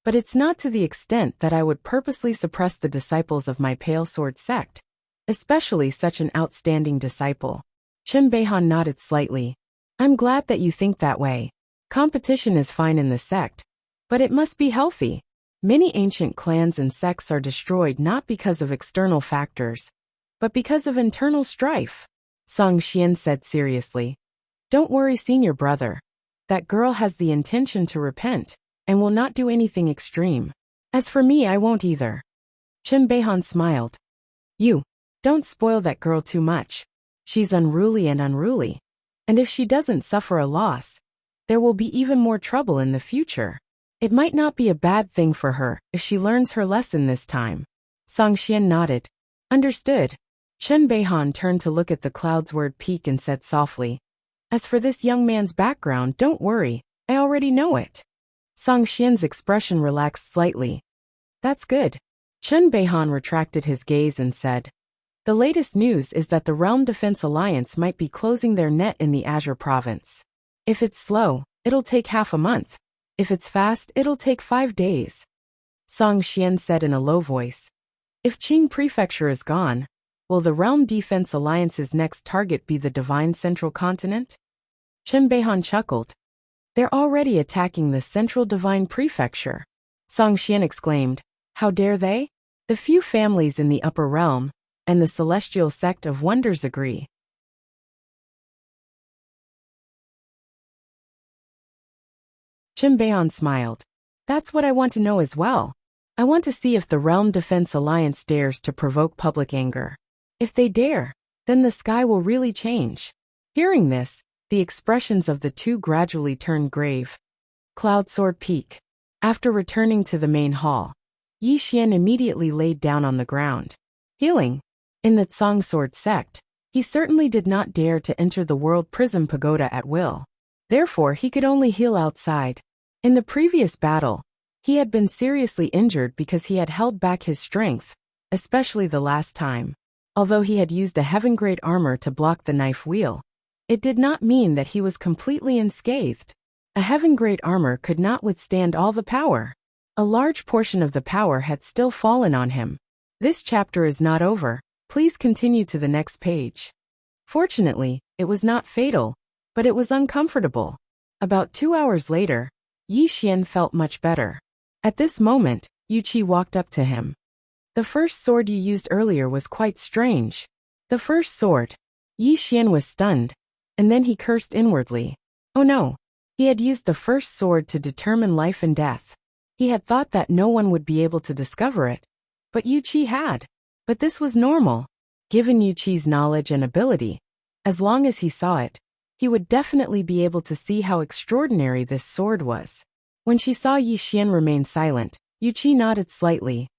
But it's not to the extent that I would purposely suppress the disciples of my Pale Sword sect, especially such an outstanding disciple. Chen Beihan nodded slightly. I'm glad that you think that way. Competition is fine in the sect, but it must be healthy. Many ancient clans and sects are destroyed not because of external factors, but because of internal strife. Song Xian said seriously. Don't worry, senior brother. That girl has the intention to repent and will not do anything extreme. As for me, I won't either. Chen Beihan smiled. You, don't spoil that girl too much. She's unruly, and if she doesn't suffer a loss, there will be even more trouble in the future. It might not be a bad thing for her if she learns her lesson this time. Song Xian nodded. Understood. Chen Beihan turned to look at the cloud's word peak and said softly, "As for this young man's background, don't worry, I already know it." Song Xian's expression relaxed slightly. "That's good." Chen Beihan retracted his gaze and said, "The latest news is that the Realm Defense Alliance might be closing their net in the Azure province. If it's slow, it'll take half a month. If it's fast, it'll take 5 days." Song Xian said in a low voice, "If Qing Prefecture is gone, will the Realm Defense Alliance's next target be the Divine Central Continent?" Chen Beihan chuckled. "They're already attacking the Central Divine Prefecture." Song Xian exclaimed, "How dare they? The few families in the Upper Realm and the Celestial Sect of Wonders agree." Chen Beihan smiled. "That's what I want to know as well. I want to see if the Realm Defense Alliance dares to provoke public anger. If they dare, then the sky will really change." Hearing this, the expressions of the two gradually turned grave. Cloud Sword Peak. After returning to the main hall, Yi Xian immediately laid down on the ground. Healing. In the Tsang Sword sect, he certainly did not dare to enter the World Prism Pagoda at will. Therefore, he could only heal outside. In the previous battle, he had been seriously injured because he had held back his strength, especially the last time. Although he had used a heaven-grade armor to block the knife wheel, it did not mean that he was completely unscathed. A heaven-grade armor could not withstand all the power. A large portion of the power had still fallen on him. This chapter is not over. Please continue to the next page. Fortunately, it was not fatal, but it was uncomfortable. About 2 hours later, Yi Xian felt much better. At this moment, Yu Qi walked up to him. "The first sword you used earlier was quite strange." The first sword. Yi Xian was stunned, and then he cursed inwardly. Oh no, he had used the first sword to determine life and death. He had thought that no one would be able to discover it, but Yu Qi had. But this was normal. Given Yu Qi's knowledge and ability, as long as he saw it, he would definitely be able to see how extraordinary this sword was. When she saw Yi Xian remain silent, Yu Qi nodded slightly.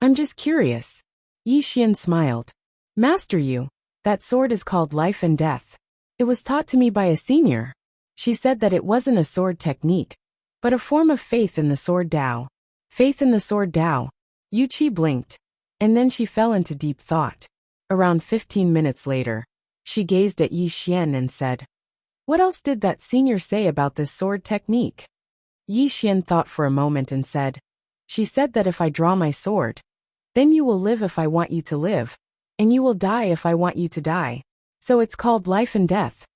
"I'm just curious." Yi Xian smiled. "Master Yu, that sword is called Life and Death. It was taught to me by a senior. She said that it wasn't a sword technique, but a form of faith in the sword Tao." Faith in the sword Tao. Yu Qi blinked, and then she fell into deep thought. Around 15 minutes later, she gazed at Yi Xian and said, "What else did that senior say about this sword technique?" Yi Xian thought for a moment and said, "She said that if I draw my sword, then you will live if I want you to live, and you will die if I want you to die. So it's called life and death."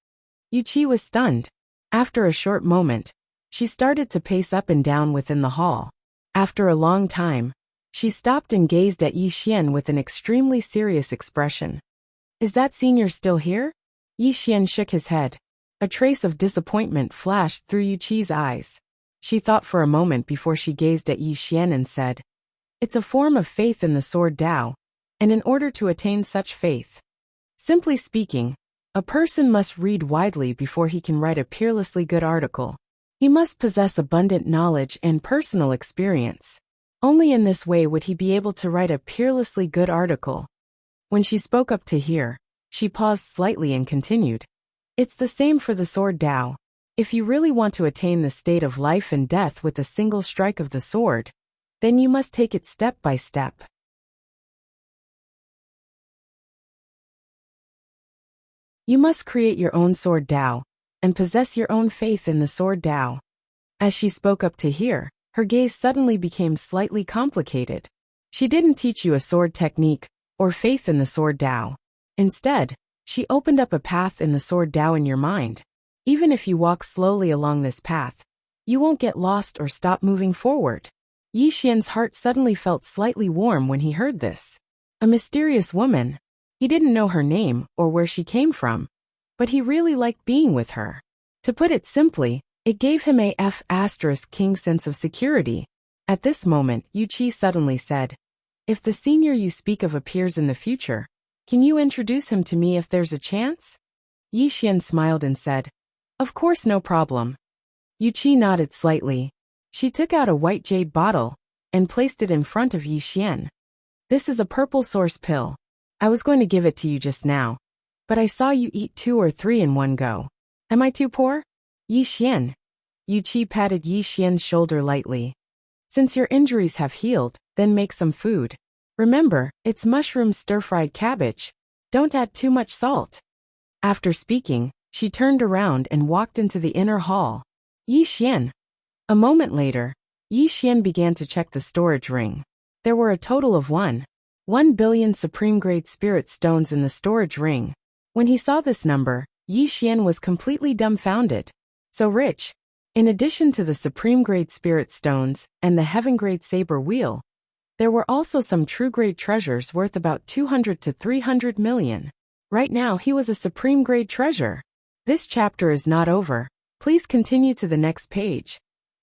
Yu Qi was stunned. After a short moment, she started to pace up and down within the hall. After a long time, she stopped and gazed at Yi Xian with an extremely serious expression. "Is that senior still here?" Yi Xian shook his head. A trace of disappointment flashed through Yu Qi's eyes. She thought for a moment before she gazed at Yi Xian and said, "It's a form of faith in the sword Tao, and in order to attain such faith, simply speaking, a person must read widely before he can write a peerlessly good article. He must possess abundant knowledge and personal experience. Only in this way would he be able to write a peerlessly good article." When she spoke up to hear, she paused slightly and continued, "It's the same for the sword Tao. If you really want to attain the state of life and death with a single strike of the sword, then you must take it step by step. You must create your own sword Tao, and possess your own faith in the sword Tao." As she spoke up to hear, her gaze suddenly became slightly complicated. She didn't teach you a sword technique, or faith in the sword Tao. Instead, she opened up a path in the sword Tao in your mind. Even if you walk slowly along this path, you won't get lost or stop moving forward. Yi Xian's heart suddenly felt slightly warm when he heard this. A mysterious woman. He didn't know her name or where she came from, but he really liked being with her. To put it simply, it gave him a F***king sense of security. At this moment, Yu Qi suddenly said, "If the senior you speak of appears in the future, can you introduce him to me if there's a chance?" Yi Xian smiled and said, "Of course, no problem." Yu Qi nodded slightly. She took out a white jade bottle and placed it in front of Yi Xian. "This is a purple source pill. I was going to give it to you just now, but I saw you eat 2 or 3 in one go. Am I too poor? Yi Xian. Yu Qi patted Yi Xian's shoulder lightly. Since your injuries have healed, then make some food. Remember, it's mushroom stir-fried cabbage. Don't add too much salt. After speaking, she turned around and walked into the inner hall. Yi Xian. A moment later, Yi Xian began to check the storage ring. There were a total of 1 billion supreme-grade spirit stones in the storage ring. When he saw this number, Yi Xian was completely dumbfounded. So rich. In addition to the supreme-grade spirit stones and the heaven-grade saber wheel, there were also some true-grade treasures worth about 200 to 300 million. Right now he was a supreme-grade treasure. This chapter is not over. Please continue to the next page.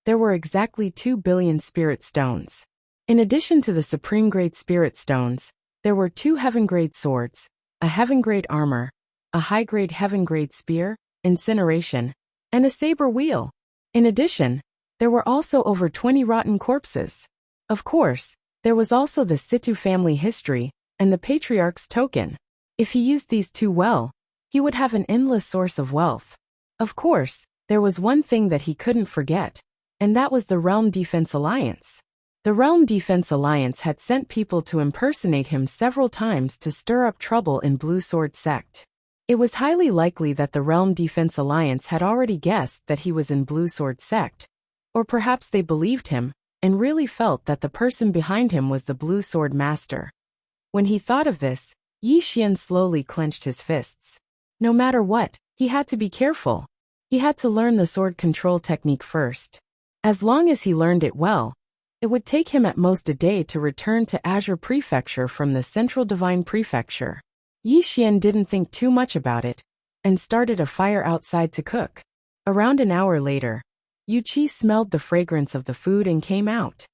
There were exactly 2 billion spirit stones. In addition to the supreme-grade spirit stones, there were 2 heaven-grade swords, a heaven-grade armor, a high-grade heaven-grade spear, incineration, and a saber wheel. In addition, there were also over 20 rotten corpses. Of course, there was also the Situ family history and the patriarch's token. If he used these 2 well, he would have an endless source of wealth. Of course, there was one thing that he couldn't forget, and that was the Realm Defense Alliance. The Realm Defense Alliance had sent people to impersonate him several times to stir up trouble in Blue Sword Sect. It was highly likely that the Realm Defense Alliance had already guessed that he was in Blue Sword Sect, or perhaps they believed him and really felt that the person behind him was the Blue Sword Master. When he thought of this, Yi Xian slowly clenched his fists. No matter what, he had to be careful. He had to learn the sword control technique first. As long as he learned it well, it would take him at most a day to return to Azure Prefecture from the Central Divine Prefecture. Yi Xian didn't think too much about it, and started a fire outside to cook. Around an hour later, Yu Qi smelled the fragrance of the food and came out.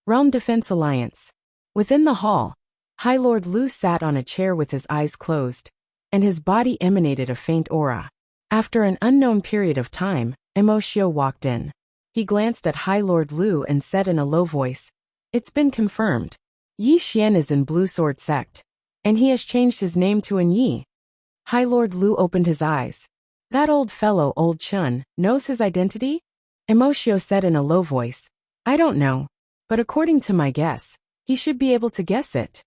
Realm Defense Alliance. Within the hall, High Lord Lu sat on a chair with his eyes closed, and his body emanated a faint aura. After an unknown period of time, Emoshio walked in. He glanced at High Lord Lu and said in a low voice, "It's been confirmed. Yi Xian is in Blue Sword Sect, and he has changed his name to An Yi." High Lord Lu opened his eyes. "That old fellow, Old Chun, knows his identity?" Emoshio said in a low voice, "I don't know, but according to my guess, he should be able to guess it."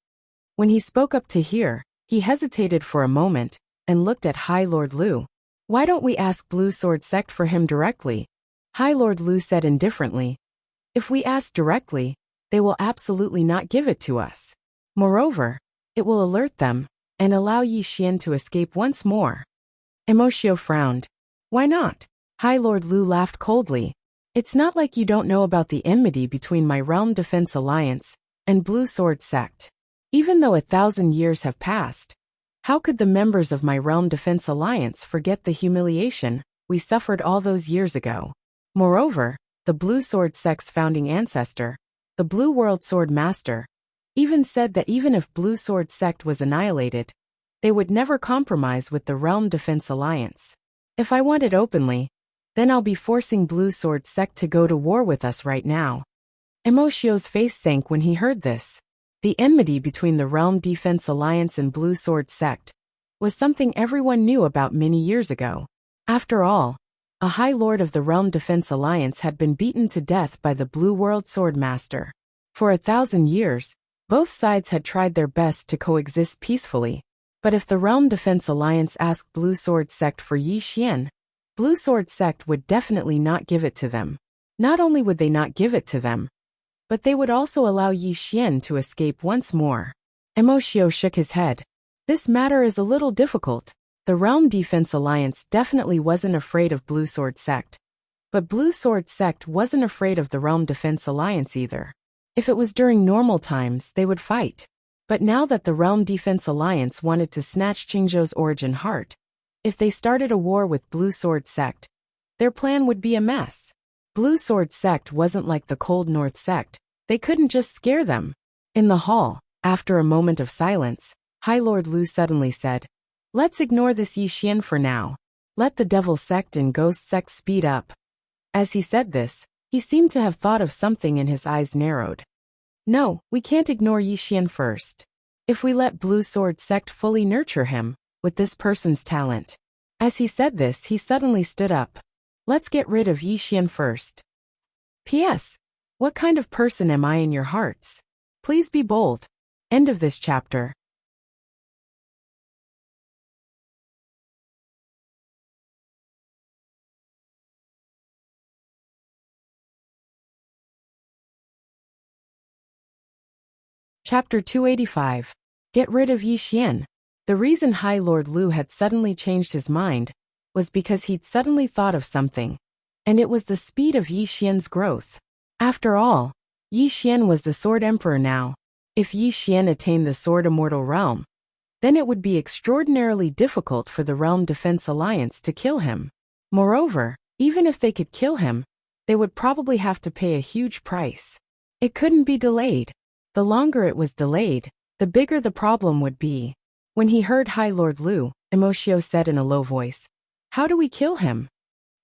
When he spoke up to hear, he hesitated for a moment and looked at High Lord Lu. "Why don't we ask Blue Sword Sect for him directly?" High Lord Lu said indifferently. "If we ask directly, they will absolutely not give it to us. Moreover, it will alert them and allow Yi Xian to escape once more." Emoshio frowned. "Why not?" High Lord Lu laughed coldly. "It's not like you don't know about the enmity between my Realm Defense Alliance and Blue Sword Sect. Even though 1,000 years have passed, how could the members of my Realm Defense Alliance forget the humiliation we suffered all those years ago? Moreover, the Blue Sword Sect's founding ancestor, the Blue World Sword Master, even said that even if Blue Sword Sect was annihilated, they would never compromise with the Realm Defense Alliance. If I want it openly, then I'll be forcing Blue Sword Sect to go to war with us right now." Emoshio's face sank when he heard this. The enmity between the Realm Defense Alliance and Blue Sword Sect was something everyone knew about many years ago. After all, a High Lord of the Realm Defense Alliance had been beaten to death by the Blue World Sword Master. For 1,000 years, both sides had tried their best to coexist peacefully. But if the Realm Defense Alliance asked Blue Sword Sect for Yi Xian, Blue Sword Sect would definitely not give it to them. Not only would they not give it to them, but they would also allow Yi Xian to escape once more. Emoshio shook his head. "This matter is a little difficult. The Realm Defense Alliance definitely wasn't afraid of Blue Sword Sect, but Blue Sword Sect wasn't afraid of the Realm Defense Alliance either. If it was during normal times, they would fight. But now that the Realm Defense Alliance wanted to snatch Qingzhou's origin heart, if they started a war with Blue Sword Sect, their plan would be a mess. Blue Sword Sect wasn't like the Cold North Sect. They couldn't just scare them." In the hall, after a moment of silence, High Lord Lu suddenly said, "Let's ignore this Yi Xian for now. Let the Devil Sect and Ghost Sect speed up." As he said this, He seemed to have thought of something and his eyes narrowed. No, we can't ignore Yi Xian first. If we let Blue Sword Sect fully nurture him, with this person's talent. As he said this, he suddenly stood up. Let's get rid of Yi Xian first. P.S. What kind of person am I in your hearts? Please be bold. End of this chapter. Chapter 285. Get rid of Yi Xian. The reason High Lord Lu had suddenly changed his mind was because he'd suddenly thought of something, and it was the speed of Yi Xian's growth. After all, Yi Xian was the Sword Emperor now. If Yi Xian attained the Sword Immortal Realm, then it would be extraordinarily difficult for the Realm Defense Alliance to kill him. Moreover, even if they could kill him, they would probably have to pay a huge price. It couldn't be delayed. The longer it was delayed, the bigger the problem would be. When he heard High Lord Lu, Emoshio said in a low voice, "How do we kill him?"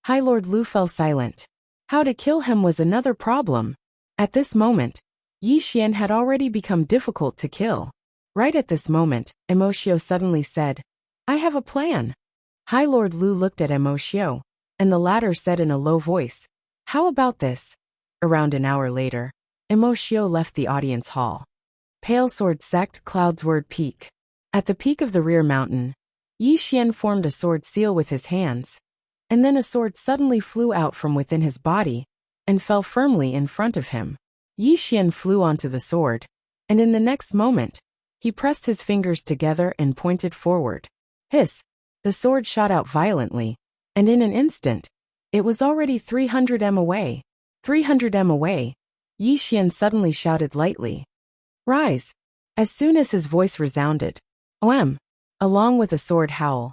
High Lord Lu fell silent. How to kill him was another problem. At this moment, Yi Xian had already become difficult to kill. Right at this moment, Emoshio suddenly said, "I have a plan." High Lord Lu looked at Emoshio, and the latter said in a low voice, "How about this?" Around an hour later, Emoshio left the audience hall. Pale Sword Sect, Cloudsword Peak. At the peak of the rear mountain, Yi Xian formed a sword seal with his hands, and then a sword suddenly flew out from within his body and fell firmly in front of him. Yi Xian flew onto the sword, and in the next moment, he pressed his fingers together and pointed forward. Hiss! The sword shot out violently, and in an instant, it was already 300 m away. 300 m away, Yi Xian suddenly shouted lightly, "Rise!" As soon as his voice resounded, "OM!" Along with a sword howl,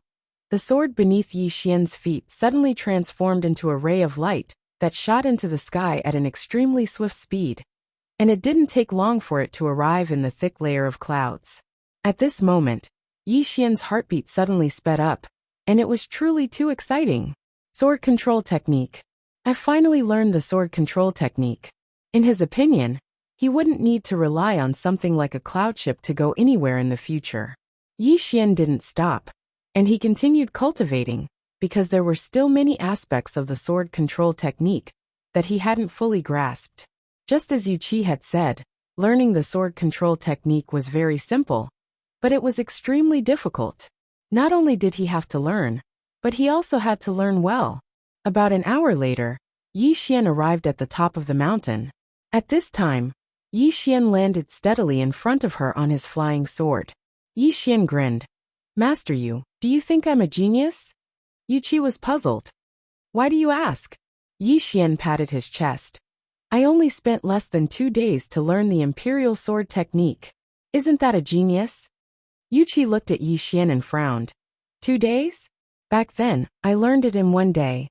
the sword beneath Yi Xian's feet suddenly transformed into a ray of light that shot into the sky at an extremely swift speed, and it didn't take long for it to arrive in the thick layer of clouds. At this moment, Yi Xian's heartbeat suddenly sped up, and it was truly too exciting. Sword control technique. I finally learned the sword control technique. In his opinion, he wouldn't need to rely on something like a cloud ship to go anywhere in the future. Yi Xian didn't stop, and he continued cultivating, because there were still many aspects of the sword control technique that he hadn't fully grasped. Just as Yu Qi had said, learning the sword control technique was very simple, but it was extremely difficult. Not only did he have to learn, but he also had to learn well. About an hour later, Yi Xian arrived at the top of the mountain. At this time, Yi Xian landed steadily in front of her on his flying sword. Yi Xian grinned. "Master Yu, do you think I'm a genius?" Yu Qi was puzzled. "Why do you ask?" Yi Xian patted his chest. "I only spent less than 2 days to learn the Imperial Sword technique. Isn't that a genius?" Yu Qi looked at Yi Xian and frowned. 2 days? Back then, I learned it in 1 day.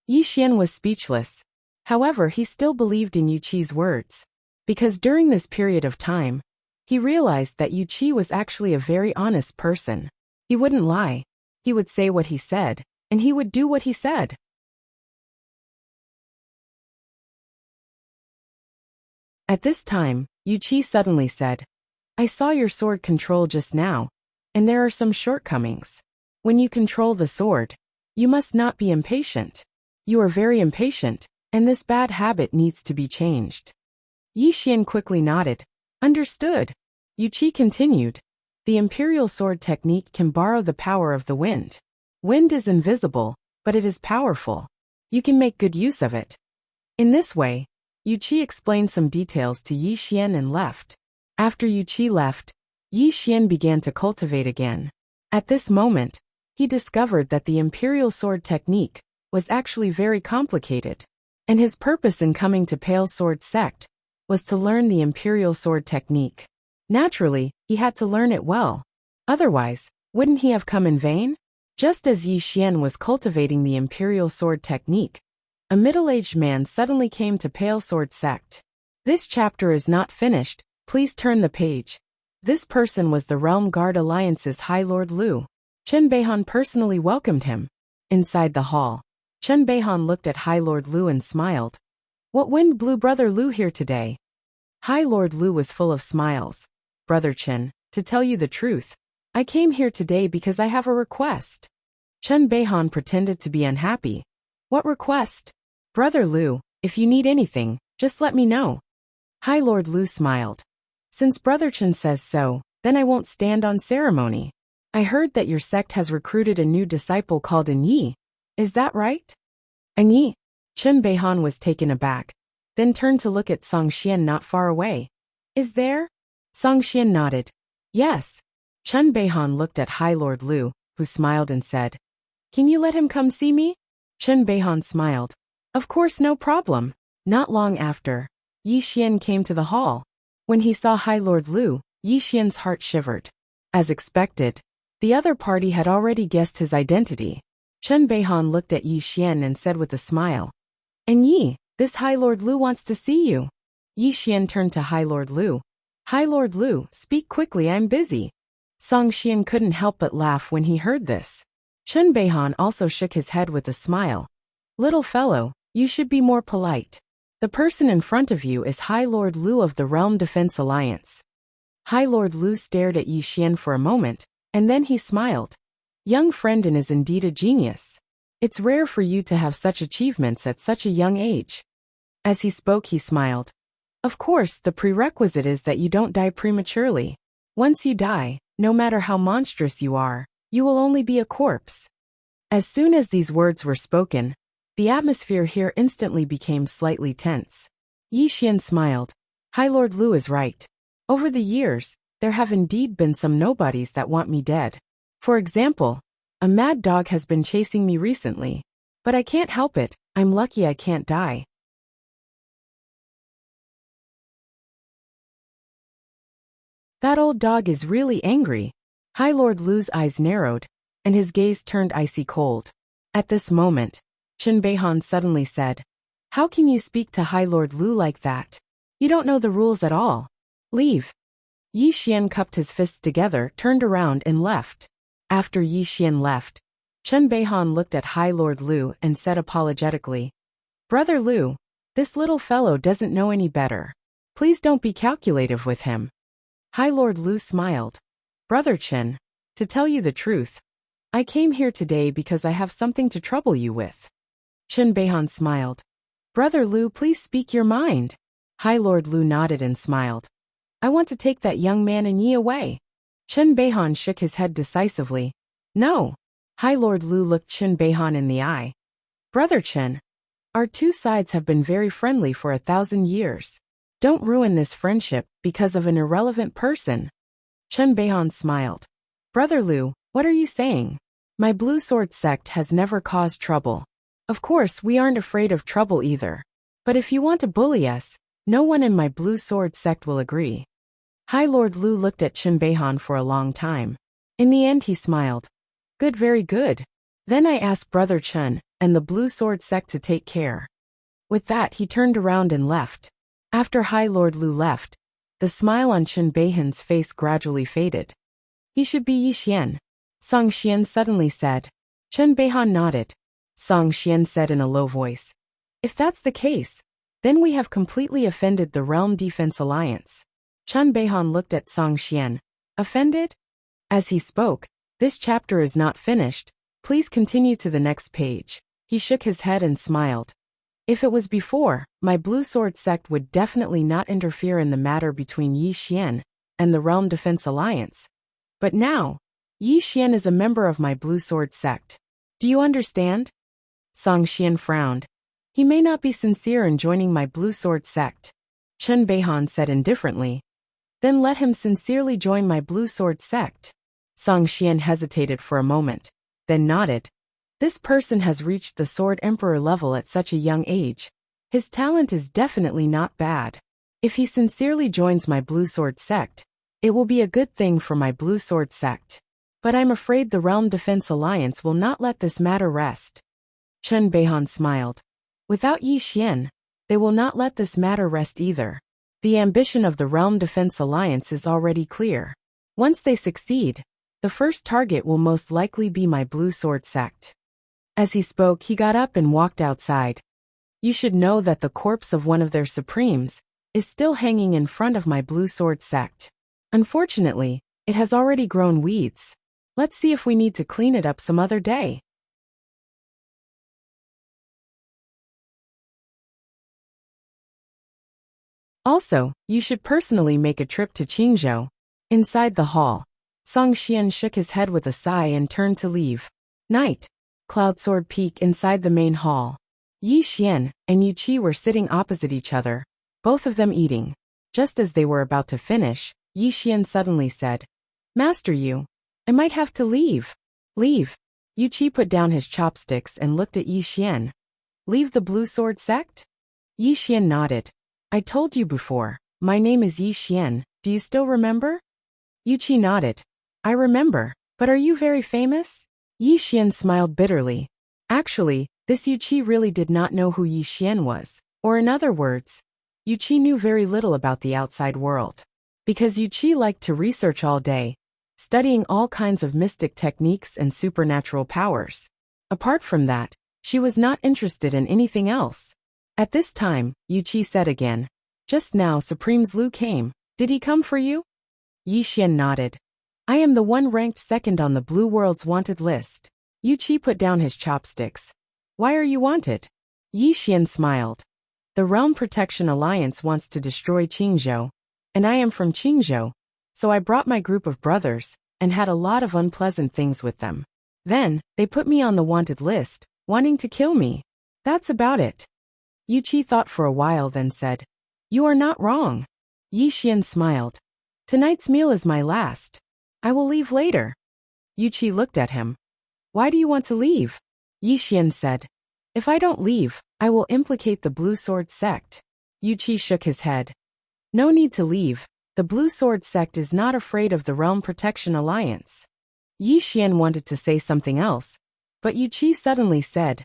Yi Xian was speechless. However, he still believed in Yu Qi's words, because during this period of time, he realized that Yu Qi was actually a very honest person. He wouldn't lie. He would say what he said, and he would do what he said. At this time, Yu Qi suddenly said, "I saw your sword control just now, and there are some shortcomings. When you control the sword, you must not be impatient. You are very impatient, and this bad habit needs to be changed." Yi Xian quickly nodded. "Understood." Yu Qi continued, "The Imperial Sword technique can borrow the power of the wind. Wind is invisible, but it is powerful. You can make good use of it." In this way, Yu Qi explained some details to Yi Xian and left. After Yu Qi left, Yi Xian began to cultivate again. At this moment, he discovered that the Imperial Sword technique was actually very complicated, and his purpose in coming to Pale Sword Sect was to learn the Imperial Sword technique. Naturally, he had to learn it well. Otherwise, wouldn't he have come in vain? Just as Yi Xian was cultivating the Imperial Sword technique, a middle-aged man suddenly came to Pale Sword Sect. This chapter is not finished, please turn the page. This person was the Realm Guard Alliance's High Lord Lu. Chen Beihan personally welcomed him. Inside the hall, Chen Beihan looked at High Lord Lu and smiled. What wind blew Brother Lu here today? High Lord Lu was full of smiles. Brother Chen, to tell you the truth, I came here today because I have a request. Chen Beihan pretended to be unhappy. What request? Brother Lu, if you need anything, just let me know. High Lord Lu smiled. Since Brother Chen says so, then I won't stand on ceremony. I heard that your sect has recruited a new disciple called An Yi. Is that right? An Yi? Chen Beihan was taken aback, then turned to look at Song Xian not far away. Is there? Song Xian nodded. Yes. Chen Beihan looked at High Lord Lu, who smiled and said, Can you let him come see me? Chen Beihan smiled. Of course, no problem. Not long after, Yi Xian came to the hall. When he saw High Lord Lu, Yi Xian's heart shivered. As expected, the other party had already guessed his identity. Chen Beihan looked at Yi Xian and said with a smile, And Yi, this High Lord Lu wants to see you. Yi Xian turned to High Lord Lu. High Lord Lu, speak quickly, I'm busy. Song Xian couldn't help but laugh when he heard this. Chen Beihan also shook his head with a smile. Little fellow, you should be more polite. The person in front of you is High Lord Lu of the Realm Defense Alliance. High Lord Lu stared at Yi Xian for a moment, and then he smiled. Young friend is indeed a genius. It's rare for you to have such achievements at such a young age. As he spoke, he smiled. Of course, the prerequisite is that you don't die prematurely. Once you die, no matter how monstrous you are, you will only be a corpse. As soon as these words were spoken, the atmosphere here instantly became slightly tense. Yi Xian smiled. High Lord Lu is right. Over the years, there have indeed been some nobodies that want me dead. For example, a mad dog has been chasing me recently. But I can't help it, I'm lucky I can't die. That old dog is really angry. High Lord Lu's eyes narrowed, and his gaze turned icy cold. At this moment, Chen Beihan suddenly said, How can you speak to High Lord Lu like that? You don't know the rules at all. Leave. Yi Xian cupped his fists together, turned around and left. After Yi Xian left, Chen Beihan looked at High Lord Lu and said apologetically, Brother Lu, this little fellow doesn't know any better. Please don't be calculative with him. High Lord Lu smiled. Brother Chen, to tell you the truth, I came here today because I have something to trouble you with. Chen Beihan smiled. Brother Lu, please speak your mind. High Lord Lu nodded and smiled. I want to take that young man and Yi away. Chen Beihan shook his head decisively. No. High Lord Lu looked Chen Beihan in the eye. Brother Chen, our two sides have been very friendly for 1,000 years. Don't ruin this friendship because of an irrelevant person. Chen Beihan smiled. Brother Lu, what are you saying? My Blue Sword sect has never caused trouble. Of course, we aren't afraid of trouble either. But if you want to bully us, no one in my Blue Sword sect will agree. High Lord Lu looked at Chen Beihan for a long time. In the end, he smiled. Good, very good. Then I ask Brother Chen and the Blue Sword sect to take care. With that, he turned around and left. After High Lord Lu left, the smile on Chen Beihan's face gradually faded. He should be Yi Xian. Song Xian suddenly said. Chen Beihan nodded. Song Xian said in a low voice. If that's the case, then we have completely offended the Realm Defense Alliance. Chen Beihan looked at Song Xian. Offended? As he spoke, this chapter is not finished. Please continue to the next page. He shook his head and smiled. If it was before, my Blue Sword sect would definitely not interfere in the matter between Yi Xian and the Realm Defense Alliance. But now, Yi Xian is a member of my Blue Sword sect. Do you understand? Song Xian frowned. He may not be sincere in joining my Blue Sword sect. Chen Beihan said indifferently. Then let him sincerely join my Blue Sword sect. Song Xian hesitated for a moment, then nodded. This person has reached the Sword Emperor level at such a young age. His talent is definitely not bad. If he sincerely joins my Blue Sword sect, it will be a good thing for my Blue Sword sect. But I'm afraid the Realm Defense Alliance will not let this matter rest. Chen Beihan smiled. Without Yi Xian, they will not let this matter rest either. The ambition of the Realm Defense Alliance is already clear. Once they succeed, the first target will most likely be my Blue Sword sect. As he spoke, he got up and walked outside. You should know that the corpse of one of their supremes is still hanging in front of my blue sword sect. Unfortunately, it has already grown weeds. Let's see if we need to clean it up some other day. Also, you should personally make a trip to Qingzhou. Inside the hall, Song Xian shook his head with a sigh and turned to leave. Night. Cloud Sword Peak inside the main hall. Yi Xian and Yu Qi were sitting opposite each other, both of them eating. Just as they were about to finish, Yi Xian suddenly said, Master Yu, I might have to leave. Leave. Yu Qi put down his chopsticks and looked at Yi Xian. Leave the Blue Sword sect? Yi Xian nodded. I told you before, my name is Yi Xian, do you still remember? Yu Qi nodded. I remember, but are you very famous? Yi Xian smiled bitterly. Actually, this Yu Qi really did not know who Yi Xian was, or in other words, Yu Qi knew very little about the outside world. Because Yu Qi liked to research all day, studying all kinds of mystic techniques and supernatural powers. Apart from that, she was not interested in anything else. At this time, Yu Qi said again, Just now Supreme's Lu came. Did he come for you? Yi Xian nodded. I am the one ranked second on the Blue World's wanted list. Yu Qi put down his chopsticks. Why are you wanted? Yi Xian smiled. The Realm Protection Alliance wants to destroy Qingzhou, and I am from Qingzhou, so I brought my group of brothers, and had a lot of unpleasant things with them. Then, they put me on the wanted list, wanting to kill me. That's about it. Yu Qi thought for a while then said, You are not wrong. Yi Xian smiled. Tonight's meal is my last. I will leave later. Yu Qi looked at him. Why do you want to leave? Yi Xian said, If I don't leave, I will implicate the Blue Sword sect. Yu Qi shook his head. No need to leave. The Blue Sword sect is not afraid of the Realm Protection Alliance. Yi Xian wanted to say something else, but Yu Qi suddenly said,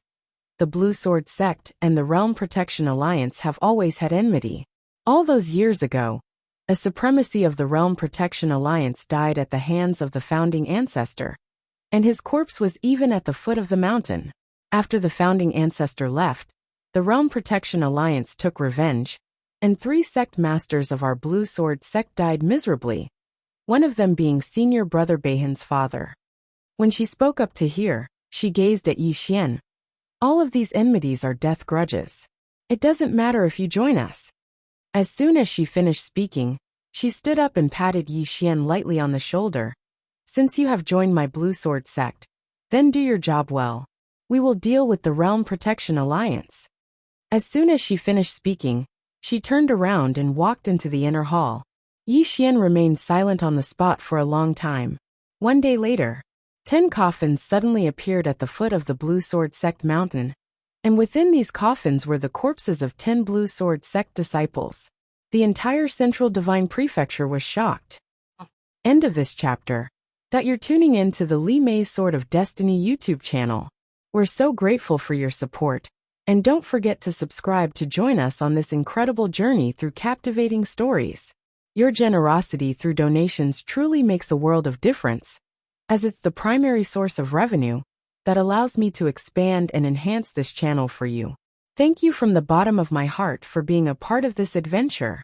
The Blue Sword sect and the Realm Protection Alliance have always had enmity. All those years ago, a supremacy of the Realm Protection Alliance died at the hands of the founding ancestor, and his corpse was even at the foot of the mountain. After the founding ancestor left, the Realm Protection Alliance took revenge, and 3 sect masters of our Blue Sword sect died miserably, one of them being senior brother Beihan's father. When she spoke up to hear, she gazed at Yi Xian. All of these enmities are death grudges. It doesn't matter if you join us. As soon as she finished speaking, she stood up and patted Yi Xian lightly on the shoulder. Since you have joined my Blue Sword sect, then do your job well. We will deal with the Realm Protection Alliance. As soon as she finished speaking, she turned around and walked into the inner hall. Yi Xian remained silent on the spot for a long time. One day later, 10 coffins suddenly appeared at the foot of the Blue Sword sect mountain, and within these coffins were the corpses of 10 Blue Sword sect disciples. The entire Central Divine Prefecture was shocked. End of this chapter. That you're tuning in to the Li Mei's Sword of Destiny YouTube channel. We're so grateful for your support, and don't forget to subscribe to join us on this incredible journey through captivating stories. Your generosity through donations truly makes a world of difference, as it's the primary source of revenue that allows me to expand and enhance this channel for you. Thank you from the bottom of my heart for being a part of this adventure.